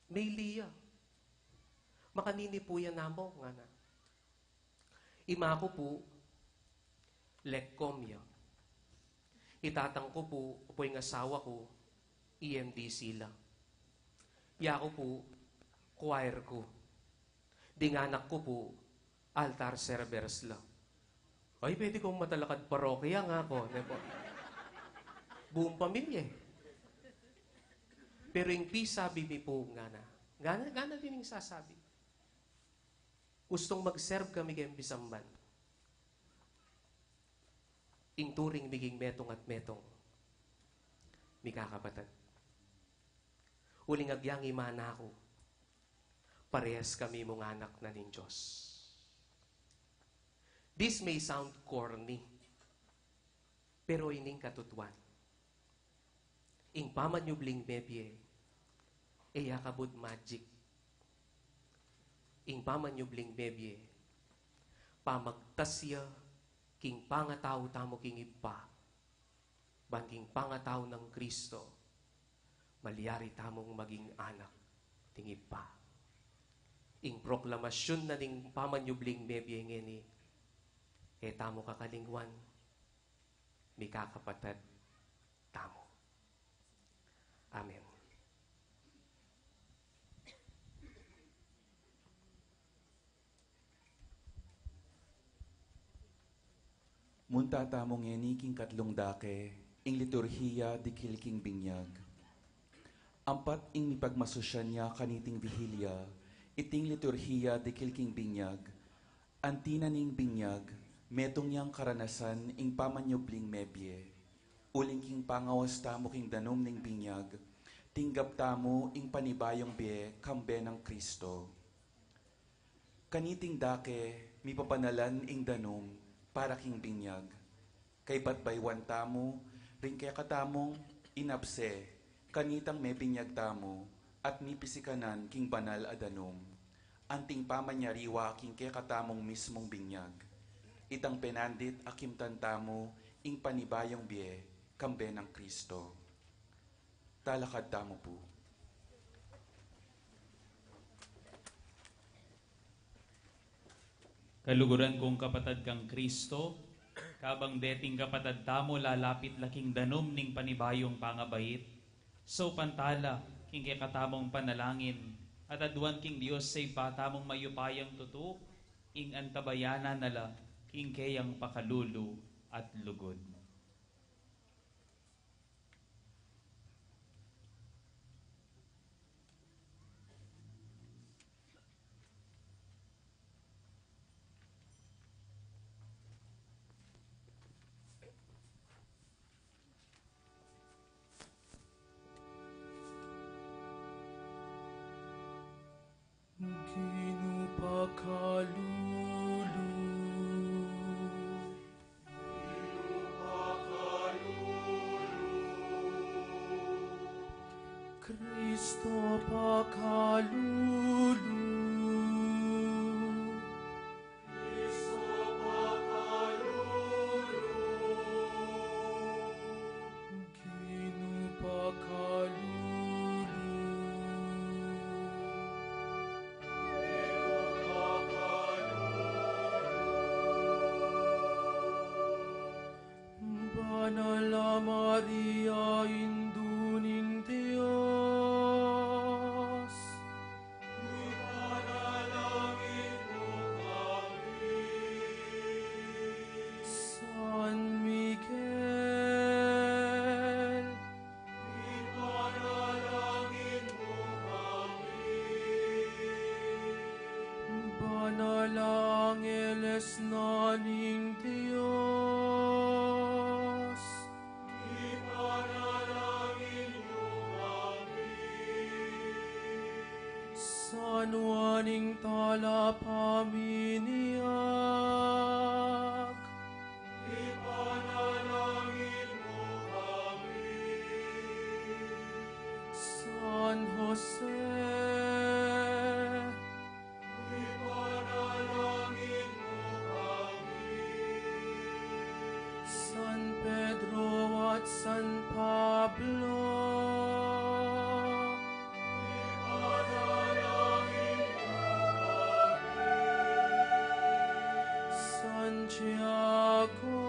May liya. Makanini po yan namo nga na. Ima ko po, lekkomya. Itatang ko po yung asawa ko, EMDC lang. Ya ko po, choir ko. Dinganak ko po, altar servers lang. Ay, pwede kong matalakad parokya nga ako. Buong pamilya Pero yung sabi mi po nga na din yung sasabi. Gustong mag-serve kami kayong bisamban. Ing turing miging metong at metong. Mikakapatad. uling agyang imana ko. Parehas kami mong anak na ning Diyos. This may sound corny, pero ining katutuan. Ing pamanyubling mebye, eya kabud magic. Ing pamanyubling mebye, pamagtasya, king pangataw tamo king ipa, banking pangataw ng Kristo, malyari tamong maging anak ting ipa. Ing proklamasyon na ning pamanyubling mebye ngeni, tamo kakalingwan, mi kakapatad tamo. Amen. Munta tamong ngeni king katlong dake, ing liturhiya di kilking binyag. Ampat ing mipagmasosyan niya kaniting vihilya, iting liturhiya di kilking binyag, antina ning binyag, metong niyang karanasan ing pamanyubling mebye. Uling king pangawas tamo king danom ning binyag, tinggap tamo ing panibayong biye kambe ng Kristo. Kaniting dake, mipapanalan ing danom para king binyag. Kay batbaywan tamo, ring kaya katamong inapse, kanitang may binyag tamo, at mipisikanan king banal a danom. Anting pamanyariwa king kaya katamong mismong binyag. Itang penandit akim tantamo ing panibayong biye, kambe ng Kristo. Talakad tamo po. Kaluguran kong kapatad kang Kristo, kabang deting kapatad tamo lalapit laking danom ning panibayong pangabait, so pantala king katamong panalangin, at aduan king Dios say patamong mayupayang tutu, ing antabayana nala king kayang pakalulu at lugod. Kristo pakalulu. Kristo pakalulu. Ginupakalulu. Banal na Maria, induning Diyos, ipanalangin mo kami. San Miguel, ipanalangin mo kami. Banal Angeles naning Diyos, ipanalangin mo kami. San Juaning talapaminiak, ipanalangin mo kami. San Jose, ipanalangin mo kami. San Pedro at San Pablo, ipanalangin mo kami. San Tiago,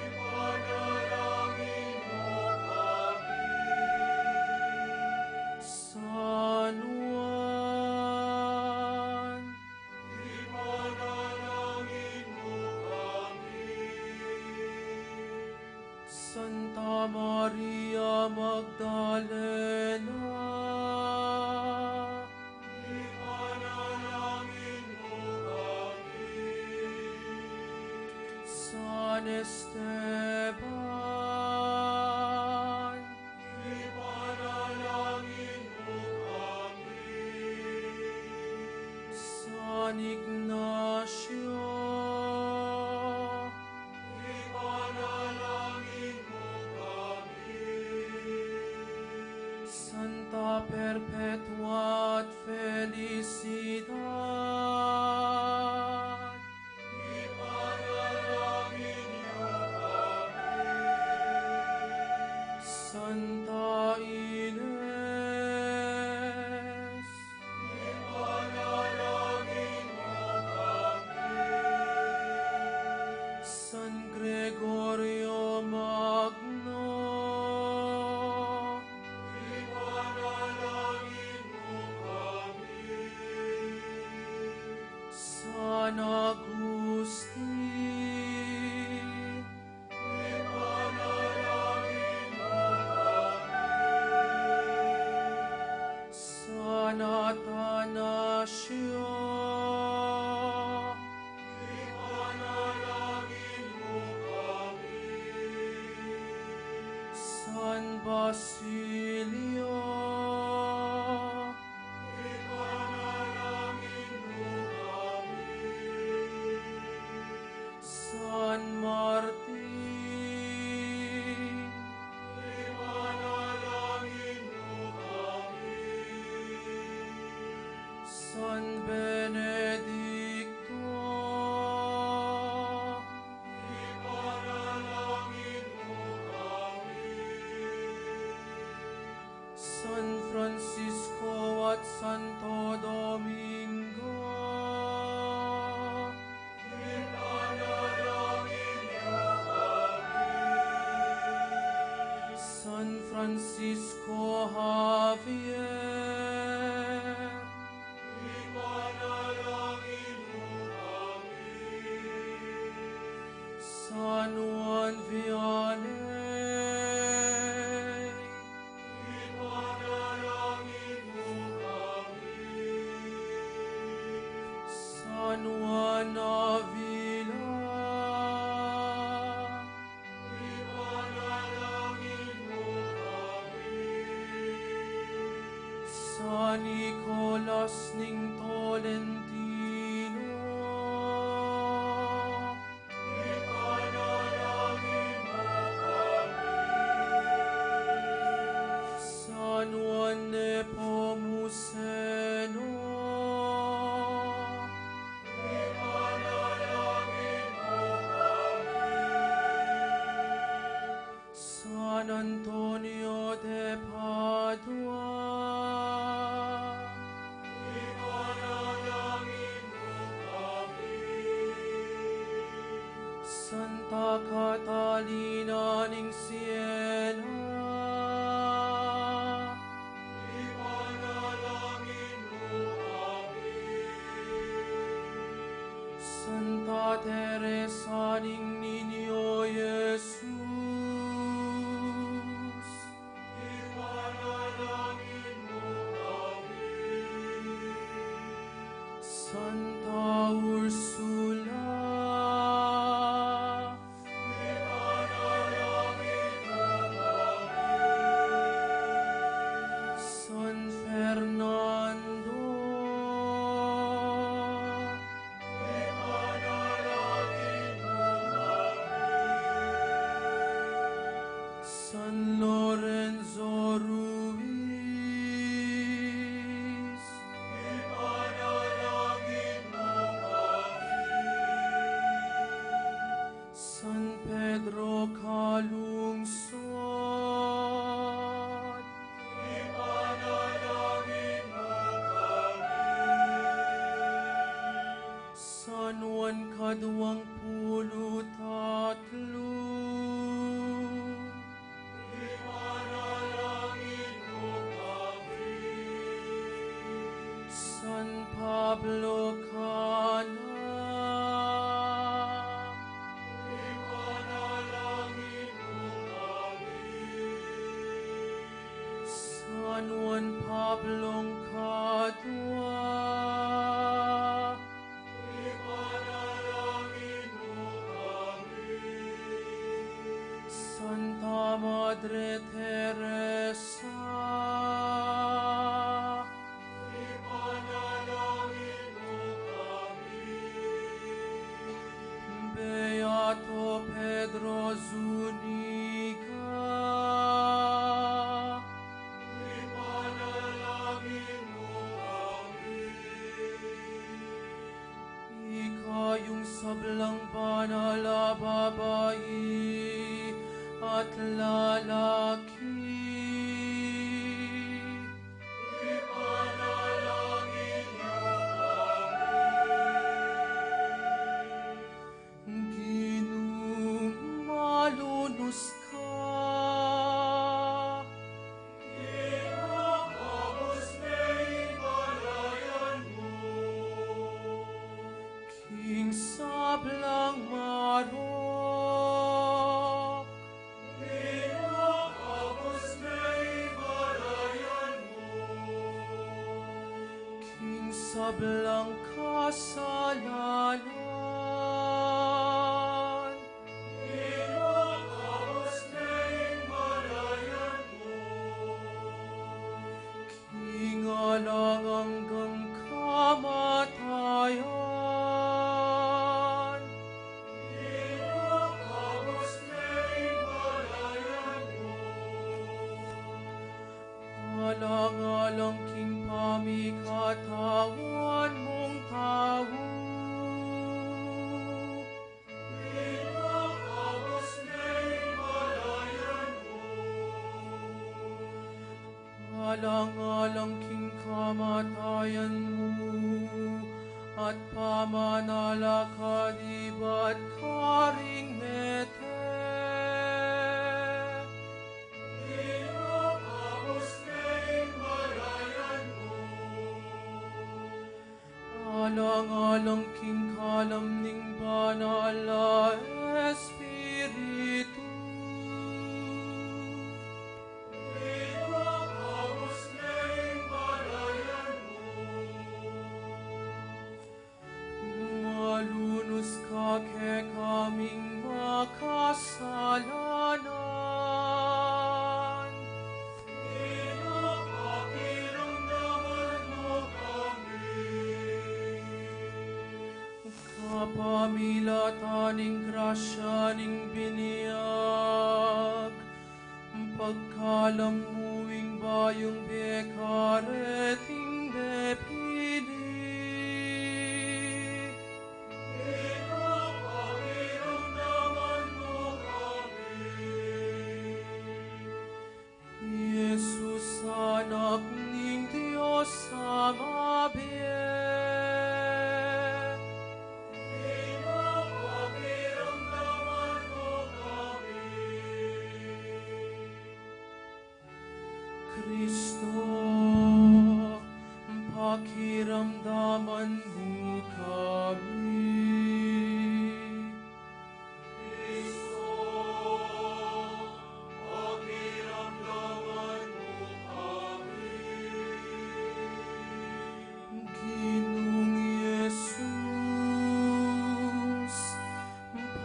ipanalangin mo kami. San Juan, ipanalangin mo kami. Santa Maria Magdalena, ipanalangin mo kami. San Esteban, San Ignacio, ipanalangin mo kami. Santa Perpetua at Felicidad, ipanalangin niyo kami. Santa Ines, ipanalangin mo kami. San Gregorio Magno, ipanalangin mo kami. San Agustin, ipanalangin mo kami. San Atanasio, ipanalangin mo kami. San Basilio, ipanalangin mo kami. San Martin, ipanalangin mo kami. San Benedicto, ipanalangin mo kami. San Francisco at Santo Domingo, ipanalangin niyo kami. San Francisco Javier, ipanalangin mo kami. San Juan Vianney, ipanalangin mo kami. San Juan Avila, ipanalangin mo kami. San Nicolas ning Tolentino, ipanalangin mo kami. San Juan Nepomuceno, ipanalangin mo kami. San Antonio de Padua, ipanalangin mo kami. Santa Catalina ning Siena, ipanalangin mo kami. Santa Teresa ning Niño Jesus, ipanalangin mo kami. Santa Ursula, ipanalangin mo kami. San Fernando, ipanalangin mo kami. San Lorenzo Ruiz, ipanalangin mo kami. San Pedro Calungsod, ipanalangin mo kami. San Juan Kaduang Pulutatlo, ipanalangin mo kami. San Pablo Cana, ipanalangin mo kami. San Juan Pablong Cadua, ipanalangin mo kami. Santa Madre Teresa, ipanalangin mo kami. sablang banal babae at lalaki. Ipanalangin niyo kami. Ginoo, malunos ka. Ginoo, kabus na imalayan mo. King sablang marok. Ginoo, kabus na imalayan mo. King sablang kasalanan. Ginoo, kabus na imalayan mo. King alang hanggang kamatayan. Ginoo, kabus na imalayan mo. Alang-alang king pamikatawan mong tao. Ginoo, kabus na imalayan mo. Alang-alang king kamatayan mo at pamanalakadibat karing mete. Ginoo, kabus na imalayan mo. Alang-alang king kalamning banal na Espiritu. Ginoo, kabus na imalayan mo. Malunos ka ke kaming makasalanan. Ginoo, pakiramdaman mo kami. Kapamilataning grasya ning biniyag, pagkalamuing bayong bekareting bepili. Ginoo, pakiramdaman mo kami. Jesus, anak ning Diyos amabiyak. Ginoo, pakiramdaman mo kami. Kristo, pakiramdaman mo kami. Kristo, pakiramdaman mo kami. Ginoong Jesus,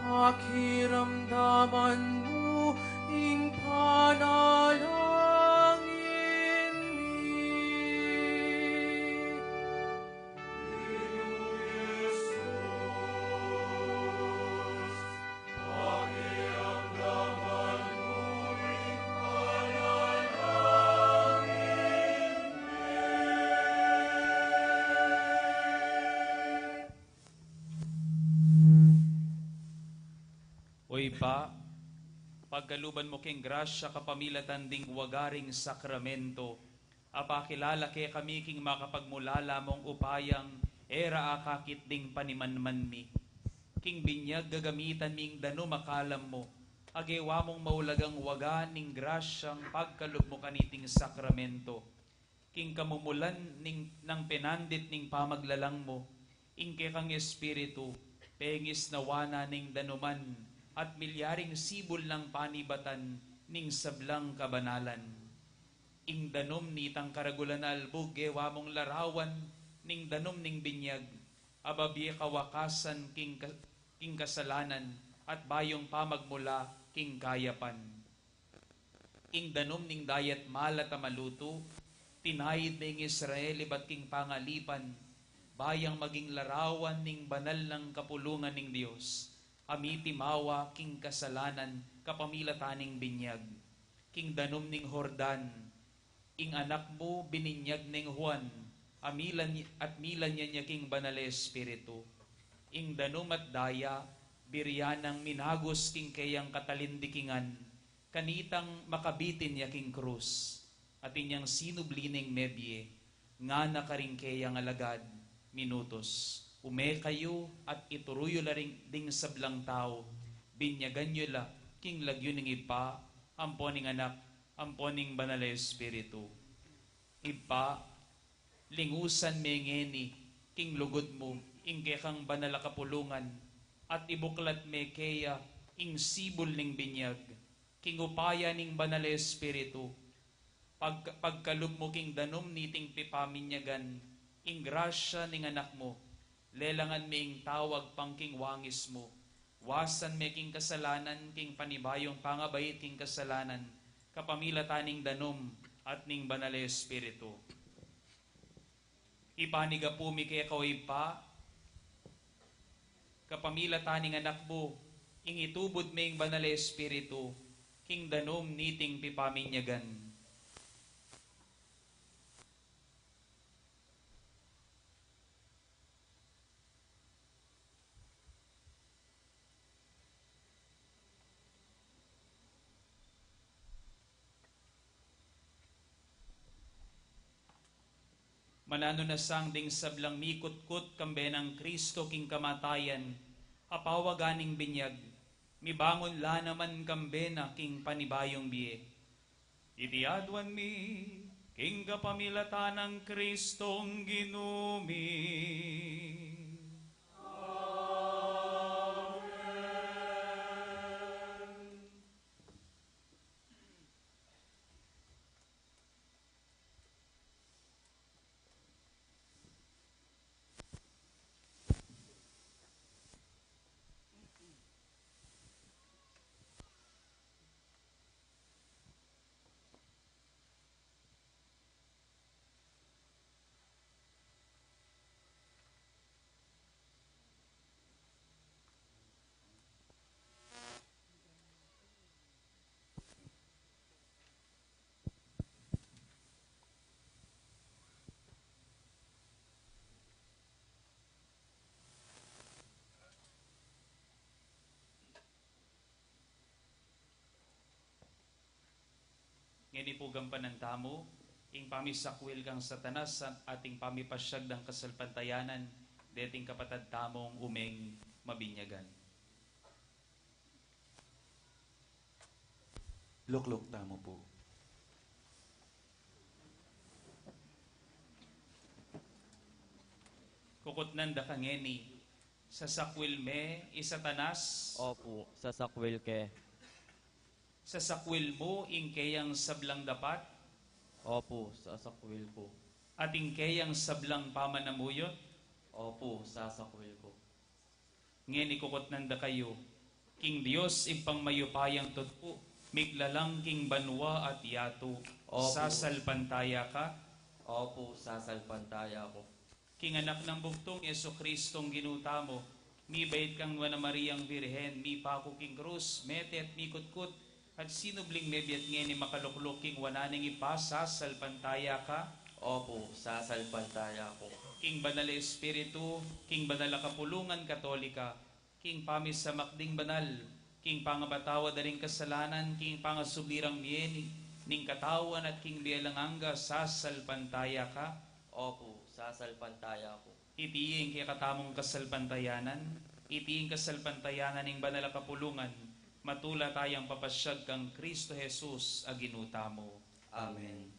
pakiramdaman mo ing panalangin mi. Ginoong Jesus, pakiramdaman mo ing panalangin Oy pa, pagkaluban mo king grasya kapamilatan ding wagaring sakramento, apakilala ke kami king makapagmulala mong upayang era akakit ding panimanman mi. King binyag gagamitan ming dano makalam mo, agewa mong maulagang waga ning grasyang pagkalub mo kaniting sakramento. King kamumulan ning nang penandit ning pamaglalang mo, ingke kang espiritu, pengis nawana ning danuman, at milyaring sibol ng panibatan ning sablang kabanalan. Ing danom ni tang karagulan albog, gewa mong larawan ning danom ning binyag, ababye kawakasan king kasalanan, at bayong pamagmula king kayapan. Ing danom ning dayat malat a maluto, tinayid ning Israel ibat king pangalipan, bayang maging larawan ning banal ng kapulungan ning Dios. Amiti mawa king kasalanan kapamilataning binyag. King danom ning Hordan, ing anak mo bininyag ning Juan, amilan at milan niya king banal espiritu. ing danum at daya, biryanang minagos king kayang katalindikingan, kanitang makabitin yaking krus, at inyang sinublining mebye, nga nakaring kayang alagad, minutos. Ume kayo at ituruyo la ring ding sablang tao, binyagan nyo la, king lagyo ning ipa, amponing anak, amponing banal na espiritu. Ipa, lingusan mengeni, king lugod mo, ing kekang banal na kapulungan, at ibuklat me kaya, ing sibol ning binyag, king upaya ning banal na espiritu, pagkalub mo king danom niting pipaminyagan, ing grasya ning anak mo, lelangan ming tawag pang king wangis mo, wasan me king kasalanan, king panibayong pangabait king kasalanan, kapamilataning danom at ning banal na espiritu. Ipaniga po mi kaya kaway pa, kapamilataning anak mo, ing itubod me ing banal na espiritu, king danom niting pipaminyagan. Manano na sang ding sablang mikot-kot kambe ng Kristo king kamatayan, apawaganing binyag, mibangon la naman kambe na king panibayong biye. Itiadwan mi, king kapamilata ng Kristong ginumi. Ngini po gampanan tamo, ing pamisakwil kang satanas at ating pamipasyag ng kasalpantayanan, deting kapatad tamong umeng mabinyagan. Lukluk tamo po. Kukutnan da kangeni, sa sakwil me, isatanas. Opo, sa sakwil ke. Sa sakwil mo, ing kayang sablang dapat. Opo, sa sakwil ko. At ing kayang sablang pamanamuyot. Opo, sa sakwil ko. Ngeni kukutnan da kayo, king Diyos ipang mayupayang tutpo, miglalang king banwa at yato. Opo. Sasalpantaya ka. Opo, sasalpantaya ko. King anak ng bugtong Yeso Kristong ginuta mo, mi bait kang Wana Mariang Birhen, mi pako king krus, mete at mi kutkut, at sinubling mebyat ngeni makalukluk king wananing ipasa, salpantaya ka. Opo, sasalpantaya ko. King banal na espiritu, king banal na kapulungan katolika, king pamis sa makding banal, king pangabatawa daring kasalanan, king pangasubirang miyeni, ning katawan at king bialanganga, sasalpantaya ka. Opo, sasalpantaya ko. Itiing kaya katamong kasalpantayanan, itiing kasalpantayanan ning banal na kapulungan, matula tayang papasyag kang Kristo Jesus aginuta mo. Amen.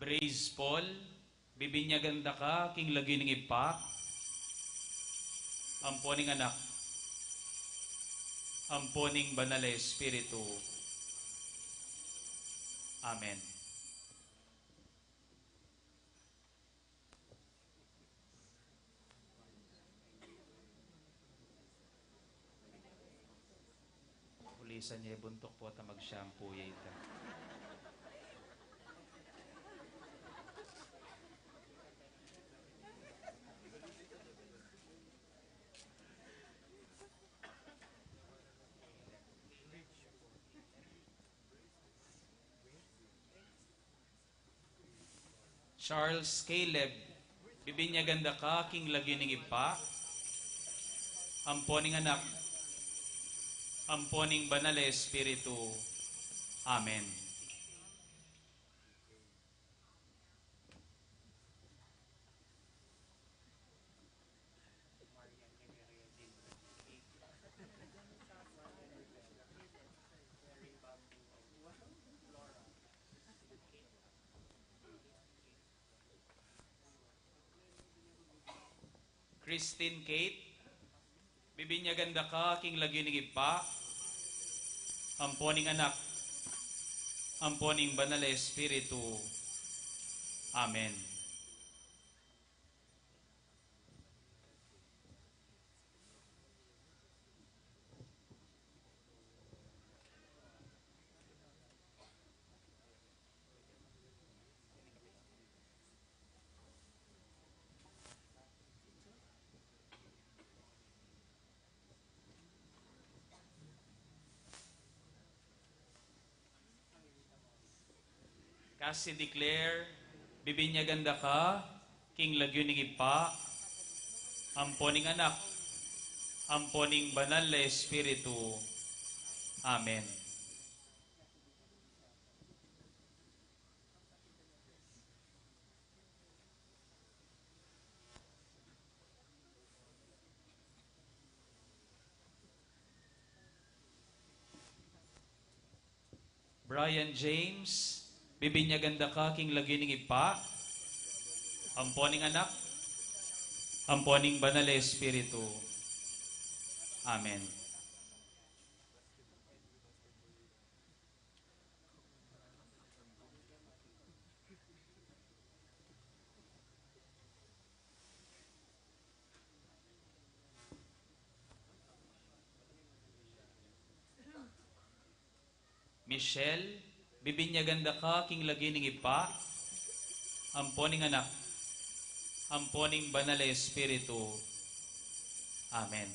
Praise Paul, bibinyaganda ka, king lagi ng ipa, amponing anak, amponing banal na Espiritu. Amen. Ulisan niya buntok po at mag-shampoo ya ita. Charles Caleb, bibinyaganda ka, king lagi ng ipa, amponing anak, amponing banal na Espiritu. Amen. Christine Kate, bibinyaganda ka, king lagi ng ipa, amponing anak, amponing banal na Espiritu. Amen. Kasi declare, bibinyaganda ka, king lagyo ng ipa, amponing anak, amponing banal na Espiritu. Amen. Brian James, bibinyaganda ka, king lagyo ng ipa, amponing anak, amponing banal na Espiritu. Amen. Michelle, bibinyaganda ka, king lagi ng ipa, amponing anak, amponing banal na Espiritu. Amen.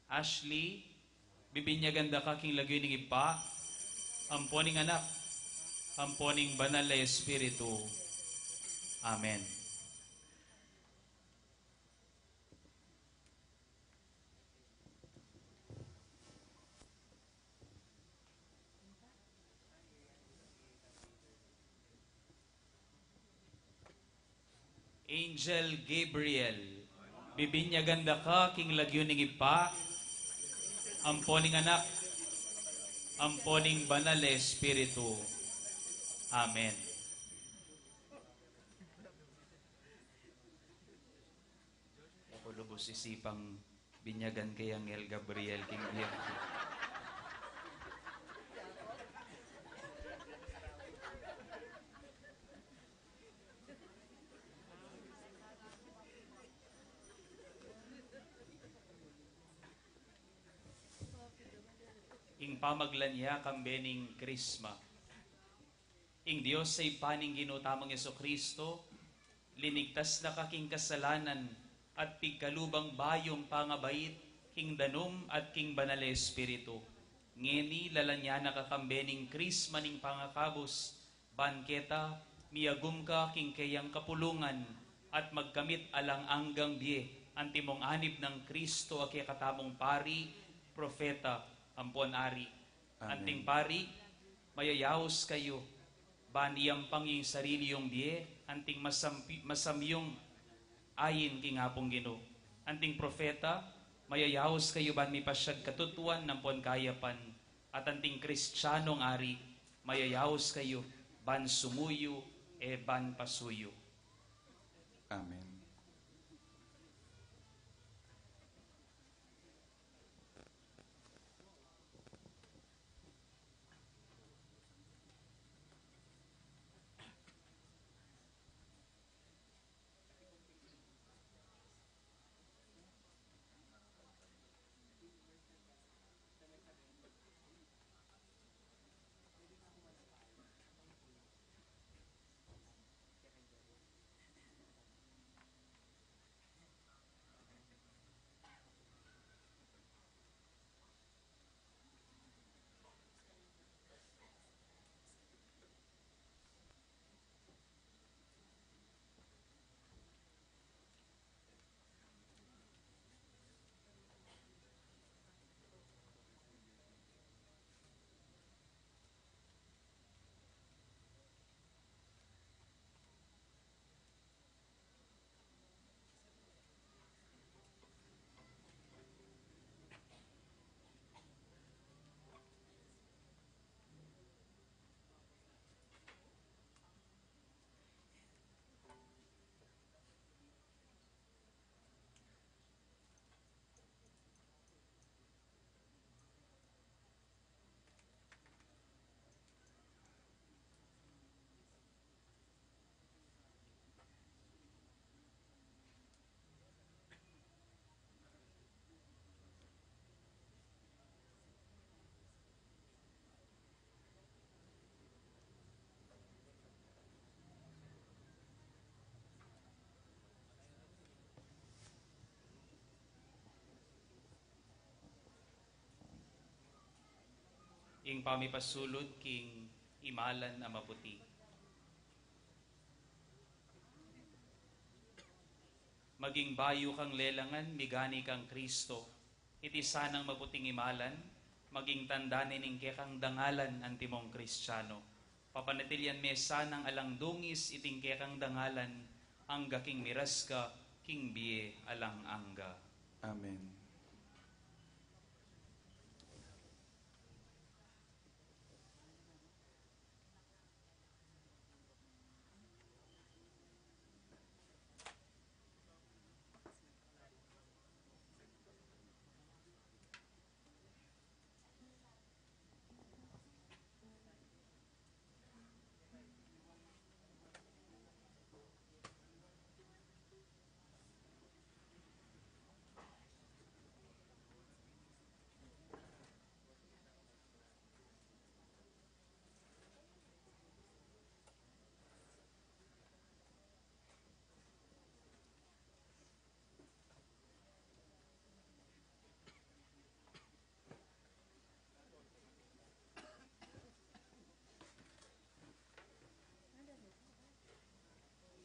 Ashley, bibinyaganda ka, king lagyo ng ipa, amponing anak, amponing banal na Espiritu. Amen. Angel Gabriel, bibinyaganda ka, king lagyo ng ipa, amponing anak, amponing banal na Espiritu. Amen. Ako lubos isipang binyagan kay Angel Gabriel king Biyerto. Ing pamaglanya kambening Krisma. Ing Dios say paning ginutamang Jesucristo, linigtas na kaking kasalanan at pigkalubang bayong pangabait, king danom at king banal na Espiritu. Ngeni lalanya na kakambening Krisma ning pangakabos, banketa, miyagum ka king kayang kapulungan, at magkamit alang anggang biye, antimong anib ng Kristo ake katamong pari, profeta, ampon ari. Amen. Anting pari, mayayawos kayo. Baniyang pang yung sarili yung biye, anting masamyong ayin king hapong Ginoo. Anting profeta, mayayawos kayo ban mi pasyag katutuan ng pon kayapan. At anting kristyanong ari, mayayawos kayo ban sumuyo ban pasuyo. Amen. Ing pamipasulod king imalan a maputi. Maging bayo kang lelangan, migani kang Kristo. Iti sanang maputing imalan, maging tandanin ing kekang dangalan antimong Kristiyano. Papanatilyan me sanang alang dungis iting kekang dangalan, angga king miras ka, king biye alang angga. Amen.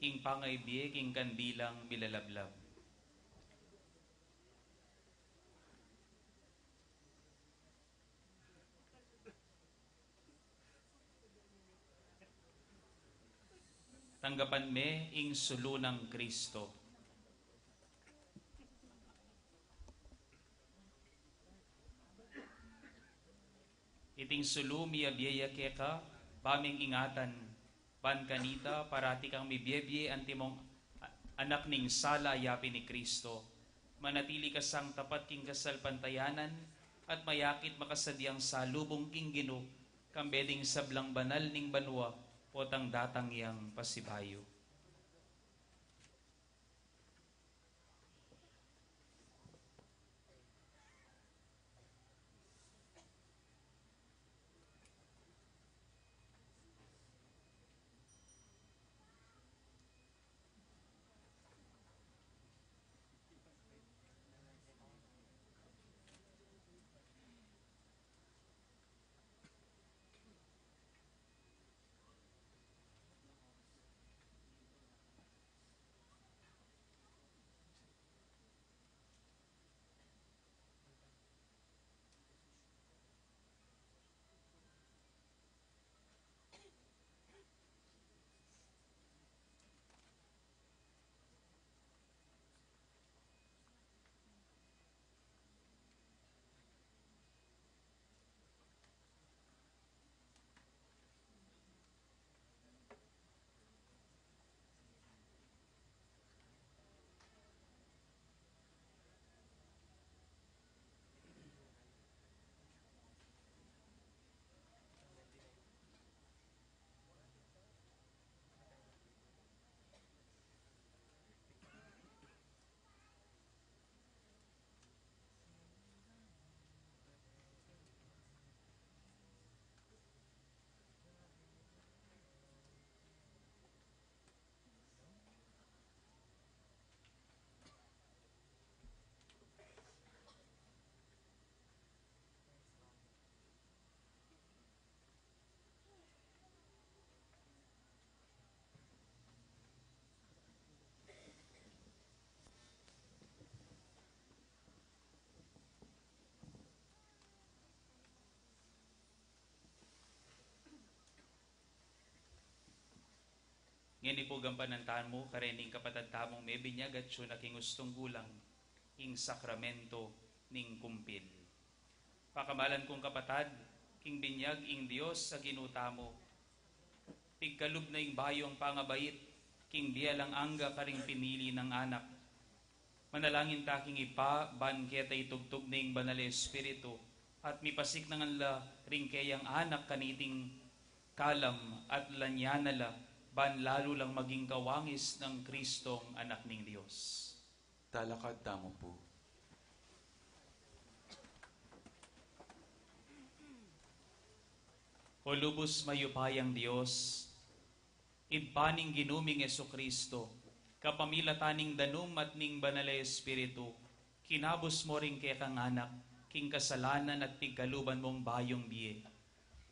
Ing pangaybiyeg ing kandilang milalablab. Tanggapan me ing sulo ng Kristo. Iting sulo miyabyaya keka, baming ingatan, ban kanita parati kang mibiyebye antimong anak ning sala ayapi ni Kristo. Manatili ka sang tapat king kasal pantayanan at mayakit makasadyang salubong king Ginoo kambeding sablang banal ning banwa potang datang yang pasibayo. Ngeni po gampanantaan mo, karening kapatad tamong may binyag at siya naking gustong gulang, ing sakramento ning kumpil. Pakamalan kong kapatad, king binyag ing Diyos sa ginutamo. Pigkalub na ing bayong pangabait, king biyalang angga karing pinili ng anak. Manalangin taking ipa, banketa itugtog na ing banal espiritu, at mipasik ng anla ring kayang anak kaniting kalam at lanyanala, ban lalo lang maging kawangis ng Kristong anak ning Diyos. Talakad tamo po. O lubos mayupayang Diyos, idpaning ginuming Yesu Kristo, kapamilataning danum at ning banal espiritu, kinabos mo ring kay kang anak, king kasalanan at pigkaluban mong bayong biye.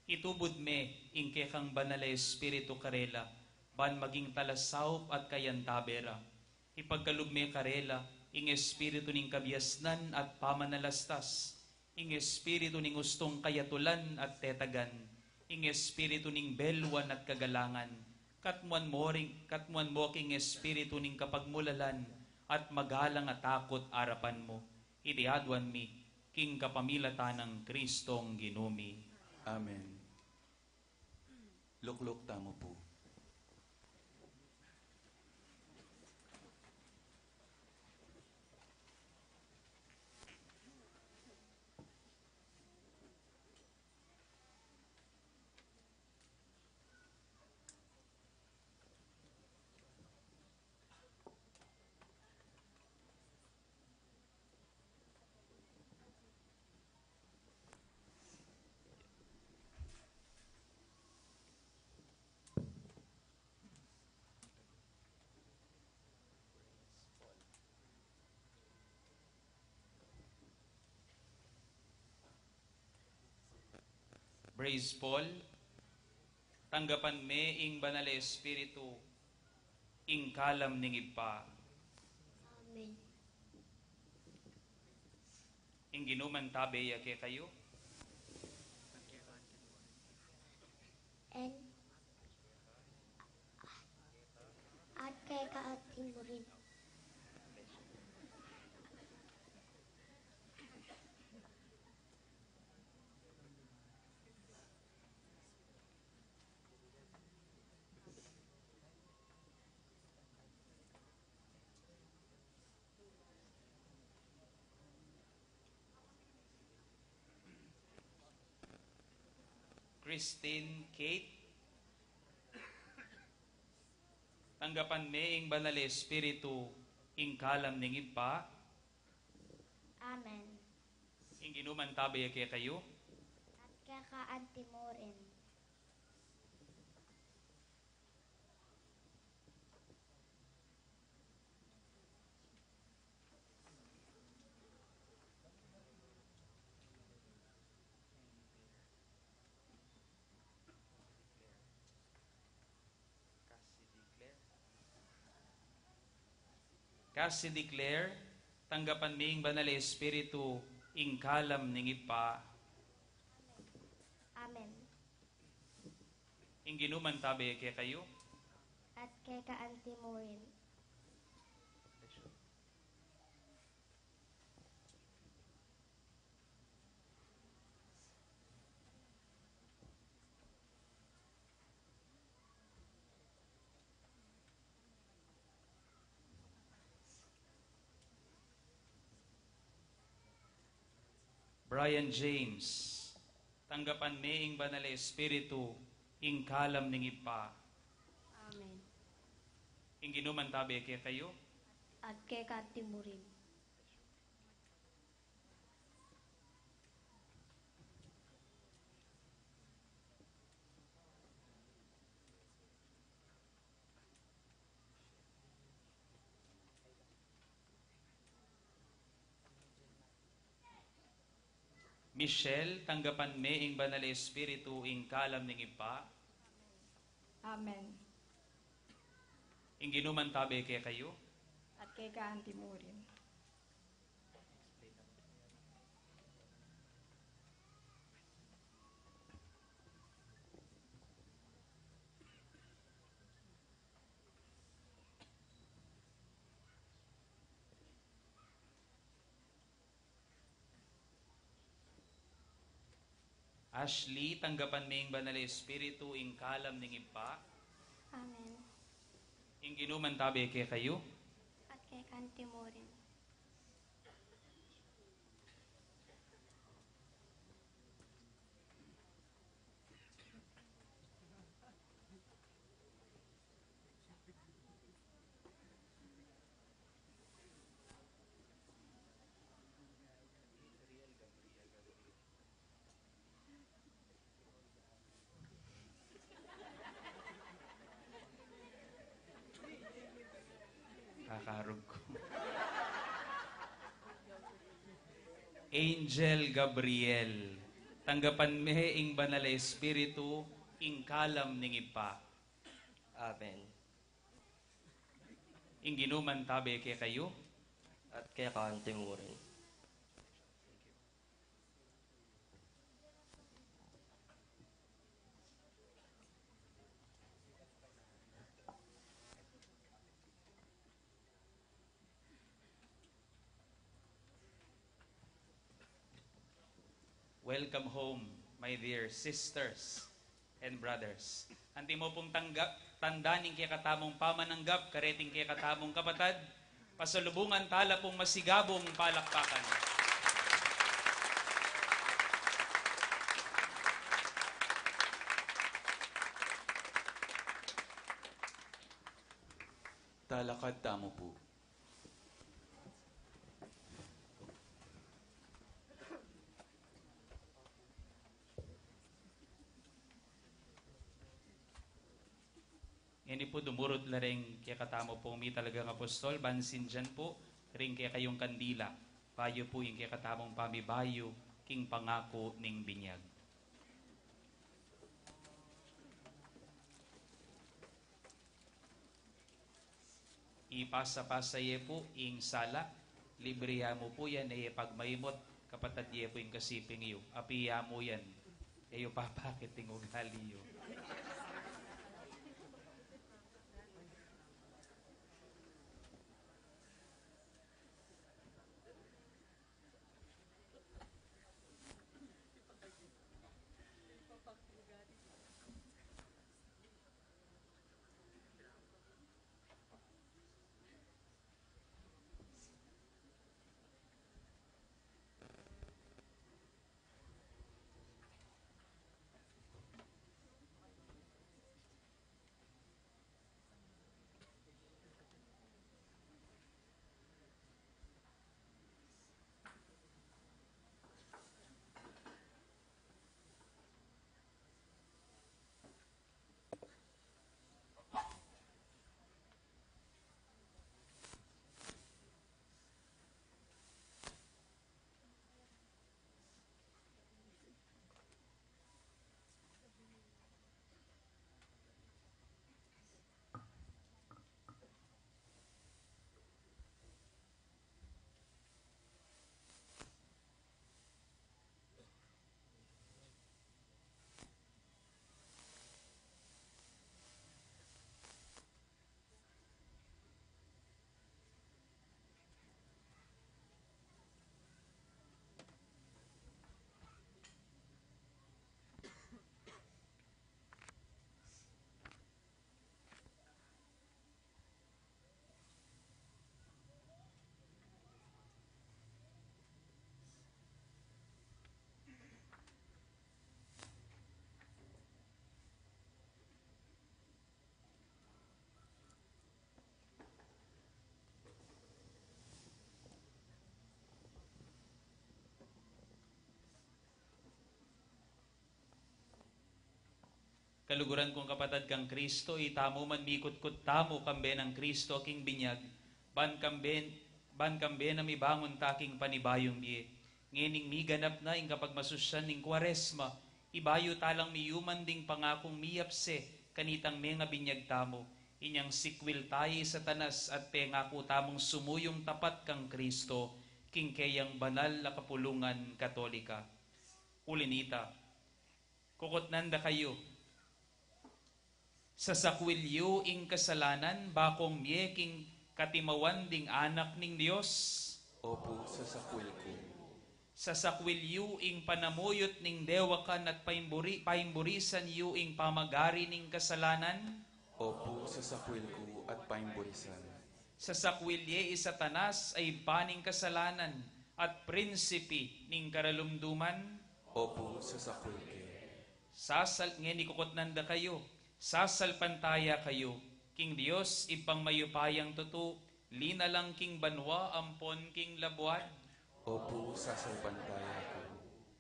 Itubod me, ing kay kang banal espiritu karela, ban maging talasawp at kayantabera. Ipagkalub me karela, ing espiritu ning kabiasnan at pamanalastas, ing espiritu ning gustong kayatulan at tetagan, ing espiritu ning belwan at kagalangan, katmuan mo king espiritu ning kapagmulalan, at magalang at takot arapan mo, itiadwan mi, king kapamilatan ng Kristong ginumi. Amen. Lukluk tamo po. Praise Paul, tanggapan me ing banal espiritu, ing kalam ning ipa. Amen. Ing ginuman tabe yake kayo, And at kay kaating mo rin. Christine Kate, tanggapan me ing banal espiritu, ing kalam ning ipa. Amen. Ing ginuman tabe yake kayo, At kay kaating mo rin. kasi declare, tanggapan me ing banal espiritu, ing kalam ning ipa. Amen. Ing ginuman tabe yake kayo, At kay kaating mo rin. Brian James, tanggapan me ing banal espiritu, ing kalam ning ipa. Amen. Ing ginuman tabe yake kayo, At kay kaating mo rin. Michelle, tanggapan me ing banal espiritu, ing kalam ning ipa. Amen. Ing ginuman tabe yake kayo, At kay kaating mo rin. Ashley, tanggapan mo yung banal na espiritu, ing kalam ning ipa, Amen. ing ginuman tabi kay kayo, At kay kantimurin. kakarog ko. Angel Gabriel, tanggapan me ing banal na espiritu, ing kalam ning ipa. Amen. Ing ginuman tabi kay kayo, At kay kantimurin. welcome home, my dear sisters and brothers. Anti mo pong tandaning kay katamong pamananggap, kareting kay katamong kapatad, pasalubungan tala pong masigabong palakpakan. Talakad tamo po. Ini po dumurot na rin kaya katamo pong mi talagang apostol, bansin dyan po, rin kaya kayong kandila. Bayo po yung kaya katamong pamibayo, king pangako ning binyag. Ipasa-pasa ye po ing sala, libriya mo po yan ay pagmaimot, kapatad ye po yung kasiping iyo. Apiya mo yan, kayo papakit ting ugali yo. Kaluguran kong kapatad kang Kristo, itamo man mikot-kot tamo kambe ng Kristo king binyag, ban kambe na mibangon taking panibayong biye. Ngening miganap na ing kapag masusyan ning kwaresma, ibayo talang miyuman ding pangakong miyapse, kanitang mga binyag tamo, inyang sikwil tayo sa tanas at pengako tamong sumuyong tapat kang Kristo, king kayang banal na kapulungan katolika. Ulinita, kukotnanda kayo, sa sakwilyo ing kasalanan, bakong myeking katimawan ding anak ning Diyos. Opo, sa sakwil ko. Sa sakwilyo ing panamuyot ning dewakan at paimburisan yu ing pamagari ning kasalanan. Opo, sa sakwil ko at paimburisan. Sa sakwilye Satanas ay paning kasalanan at prinsipi ning karalumduman. Opo, sa sakwil ko. Ngeni kukot nanda kayo, sasalpantaya kayo, king Dios ipang mayupayang tutu, linalang king banwa ampon king labuad. Opo, sasalpantaya ko.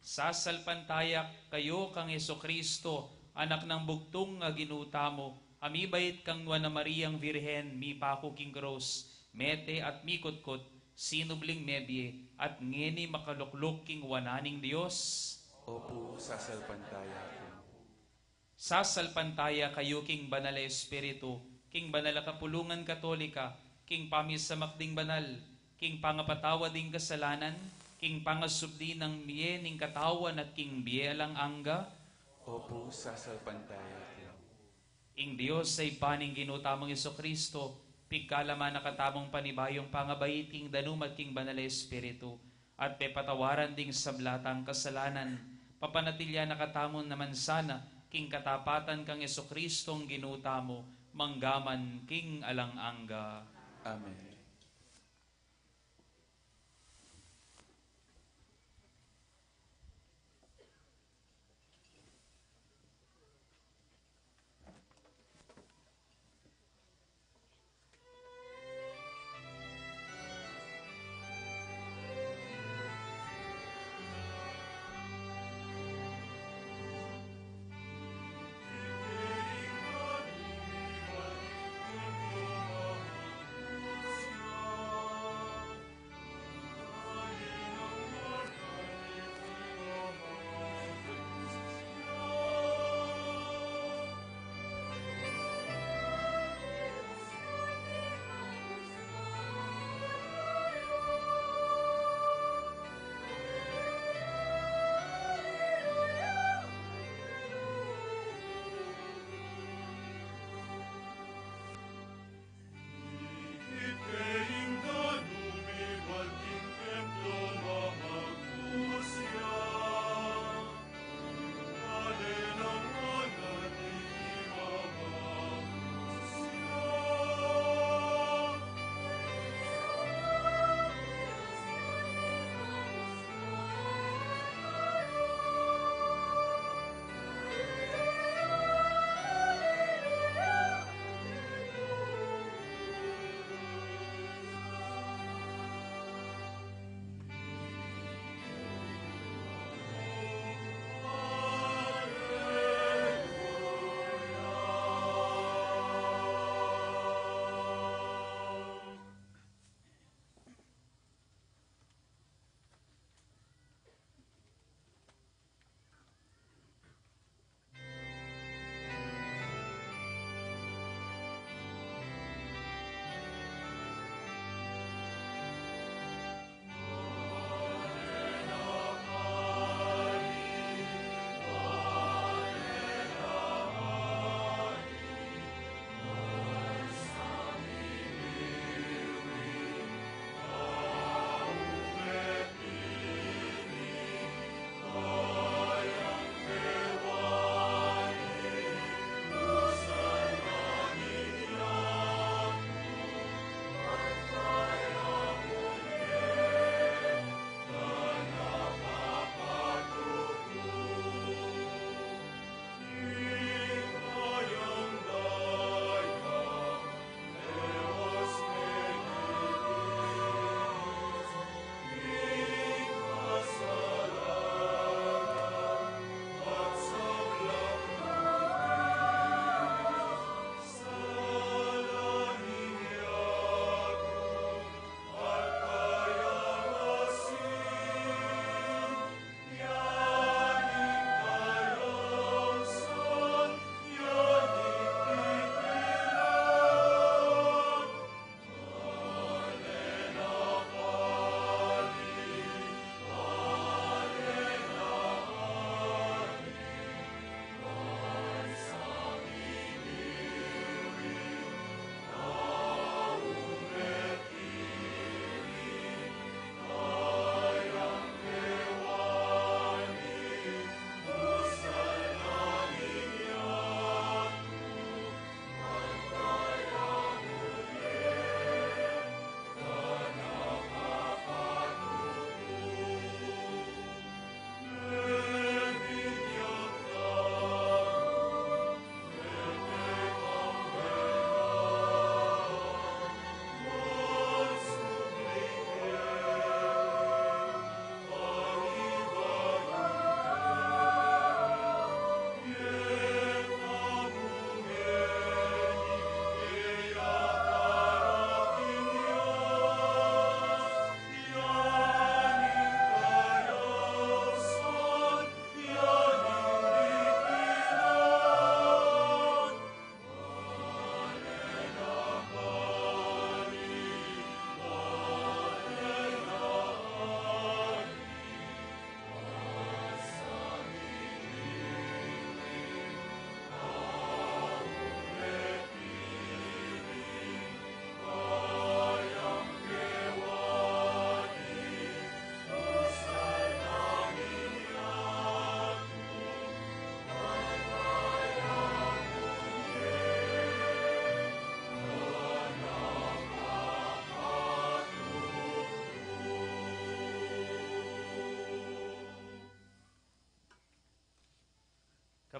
Sasalpantaya kayo kang Jesucristo, anak ng bugtong nga ginutamo, amibait kang Nuana Mariang Virhen, mi pako king Gros, mete at mikutkot, sinubling mebye, at ngeni makaluklok king wananing Dios. Opo, sasalpantaya ko. Sasalpantaya kayo king Banal na Espiritu, king Banal na Kapulungan Katolika, king pamisamakding banal, king pangapatawa ding kasalanan, king pangasubdi ng miye ning katawan at king biye alang angga. Opo, sasalpantaya ko. Ing Dios ay paning ginutamang Jesucristo, pigkalaman nakatamong panibayong pangabait king danum at king Banal na Espiritu, at pepatawaran ding sablatang kasalanan, papanatilya nakatamon naman sana, king katapatan kang Jesucristong ginutamo, manggaman king alang angga. Amen. Amen.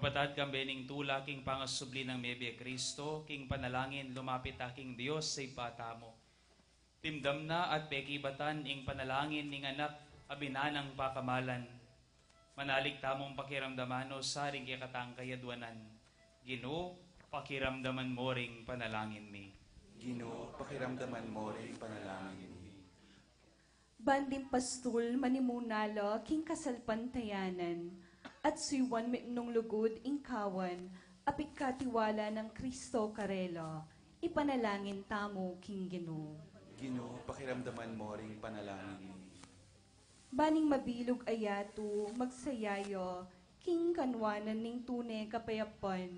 Kapatad kang bening tula, king pangasubli ng Mebye Kristo, king panalangin, lumapit aking Diyos sa ipatamo. Timdam na at pekibatan, ing panalangin ning anak, abinanang pakamalan. Manalig tamong pakiramdamano, saring kikatang kayadwanan. Ginoo, pakiramdaman mo ring panalangin mi. Ginoo, pakiramdaman mo ring panalangin mi. Bandim pastul manimunalo king kasalpantayanan, at suywan nung lugod ingkawan, apit katiwala ng Kristo karelo, ipanalangin tamo king Ginoo. Ginoo, pakiramdaman mo ring panalangin mi. Baning mabilog ayato, magsayayo, king kanwanan ning tunay kapayapan,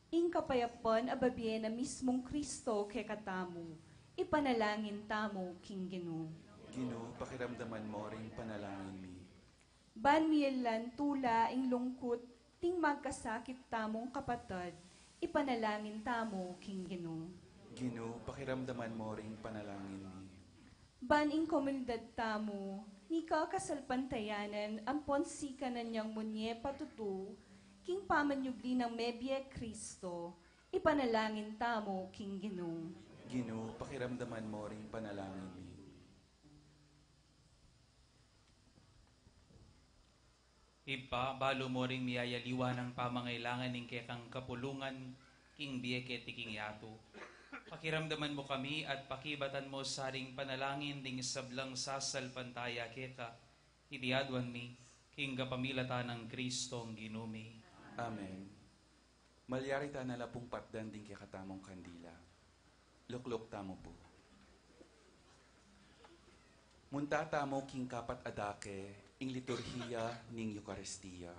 ing kapayapan ababiye na mismong Kristo kay katamo, ipanalangin tamo king Ginoo. Ginoo, pakiramdaman mo ring panalangin mi. Ban mielan tula ing lungkot, ting magkasakit tamong kapatid, ipanalangin tamo king Ginoo. Ginoo, pakiramdaman mo ring panalangin mi. Ban ing komunidad tamo, ni kakasalpantayanan, ang ponsika na niyang munye patutu, king pamanyugli ng Mebye Kristo, ipanalangin tamo king Ginoo. Ginoo, pakiramdaman mo ring panalangin mi. Balo mo ring miyayaliwa ng pamangailangan ng kekang kapulungan, king biyeke tiking yato. Pakiramdaman mo kami at pakibatan mo saring panalangin ding sablang sasal pantaya keka, idiadwan mi, king kapamilata ng Kristong ginumi. Amen. Malyari ta nalapong patdan din kaya katamong kandila. Luklok tamo po. Munta tamo king kapat adake, ing liturhiya ning Eucharistia.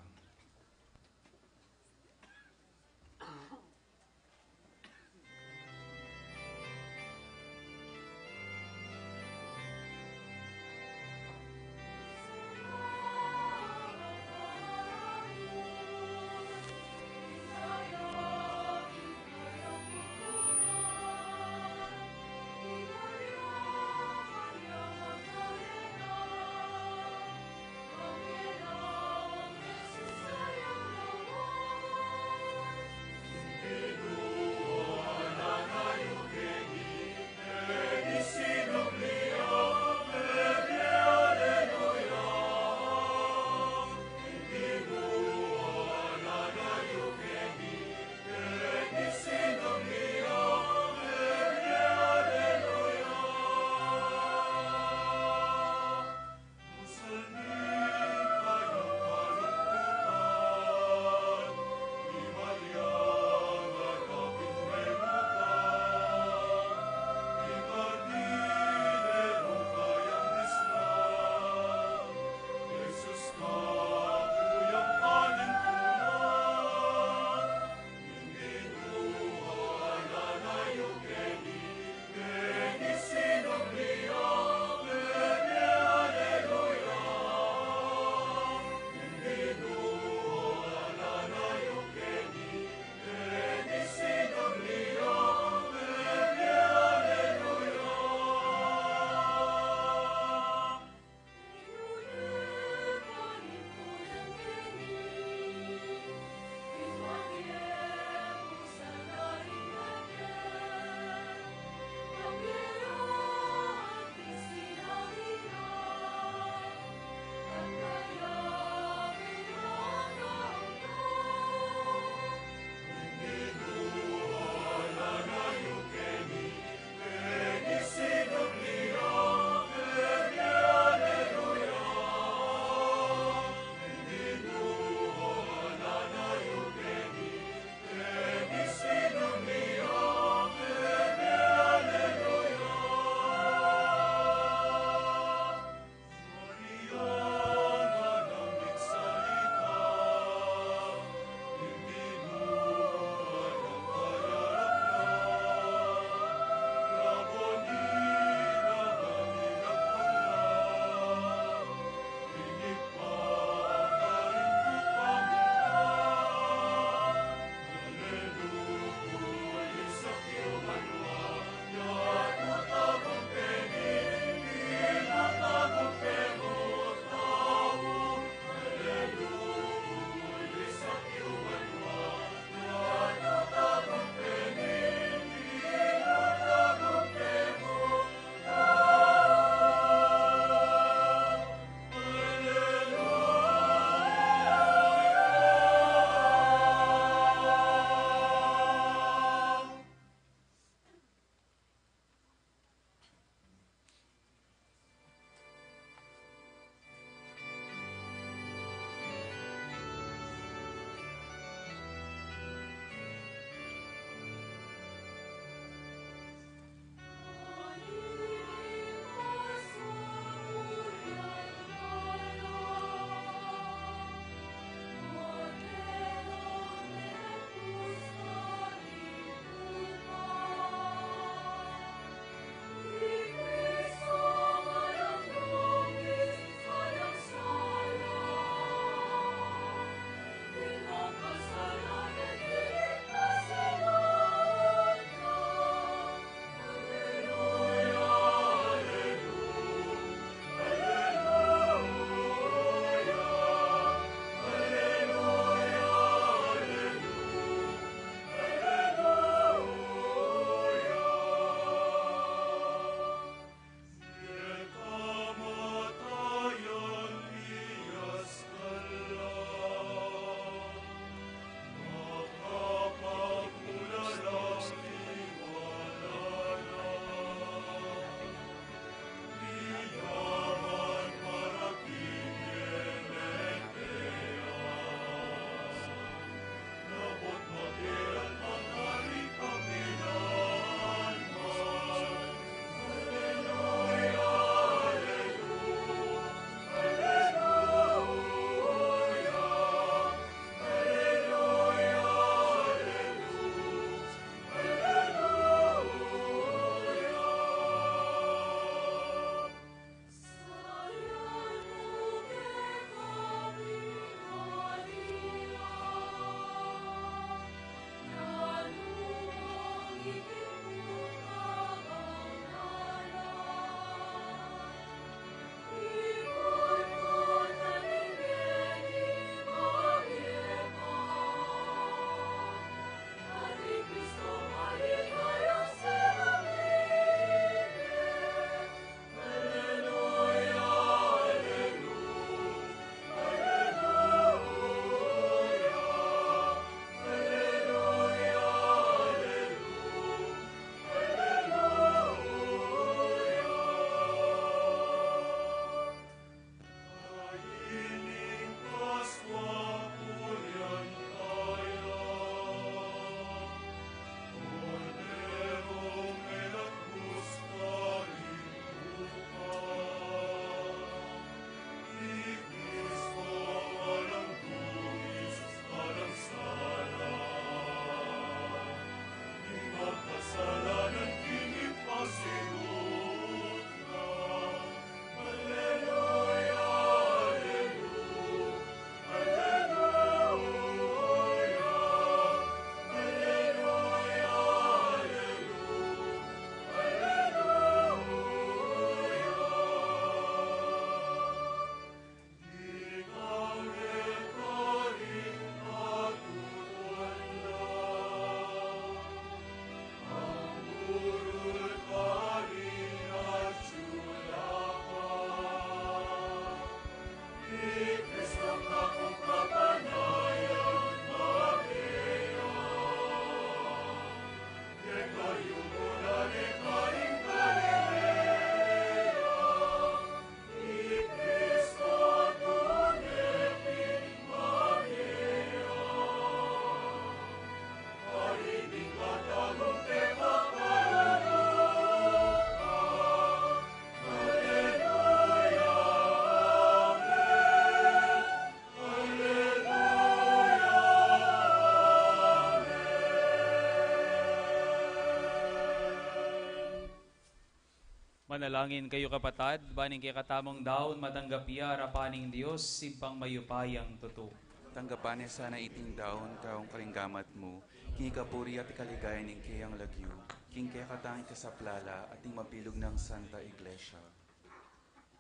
Manalangin kayo kapatad, baning kay katamong daon matanggapiya rapaning Dios simpang mayupayang tuto. Tanggapan niya sana iting daon kaong karinggamat mo, king kapuri at ikaligaya ning kayang lagyo, king kaya katangin kasaplala at ing mabilog ng Santa Iglesia.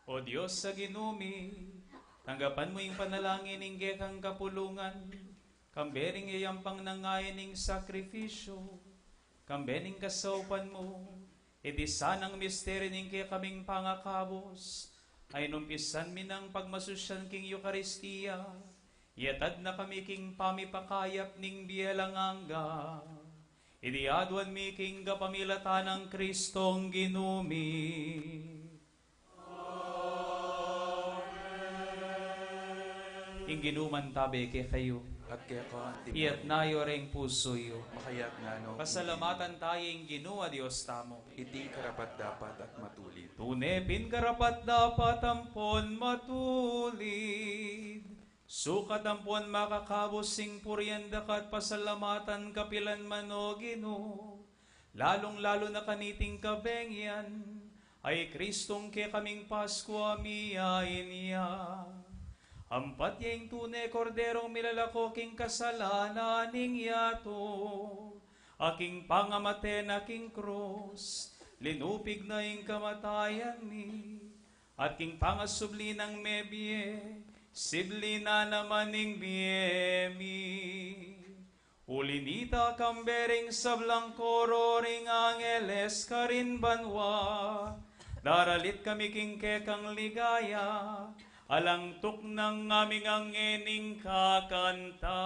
O Diyos sa ginumi, tanggapan mo yung panalangin ning kang kapulungan, kambering yayampang nangayon ning sakripisyo, kambening kasaupan mo, iti sanang misteri ning kaya kaming pangakabos, ay numpisan minang pagmasusyan king Eucharistia, yatad na kami king pamipakayap ning bielanganga, iti adwan mi king kapamilatan ng Kristong ginumi. Ing ginuman tabi kay kayo, at kaya ko iyat nayo reng pusoyo, makayat nga no, pasalamatan tayong Ginoo Dios tamo. iti karapat dapat at matulit. Tunepin karapat dapat ampon matulid. Sukat ampon makakabos sing puryanda kat pasalamatan kapilan mano Ginoo. Lalong-lalo na kaniting kabengyan, ay Kristong ke kaming Pasko amiyain niya. Ampat yung tunay korderong milalako king kasalanan ning yato. Aking pangamaten aking krus, linupig na yung kamatayan mi. At king pangasubli ng mebye, sibli na naman ning biyemi. Ulinita kambering sablang koro ring angeles karin banwa. Daralit kami king kekang ligaya, alangtok ng aming angening kakanta.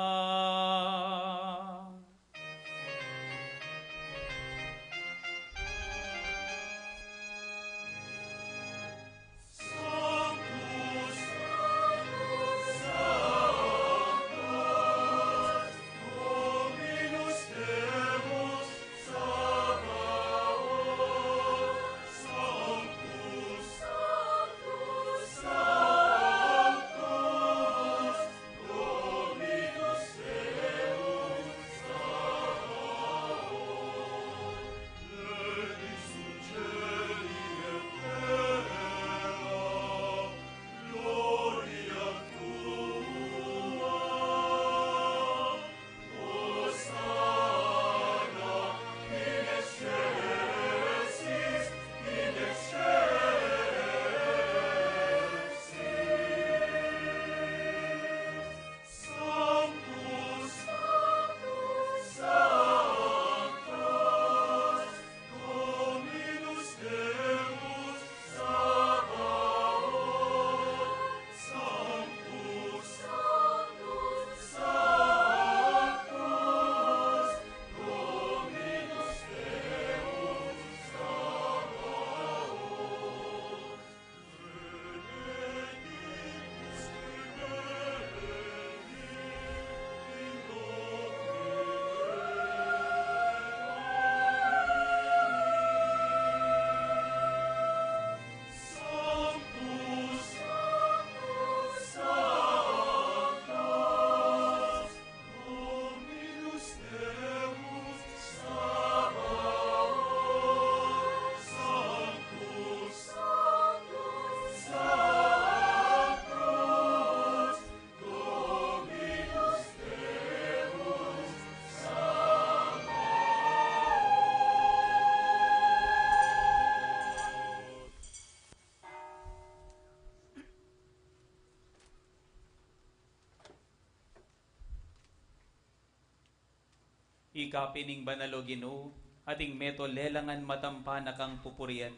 Ikapining banalo Ginoo, ating meto lelangan matampa kang pupurian.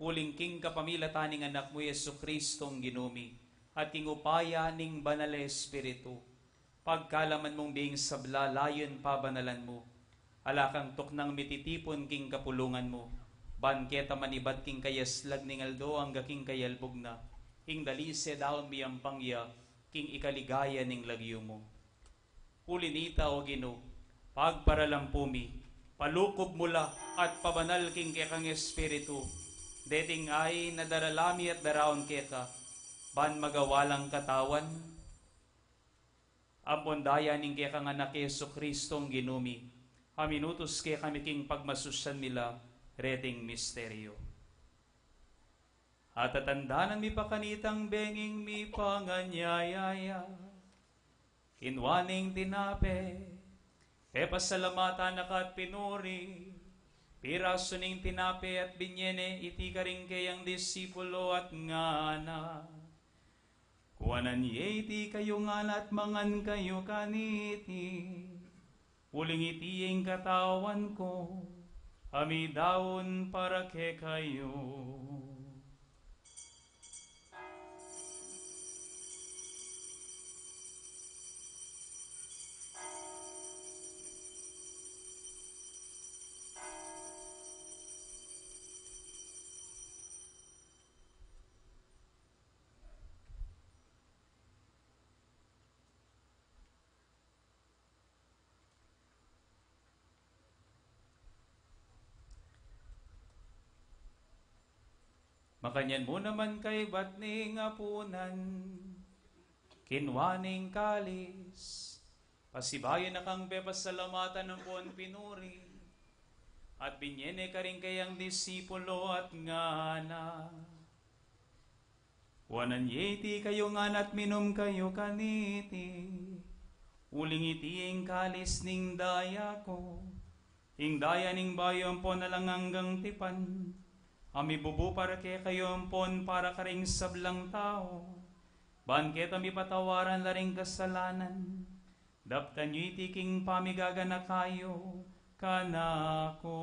Uling king kapamilatan ning anak mo Yesu Kristong ginumi, at king upaya ning banal Espiritu. Pagkalaman mong being sabla, layon pa banalan mo. Alakang tuknang mititipon king kapulungan mo. Banketa manibat king kayaslag ning aldo ang gaking kayalbog na. King dalise daon biyang pangya, king ikaligaya ning lagyo mo. Ulinita o Ginoo, pagparalampumi, palukob mula at pabanal king kekang Espiritu, deting ay nadaralami at daraon keka, ban magawalang katawan, ampon daya ning kekang anak Yesu Kristong ginumi, aminutos ke kami king pagmasusyan nila, reting misteryo. At tatandanan mi pakanitang benging mi panganyayaya. Kinwaning tinape, pasalamatan nakat pinuri. Piraso ning tinape at binyene, iti ka rin kayang disipulo at ngana. Kuwanan ye iti kayo ngana at mangan kayo kaniti. Uling iti yung katawan ko, ami daon para ke kayo. Makanyan mo naman kay batning apunan, kinwaning kalis, pasibayan na kang pasalamatan ng puan pinuri, at binyene ka rin kayang disipulo at ngana. Wanan yeti kayo ngana at minom kayo kaniti, uling itiing kalis ning daya ko, ing daya ning bayon po na lang hanggang tipan, ami bubu para kay kayo ampon para karing sablang tao. Banket ami patawaran laring kasalanan. Daptan nyo itiking pamigaga na kayo kanako.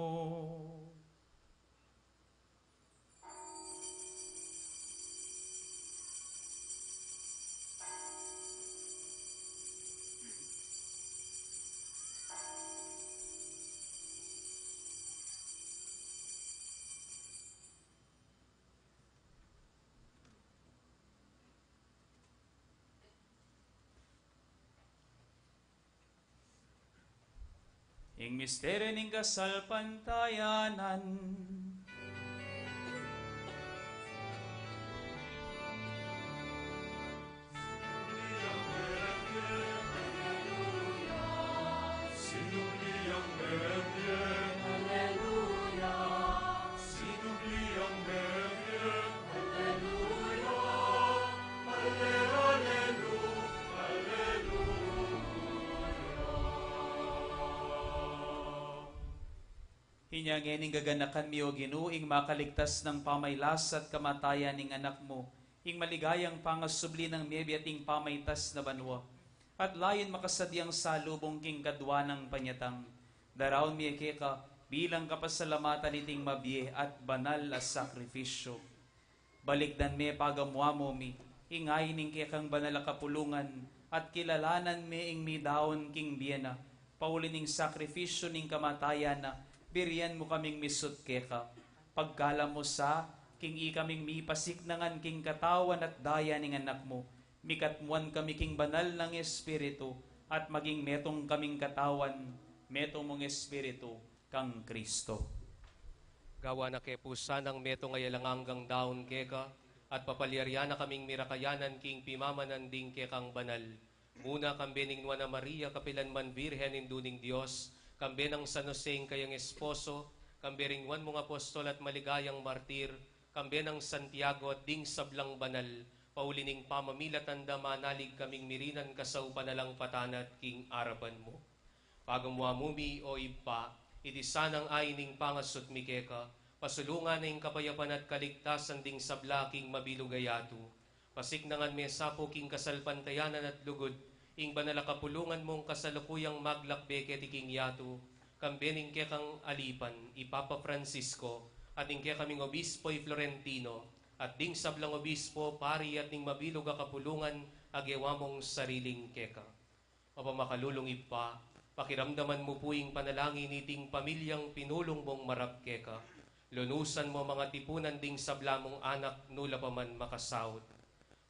Ing misteryo ning kasal pantayanan. Hinyangening gaganakan mi o Ginoo, ing makaligtas ng pamaylas at kamatayan ning anak mo, ing maligayang pangasubli ng mebi at ing pamaytas na banwa. At layon makasadyang salubong king kadwa ng panyatang, daraon mi ka bilang kapasalamatan iting mabye at banal as sakrifisyo. Balikdan me pagamwa mo mi, ingay ning kekang banal a kapulungan, at kilalanan me ing mi daon king biyena, pauli ning sakrifisyo ning kamatayan na, biriyan mo kaming misut keka, pagkala mo sa, king i kaming mipasik nangan king katawan at daya ning anak mo, mikatmuan kami king banal ng Espiritu, at maging metong kaming katawan, metong mong Espiritu, kang Kristo. Gawa na ke pusa ng meto ngayalang hanggang daon keka, at papalyarya na kaming mirakayanan king pimamanan ding kekang banal. Muna kang beningnuan na Maria, kapilan man Birhen induning Diyos, kambe ng San Jose kayang esposo, kambe ringwan mong apostol at maligayang martir, kambe ng Santiago at ding sablang banal, paulining pamamilatan da manalig kaming mirinan kasaw panalang patanat king arapan mo. Pagamwa mumi o ipa, iti sanang aining pangasot mikeka, pasulungan na ing kapayapan at kaligtasan ding sabla king mabilugayatu, pasiknangan me sapo king kasalpantayanan at lugod, ing banala kapulungan mong kasalukuyang maglakbe ketiking yatu, kambening kekang alipan, ipapa Francisco, at ing kaming obispo'y Florentino, at ding sablang obispo, pari at ning mabilog a kapulungan, agewa mong sariling keka. Mapamakalulong ipa, pakiramdaman mo puing panalangin iting pamilyang pinulong mong marap keka, lunusan mo mga tipunan ding sabla mong anak nula pa man makasawt.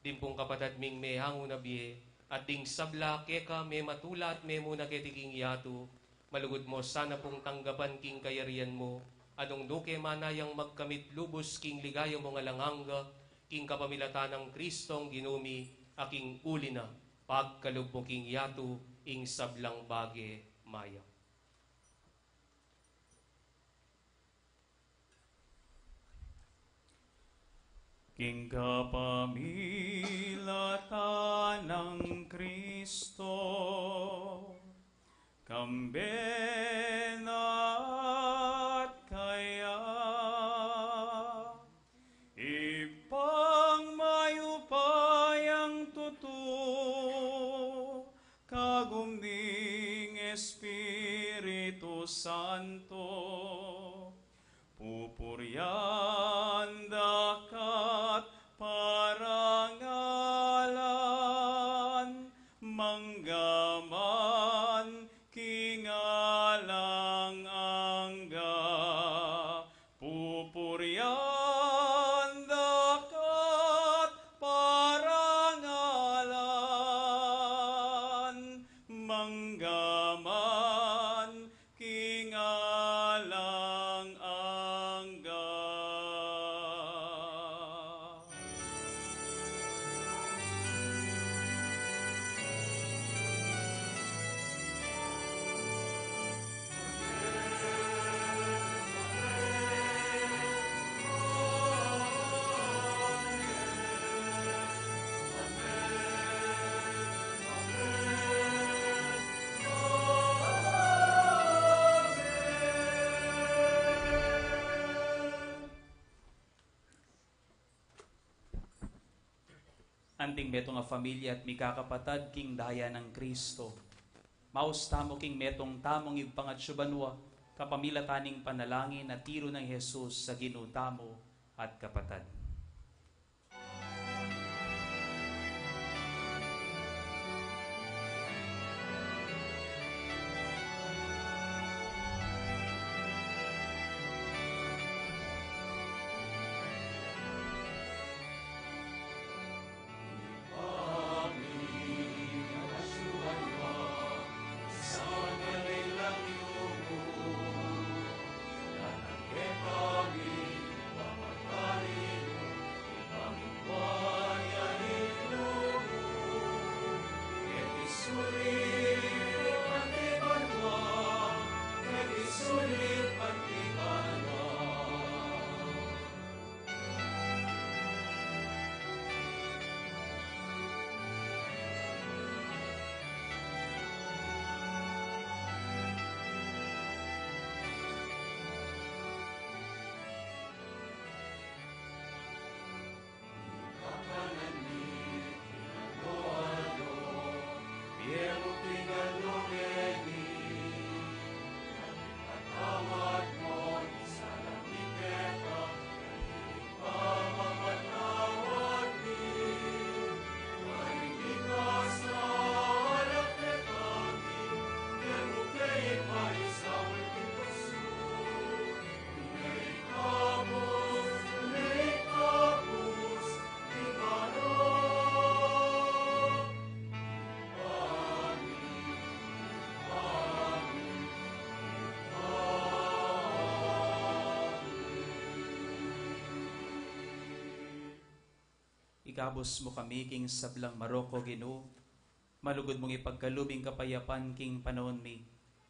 Dimpong kapatad ming may hango na biye, at ding sabla keka me matula at me muna ketiking yatu, malugod mo sana pong tanggapan king kayarian mo, anong nuke manayang magkamit lubos king ligaya mo nga langanga, king kapamilatan ng Kristong ginumi, aking uli na, pagkalub mo king yatu, ing sablang bage maya. King kapamilatan ng Kristo, kamben at kaya, ipangmayupayang tuto, kagumning Espiritu Santo, pupuryan dakat parangalan, manggaman kingalang angga, pupuryan dakat parangalan, manggaman kingalang angga. Anting metong a familia at mikakapatad king daya ng Kristo. Maus tamo king metong tamong ipangатsyubanwa, kapamilataning panalangin at tiro ng Jesus sa ginutamo at kapatad. Ikabos mo kami king sablang Maroko Ginoo, malugod mong ipagkalubing kapayapan king panahon mi,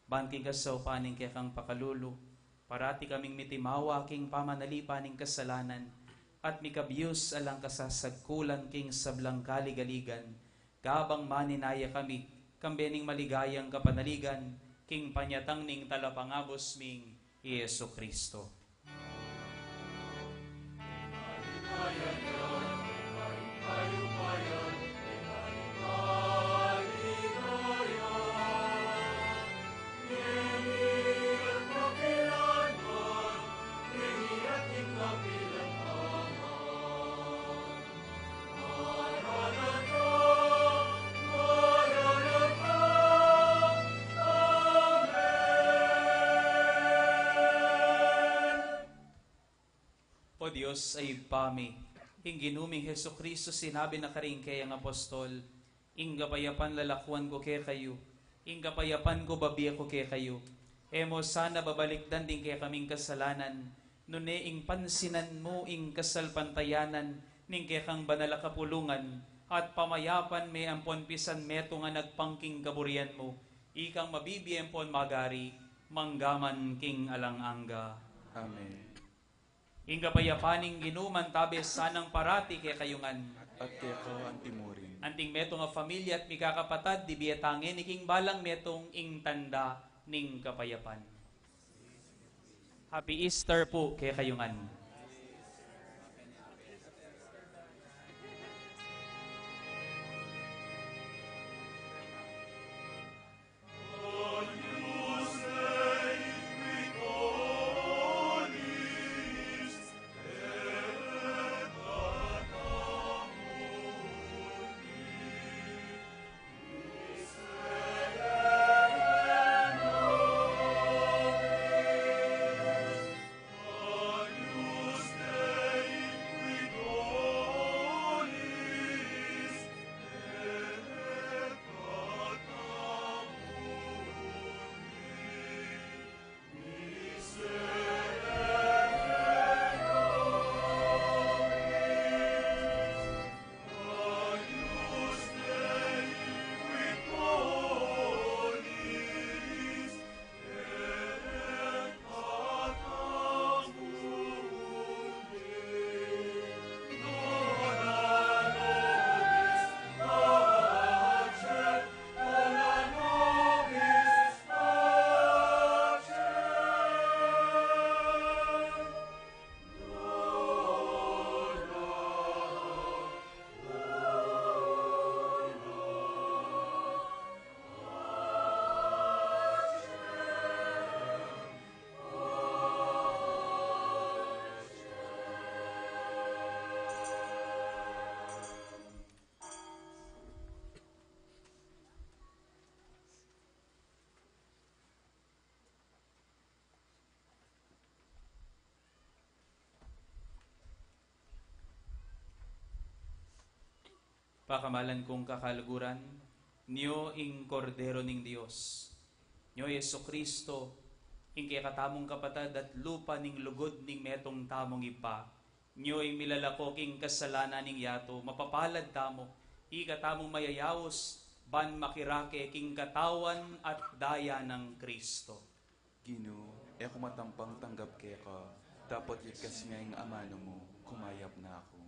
ban king kasaupaning kaya kang pakalulu, parati kaming mitimawa king pamanalipaning kasalanan, at mikabiyos alang kasasagkulan king sablang kaligaligan, kabang maninaya kami, kambening maligayang kapanaligan, king panyatang ning talapangabos ming Yesu Kristo. O Diyos ay pami, ing ginuming Heso Kristo sinabi na karing kay ang apostol, ing gapayapan lalakwan ko kay kayo, ing gapayapan ko babiya ko kay kayo. Emo sana babalikdan din kay kaming kasalanan, nune ing pansinan mo ing kasalpantayanan, ning kay kang banala kapulungan, at pamayapan may ampon pisan meto nga nagpangking kaburian mo, ikang mabibiyempon magari, manggaman king alanganga. Amen. ing kapayapaning ginuman tabes sanang parati kay kayungan. At kaya ka antimurin. Anting metong nga pamilya at mikakapatad, di biyatangin, iking balang metong ing tanda ning kapayapan. Happy Easter po kay kayungan. Pakamalan kong kakaluguran, niyo ing kordero ning Dios. Niyo Yesu Kristo, ing kaya katamong kapatad at lupa ning lugod ning metong tamong ipa. Niyo ing milalako king kasalanan ning yato, mapapalad tamo, ikatamong mayayawos, ban makirake king katawan at daya ng Kristo. Gino, e kumatampang tanggap kaya ka, dapat ikas nga yung amano mo, kumayap na ako.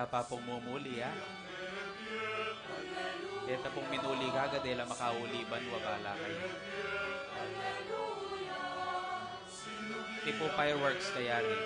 wala pa pong mumuli, ha? Ito pong minuli kagad, dahil makauliban, wabala kayo. Tipo fireworks kaya rin.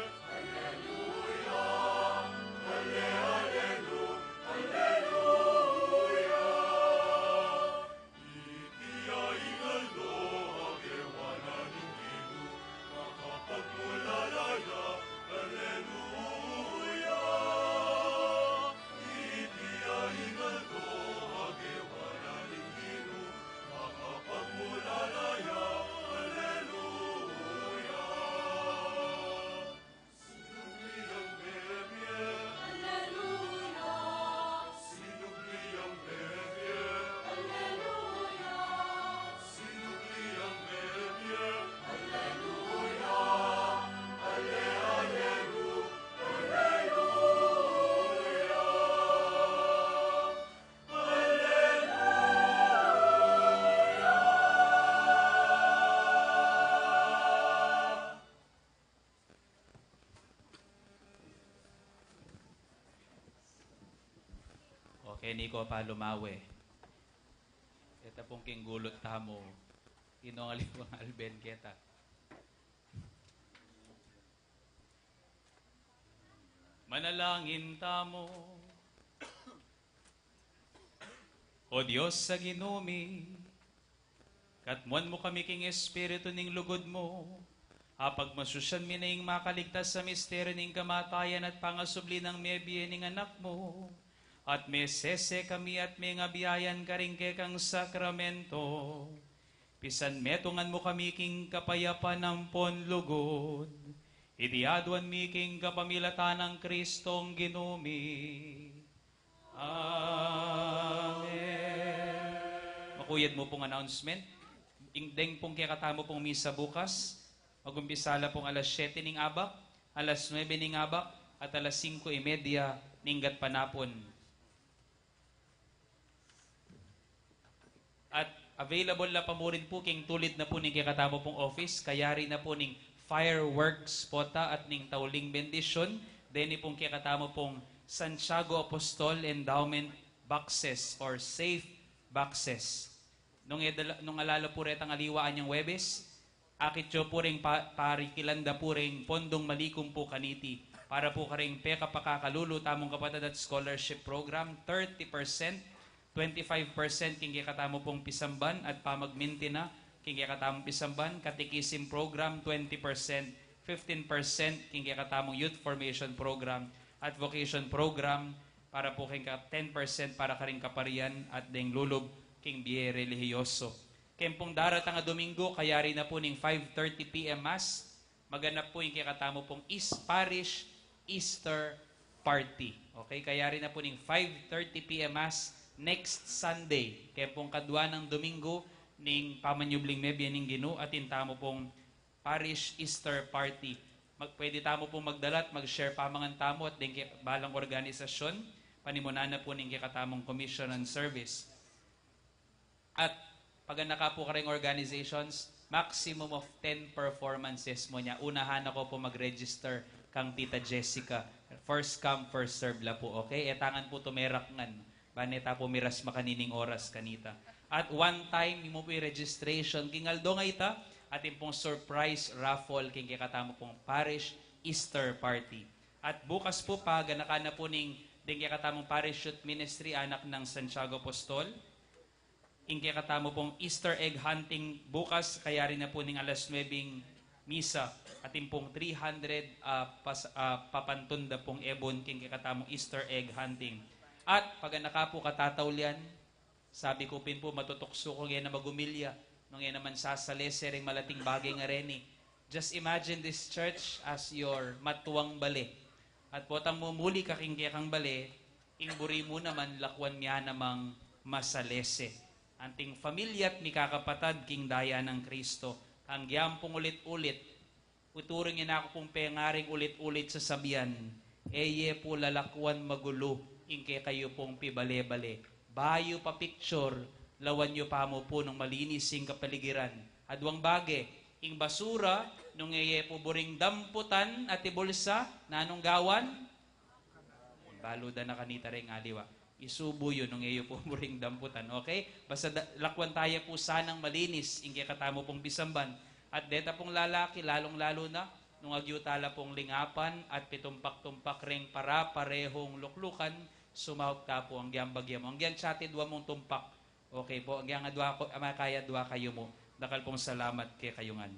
Okay, Nico pa lumawe. Ito pong kinggulot tamo. Inongaliwang alben kita. Manalangin tamo. O Diyos sa ginumi, katmuan mo kami king espiritu ning lugod mo, apag masusyan mi na makaligtas sa misteryo ning kamatayan at pangasubli ng mebye ning anak mo, at may sese kami at may ngabiyayan karing kekang sakramento. Pisan metungan mo kami king kapayapan ng ponlugod, idiaduan mi king kapamilatan ng Kristong ginumi. Amen. Makuyad mo pong announcement. Ingdeng pong kikatamo pong misa bukas. Magumpisala pong alas 7 ning abak, alas 9 ning abak, at alas 5:30 ninggat panapon. At available na pa mo rin po king tulid na po ning kikatamo pong office, kaya rin na po ning fireworks pota at ning tauling bendisyon, then pong kikatamo pong Santiago Apostol Endowment boxes or safe boxes. Nung alala po rin ang aliwaan niyang Webes, akit yo po rin parikilanda po rin pondong malikum po kaniti para po karing peka pakakalulu tamong kapatid at scholarship program, 30%, 25% king katamo pong pisamban at pamagmintina king katamong pisamban, katikisim program 20%, 15% king katamong youth formation program at vocation program para po king 10% para karing kaparian at ding lulob king biye relihiyoso. Kempong darat nga Domingo, kaya rin na po ning 5:30 p.m. Mass, maganap po yung kikatamo pong East Parish Easter Party. Okay, kaya rin na po ning 5:30 p.m. Mass next Sunday. Kempong kadwa ng Domingo, ning pamanyubling mebya ning Ginoo at intamo pong Parish Easter Party. Pwede tamo pong magdalat, mag-share pamangan tamo at din balang organisasyon, panimunan na po ning kikatamong commission and service. At pag naka po karing organizations, maximum of 10 performances mo niya. Unahan ako po mag-register kang Tita Jessica. First come, first serve la po, okay? Etangan po tumerak ngan. Baneta po miras makanining oras kanita. At one time, mo po yung registration, kingaldo nga ita, at yung pong surprise raffle king kikatamo pong Parish Easter Party. At bukas po pa, ganaka na po ning kikatamong Parish Youth Ministry, anak ng Santiago Apostol. Ing kikatamo pong Easter egg hunting bukas, kaya rin na po ning alas 9 misa. At yung pong 300 papantunda pong ebon king kikatamong Easter egg hunting. At pag naka po katatawlian, sabi ko pin po matutokso ko ngayon na magumilya. Nung yan naman sasalese ring malating bagay nga reni. Just imagine this church as your matuwang bale. At potang mumuli kaking kang bale, ingburi mo naman lakwan niya namang masalese. Anting familiat ni kakapatad king daya ng Kristo. Ang giyampong ulit-ulit, uturing niya na ako pong pengaring ulit-ulit sa sabihan, eye po lalakwan magulo, ingke kayo pong pibale-bale. Bayo pa picture, lawan nyo pa mo po ng malinis sing kapaligiran. Adwang bage, ing basura, nung eye po buring damputan at ibulsa, nanong gawan? baluda na kanita rin aliwa. Isubo yun nung iyo po muring damputan. Okay? Basta lakwan tayo po sanang malinis, ingke katamo pong bisamban. At deta pong lalaki, lalong-lalo na, nung agyutala pong lingapan at pitumpak-tumpak ring para parehong luklukan, sumahop ka po ang giyambagya mo. Ang giyan chatid wa mong tumpak. Okay po, ang giyan adwa ko, kaya dwa kayo mo. Dakal pong salamat kay kayungan.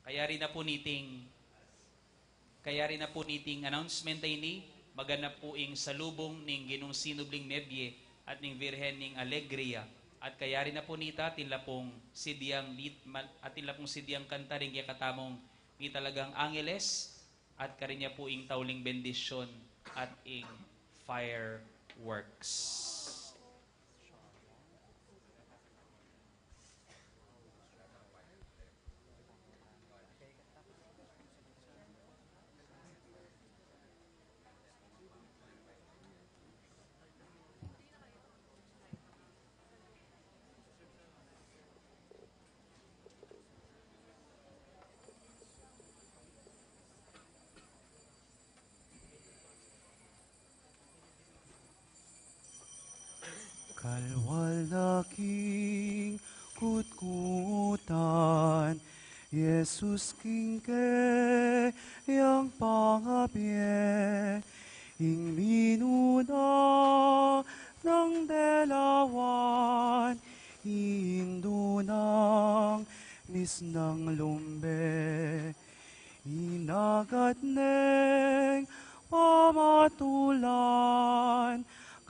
Kaya rin na po niting announcement ay ni maganap po ing salubong ning Ginong Sinubling Mebye at ning Virhen ning Alegria. At kaya rin na po nita tinla pong sidyang kanta rin kaya katamong ni talagang Angeles at karinya po ing tauling bendisyon at ing fireworks. Kalwalaking kutkutan, Jesus kingke yang pangabye, ing minuna ng delawan, indunang nisnang lumbe, inagat neng pamatulan,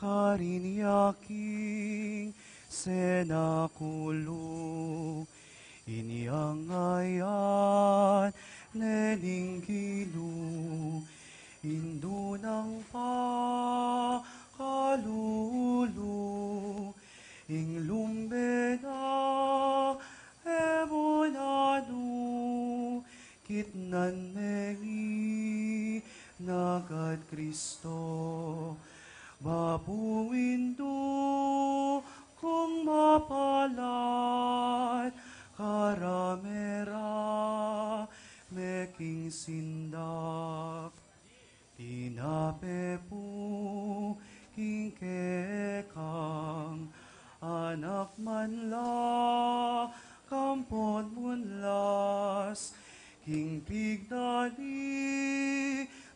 karinyaking senakulu, iniangayan nening Ginu, indunang pakalulu, ing lumbena emunanu, kitnan nengi nagad Kristo. Babuindu kung mapalat, karamera meking sindak, tinapepu kingkekang, anak manla kampon munlas, king pigdali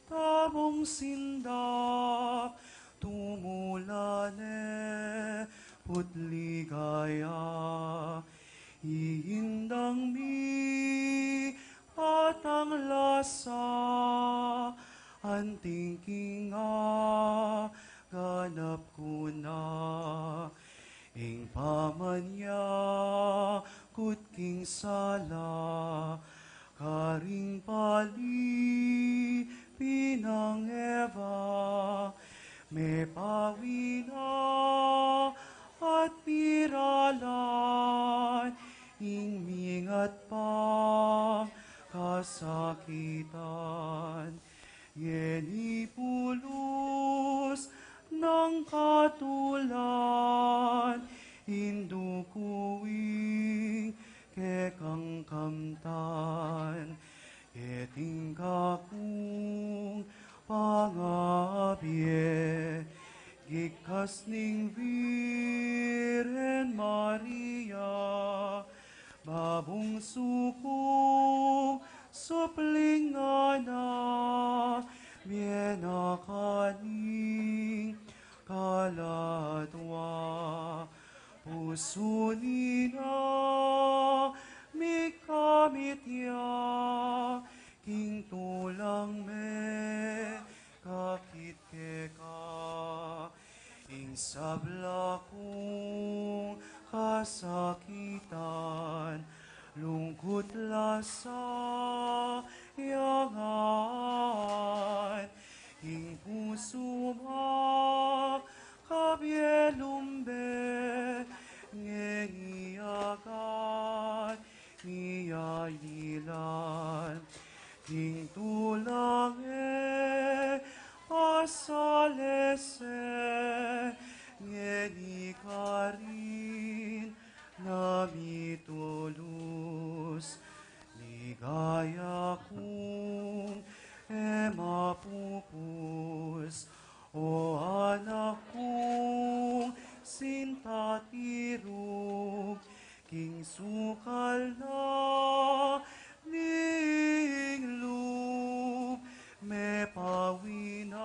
tabong sindak, tumulane putligaya, iindang mi patang lasa, anting kinga ganap kuna, ing pamanya kutking sala, karing pali pinang Eva, me pawina at piralan, ing mingat pa kasakitan, yeni pulos ng katulan, indukuing kekang kamtan, keting kakung pangabye, gikas ning Virhen Maria, babong suko suplingana, biena kaning kalatwa, puso nina mikamitya, king tulang me kakit keka, ing sabla kong kasakitan, lungkot lasa yangan, ing puso ma kabyelumbe, ngengiagan niyayilan, ing tulang pasalese, ngeni karin namitulus, ligaya kong sukal na linglub, me pawinangan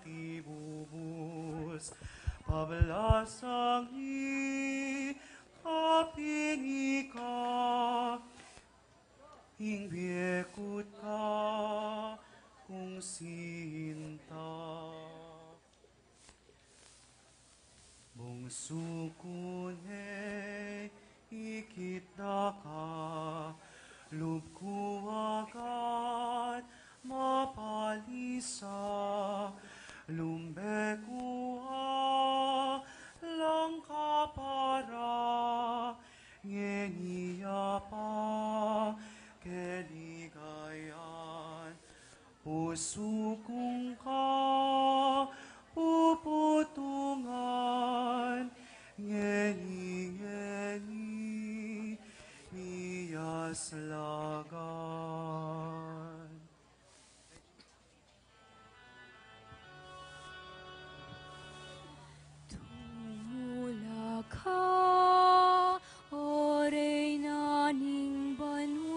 ti bubus, pablasang kapini ka, ingbiekut ka kung sinta. Bungsu kunay ikita ka, lubku agad mapalisa, lumbekua lang kapara, ngeniya pa keligayan, pusukong ka puputungan, ngeni miyas lagan. Tumula ka, o Reyna ning banwa.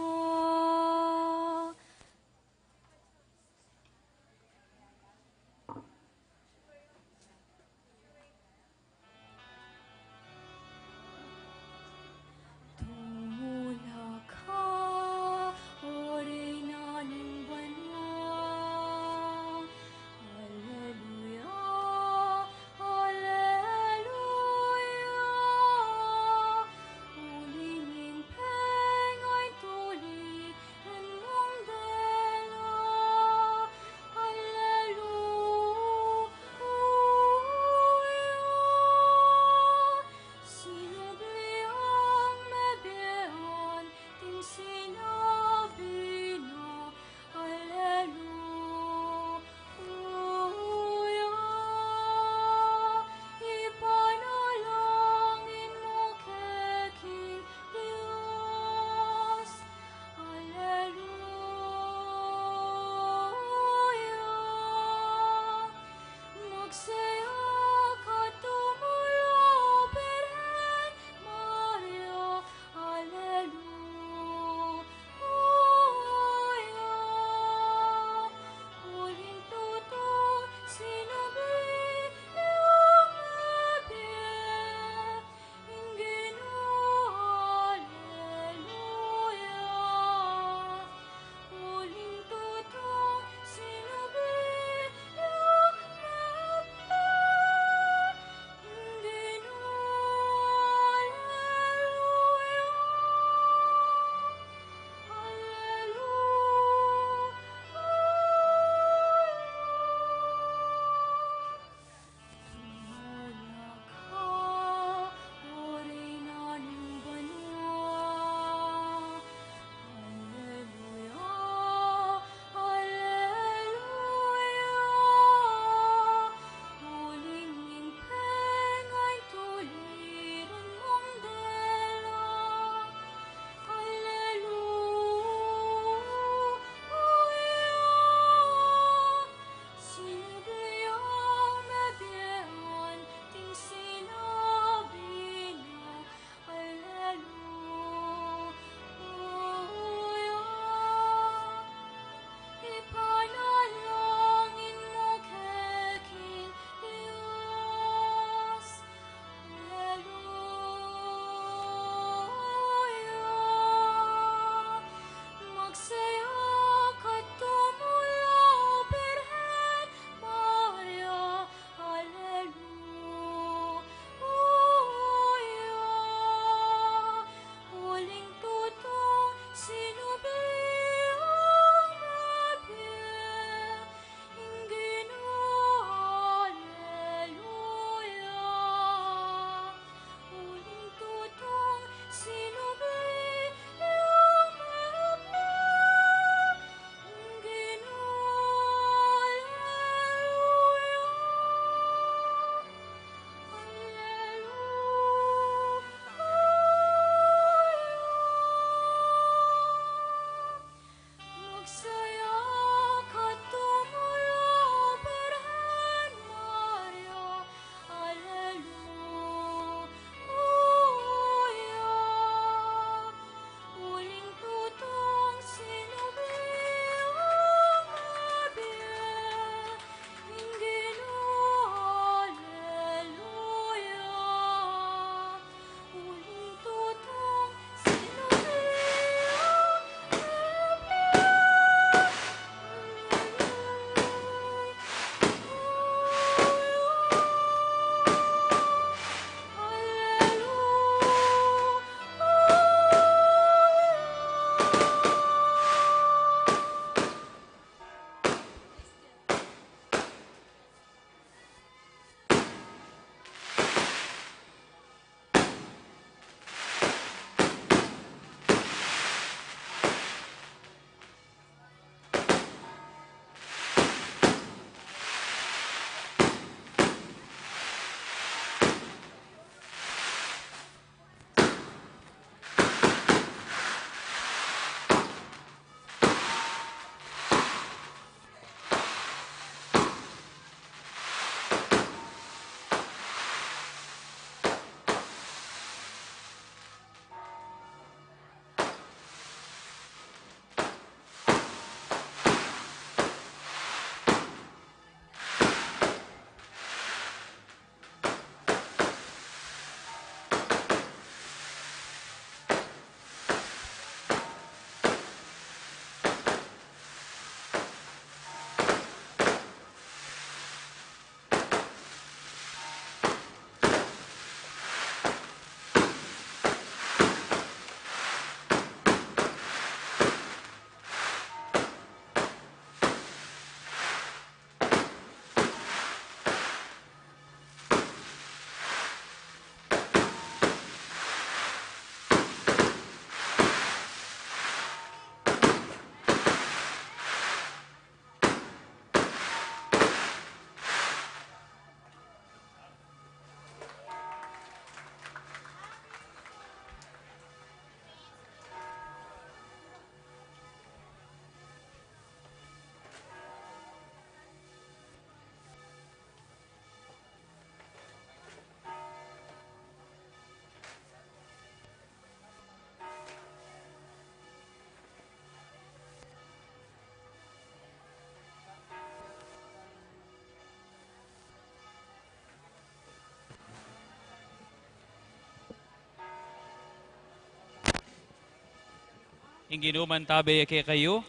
Inginuman tabi kay kayo.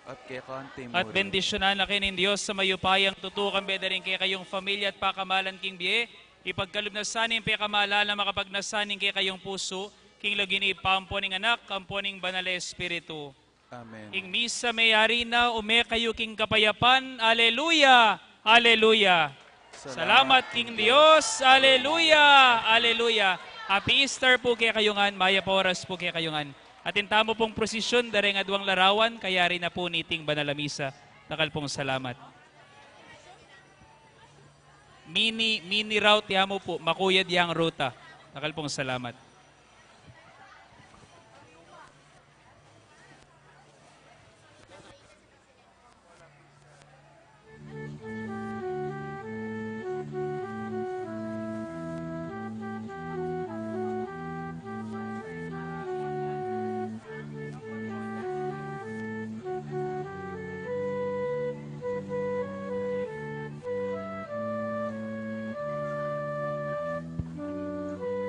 At kay kante mo At bendisyonan na kinin Diyos sa mayupayang tutukan bedaring kay kayong pamilya at pakamalan king biye. Ipagkalubnasanin pe kamalala makapagnasanin kay kayong puso. King lagin ipampo ning anak, kampo ning banal na espiritu. Amen. Ing misa mayari na ume kayo king kapayapan. Aleluya! Aleluya! Salamat king Diyos. Aleluya! Aleluya! Happy Easter po kay kayungan. Maya pa oras po kay kayungan. At intamo pong prosesyon dareng adwang larawan. Kayari na po niting banal na misa. Nakal pong salamat. Mini route yamo po. Makuyad yang ruta. Nakal pong salamat.